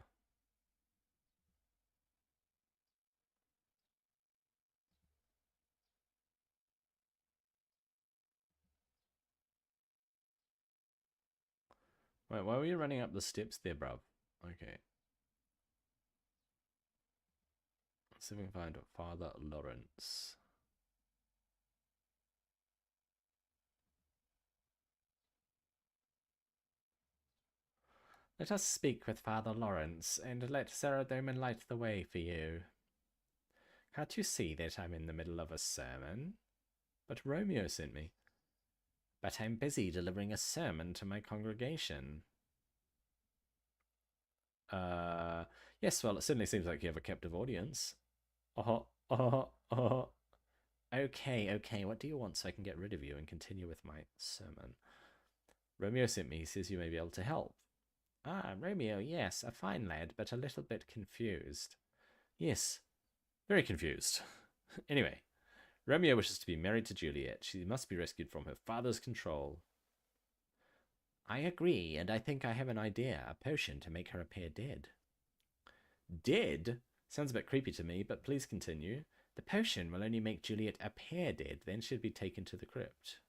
Wait, why were you running up the steps there, bruv? Okay. Let's see if we can find Father Lawrence. Let us speak with Father Lawrence, and let Sarah Doman light the way for you. Can't you see that I'm in the middle of a sermon? But Romeo sent me. But I'm busy delivering a sermon to my congregation. Yes, well, it certainly seems like you have a captive audience. Okay, what do you want so I can get rid of you and continue with my sermon? Romeo sent me. He says you may be able to help. Ah, Romeo, yes, a fine lad, but a little bit confused. Yes, very confused. Anyway, Romeo wishes to be married to Juliet. She must be rescued from her father's control. I agree, and I think I have an idea, a potion to make her appear dead. Dead? Sounds a bit creepy to me, but please continue. The potion will only make Juliet appear dead, then she'll be taken to the crypt.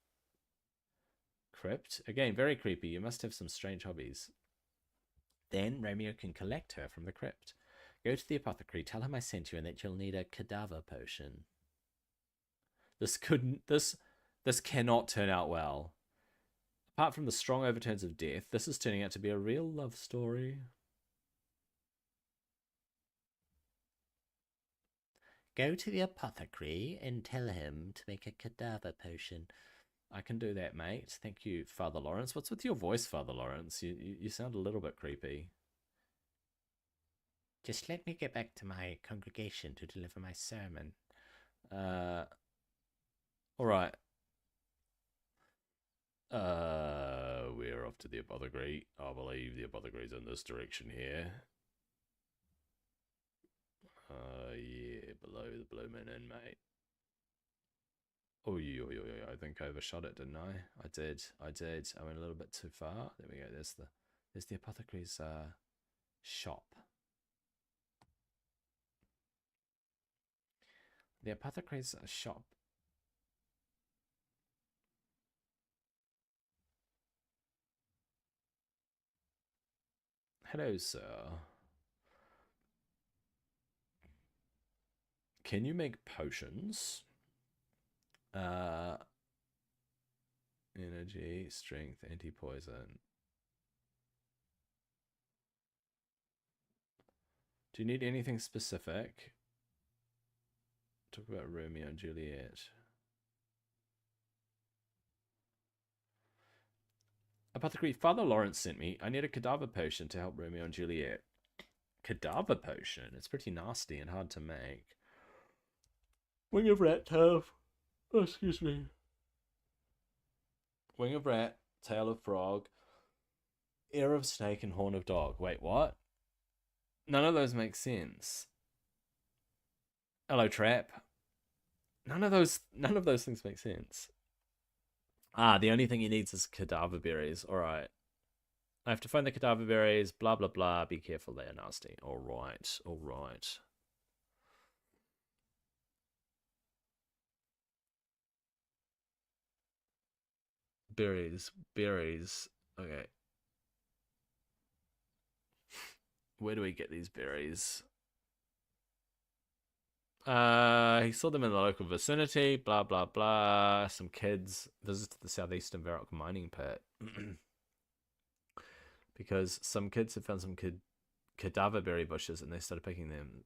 Crypt? Again, very creepy. You must have some strange hobbies. Then Romeo can collect her from the crypt. Go to the apothecary, tell him I sent you, and that you'll need a cadaver potion. This cannot turn out well. Apart from the strong overtones of death, this is turning out to be a real love story. Go to the apothecary and tell him to make a cadaver potion. I can do that, mate. Thank you, Father Lawrence. What's with your voice, Father Lawrence? You sound a little bit creepy. Just let me get back to my congregation to deliver my sermon. All right. We're off to the apothecary. I believe the apothecary's in this direction here. Yeah, below the blooming in, mate. Oh, I think I overshot it, didn't I? I did. I went a little bit too far. There we go. There's the apothecary's shop. The apothecary's shop. Hello, sir. Can you make potions? Energy, strength, anti-poison. Do you need anything specific? Talk about Romeo and Juliet. Apothecary, Father Lawrence sent me. I need a cadaver potion to help Romeo and Juliet. Cadaver potion? It's pretty nasty and hard to make. Wing of rat, tail of... Oh, excuse me. Wing of rat, tail of frog, ear of snake, and horn of dog. Wait, what? None of those make sense. Hello, trap. None of those things make sense. Ah, the only thing he needs is cadaver berries. Alright. I have to find the cadaver berries, blah blah blah. Be careful, they are nasty. Alright, alright. Berries, berries. Okay. Where do we get these berries? He saw them in the local vicinity, blah blah blah. Some kids visited the southeastern Varrock mining pit. Because some kids had found some cadaver berry bushes and they started picking them.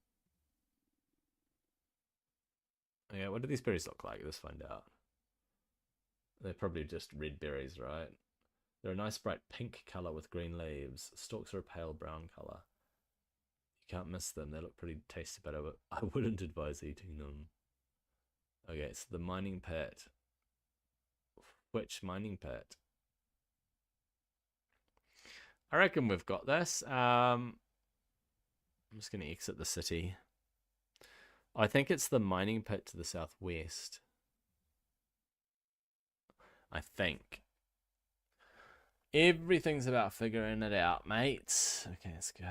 Yeah, what do these berries look like? Let's find out. They're probably just red berries, right? They're a nice bright pink colour with green leaves. Stalks are a pale brown colour. You can't miss them. They look pretty tasty, but I wouldn't advise eating them. Okay, so the mining pit. Which mining pit? I reckon we've got this. I'm just going to exit the city. I think it's the mining pit to the southwest. I think. Everything's about figuring it out, mate. Okay, let's go.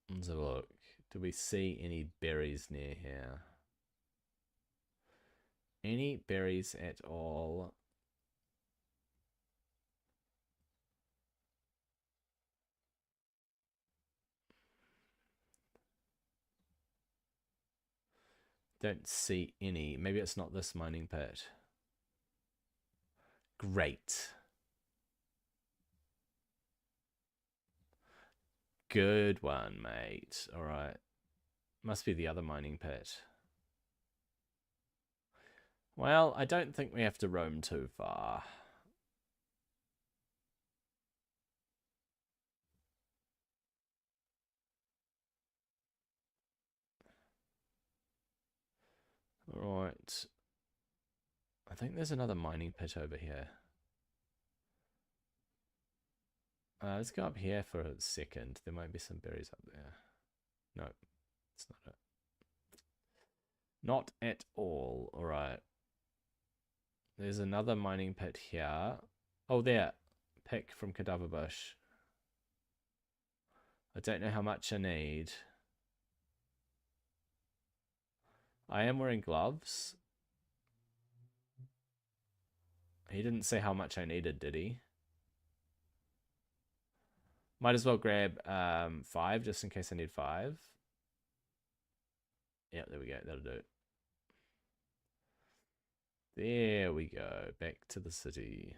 Let's have a look. Do we see any berries near here? Any berries at all? Don't see any. Maybe it's not this mining pit. Great. Good one, mate. All right. Must be the other mining pit. Well, I don't think we have to roam too far. All right. I think there's another mining pit over here. Let's go up here for a second. There might be some berries up there. No, it's not it. Not at all. All right. There's another mining pit here. Oh, there. Pick from cadaver bush. I don't know how much I need. I am wearing gloves. He didn't say how much I needed, did he? Might as well grab 5 just in case I need 5. Yeah, there we go. That'll do it. There we go. Back to the city.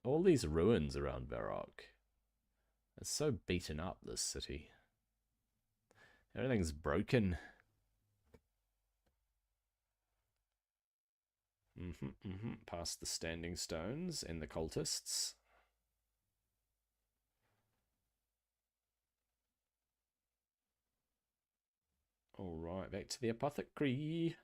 All these ruins around Varrock. It's so beaten up, this city. Everything's broken. Past the standing stones and the cultists. Alright, back to the apothecary.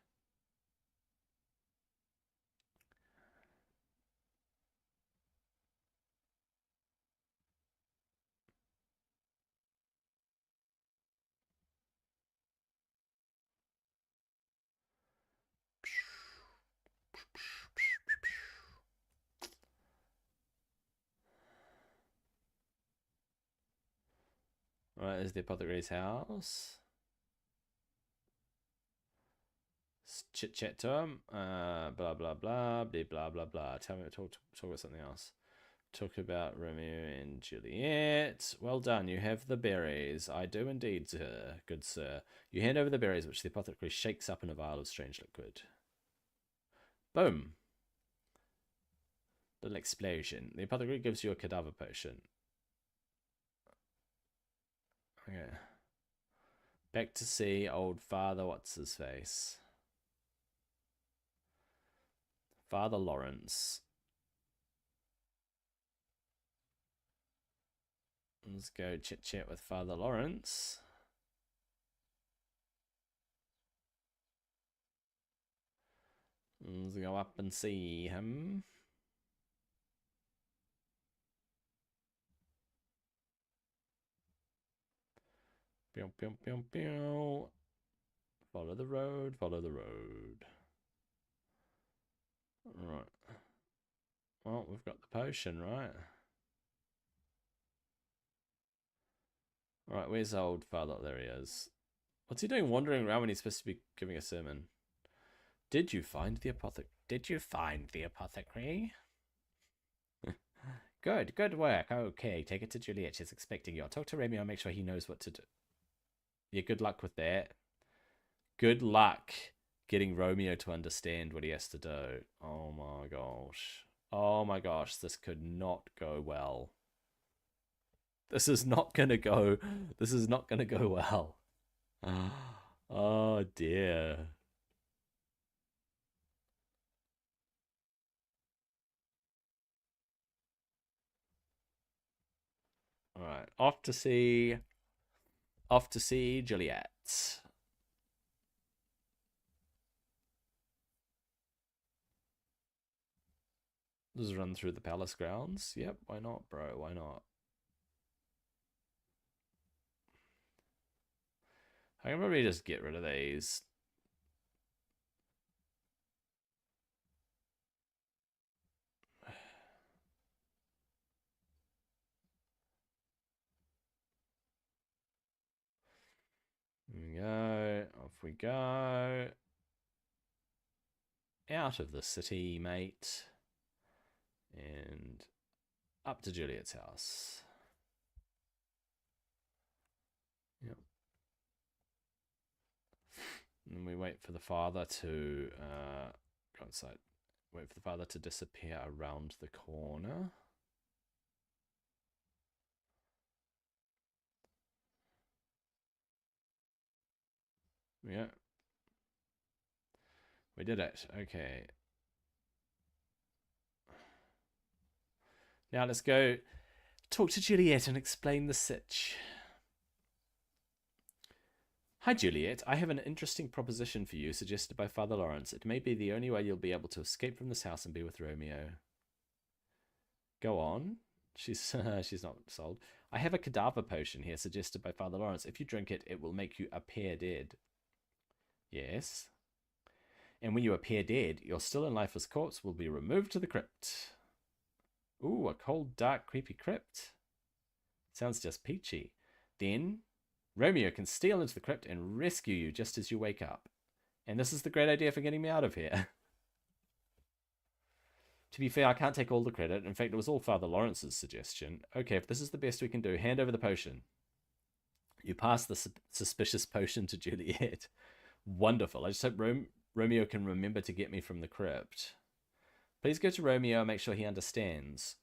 Alright, there's the apothecary's house. Chit chat to him. Blah blah blah. Blah blah blah. Tell me, talk about something else. Talk about Romeo and Juliet. Well done, you have the berries. I do indeed, sir. Good sir. You hand over the berries, which the apothecary shakes up in a vial of strange liquid. Boom. Little explosion. The apothecary gives you a cadaver potion. Okay. Back to see old Father What's-His-Face. Father Lawrence. Let's go chit-chat with Father Lawrence. Let's go up and see him. Pew, pew, pew, pew. Follow the road, follow the road. Right. Well, we've got the potion, right? Alright, where's old Father? There he is. What's he doing wandering around when he's supposed to be giving a sermon? Did you find the apothecary? Did you find the apothecary? Good work. Okay, take it to Juliet. She's expecting you. I'll talk to Remy. I'll make sure he knows what to do. Yeah, good luck with that. Good luck getting Romeo to understand what he has to do. Oh my gosh. Oh my gosh, this could not go well. This is not gonna go well. Oh dear. Alright, off to see Juliet. Just run through the palace grounds. Yep, why not, bro? Why not? I can probably just get rid of these. Here we go. Off we go. Out of the city, mate. And up to Juliet's house. Yep. And we wait for the father to go inside. Wait for the father to disappear around the corner. Yeah. We did it. Okay. Now let's go talk to Juliet and explain the sitch. Hi, Juliet. I have an interesting proposition for you suggested by Father Lawrence. It may be the only way you'll be able to escape from this house and be with Romeo. Go on. She's not sold. I have a cadaver potion here suggested by Father Lawrence. If you drink it, it will make you appear dead. Yes. And when you appear dead, your still and lifeless corpse will be removed to the crypt. Ooh, a cold, dark, creepy crypt. Sounds just peachy. Then Romeo can steal into the crypt and rescue you just as you wake up. And this is the great idea for getting me out of here. To be fair, I can't take all the credit. In fact, it was all Father Lawrence's suggestion. Okay, if this is the best we can do, hand over the potion. You pass the suspicious potion to Juliet. Wonderful. I just hope Romeo can remember to get me from the crypt. Please go to Romeo and make sure he understands.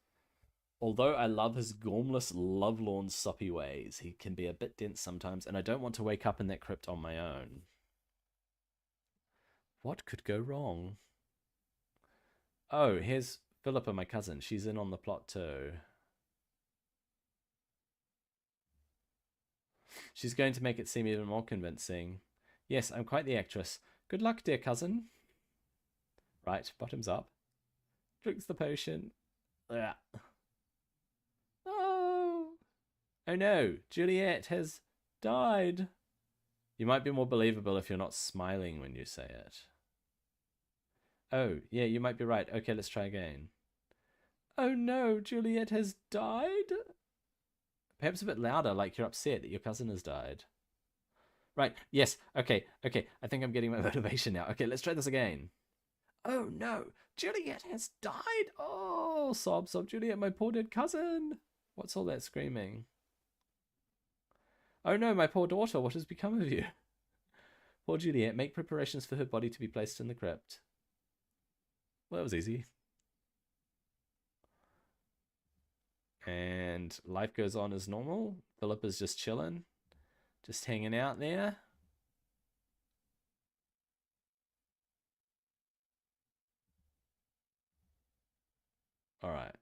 Although I love his gormless, lovelorn, soppy ways, he can be a bit dense sometimes, and I don't want to wake up in that crypt on my own. What could go wrong? Oh, here's Philippa, my cousin. She's in on the plot too. She's going to make it seem even more convincing. Yes, I'm quite the actress. Good luck, dear cousin. Right, bottoms up. Drinks the potion. Ugh. Oh. Oh no, Juliet has died. You might be more believable if you're not smiling when you say it. Oh, yeah, you might be right. Okay, let's try again. Oh no, Juliet has died? Perhaps a bit louder, like you're upset that your cousin has died. Right, yes, okay. I think I'm getting my motivation now. Okay, let's try this again. Oh no, Juliet has died. Oh, sob, Juliet, my poor dead cousin. What's all that screaming? Oh no, my poor daughter, what has become of you? Poor Juliet, make preparations for her body to be placed in the crypt. Well, that was easy. And life goes on as normal. Philip is just chilling, just hanging out there. All right.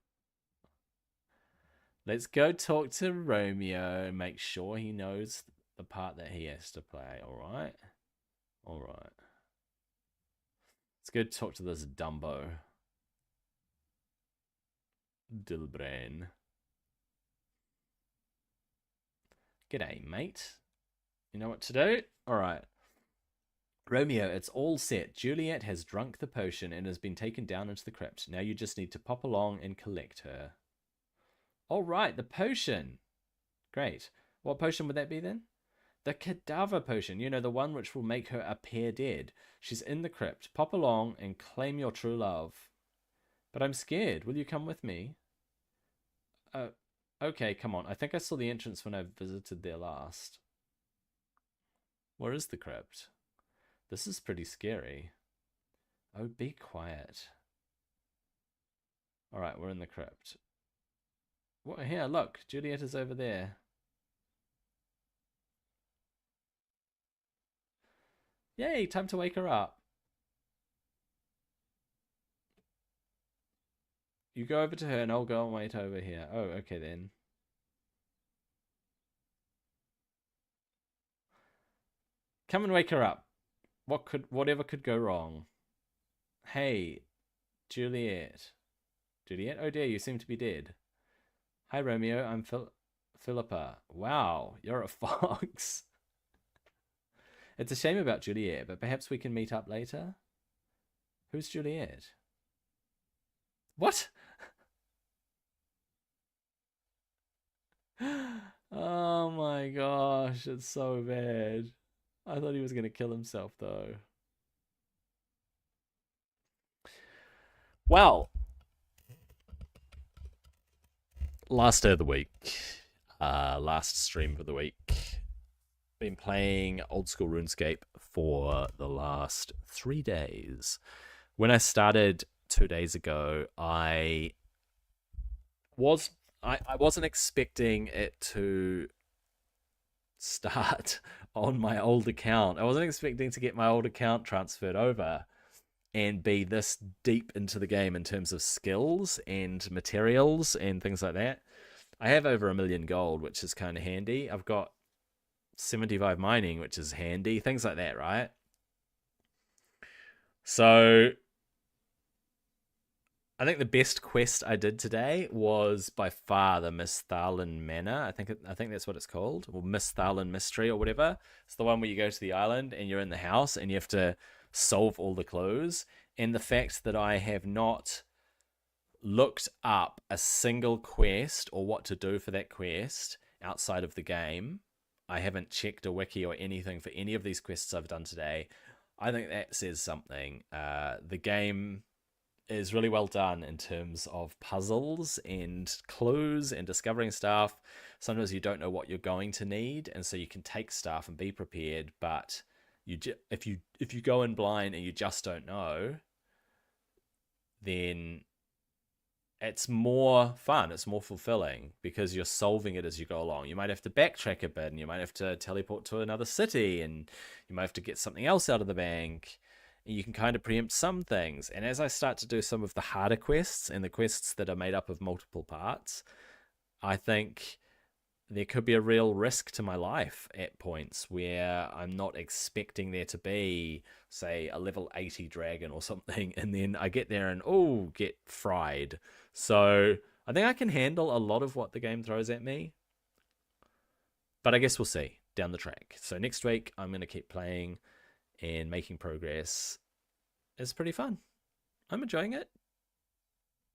Let's go talk to Romeo and make sure he knows the part that he has to play. All right. All right. Let's go talk to this Dumbo. Dilbrain. G'day, mate. You know what to do? All right. Romeo, it's all set. Juliet has drunk the potion and has been taken down into the crypt. Now you just need to pop along and collect her. All right, the potion. Great. What potion would that be then? The cadaver potion. You know, the one which will make her appear dead. She's in the crypt. Pop along and claim your true love. But I'm scared. Will you come with me? Okay, come on. I think I saw the entrance when I visited there last. Where is the crypt? This is pretty scary. Oh, be quiet. All right, we're in the crypt. What? Here, look. Juliet is over there. Yay, time to wake her up. You go over to her and I'll go and wait over here. Oh, okay then. Come and wake her up. Whatever could go wrong? Hey, Juliet. Juliet? Oh dear, you seem to be dead. Hi, Romeo. I'm Philippa. Wow, you're a fox. It's a shame about Juliet, but perhaps we can meet up later? Who's Juliet? What? Oh my gosh, it's so bad. I thought he was going to kill himself, though. Well, last day of the week, last stream for the week. Been playing old school RuneScape for the last 3 days. When I started 2 days ago, I wasn't expecting it to start on my old account. I wasn't expecting to get my old account transferred over and be this deep into the game in terms of skills and materials and things like that. I have over 1 million gold, which is kind of handy. I've got 75 mining, which is handy. Things like that, right? So I think the best quest I did today was by far the Misthalin Manor. I think that's what it's called, or Misthalin Mystery or whatever. It's the one where you go to the island and you're in the house and you have to solve all the clues. And the fact that I have not looked up a single quest or what to do for that quest outside of the game. I haven't checked a wiki or anything for any of these quests I've done today. I think that says something. The game is really well done in terms of puzzles and clues and discovering stuff. Sometimes you don't know what you're going to need, and so you can take stuff and be prepared. But if you go in blind and you just don't know, then it's more fun. It's more fulfilling because you're solving it as you go along. You might have to backtrack a bit, and you might have to teleport to another city, and you might have to get something else out of the bank. You can kind of preempt some things. And as I start to do some of the harder quests and the quests that are made up of multiple parts, I think there could be a real risk to my life at points where I'm not expecting there to be, say, a level 80 dragon or something, and then I get there and, get fried. So I think I can handle a lot of what the game throws at me. But I guess we'll see down the track. So next week, I'm going to keep playing and making progress. It's pretty fun. I'm enjoying it.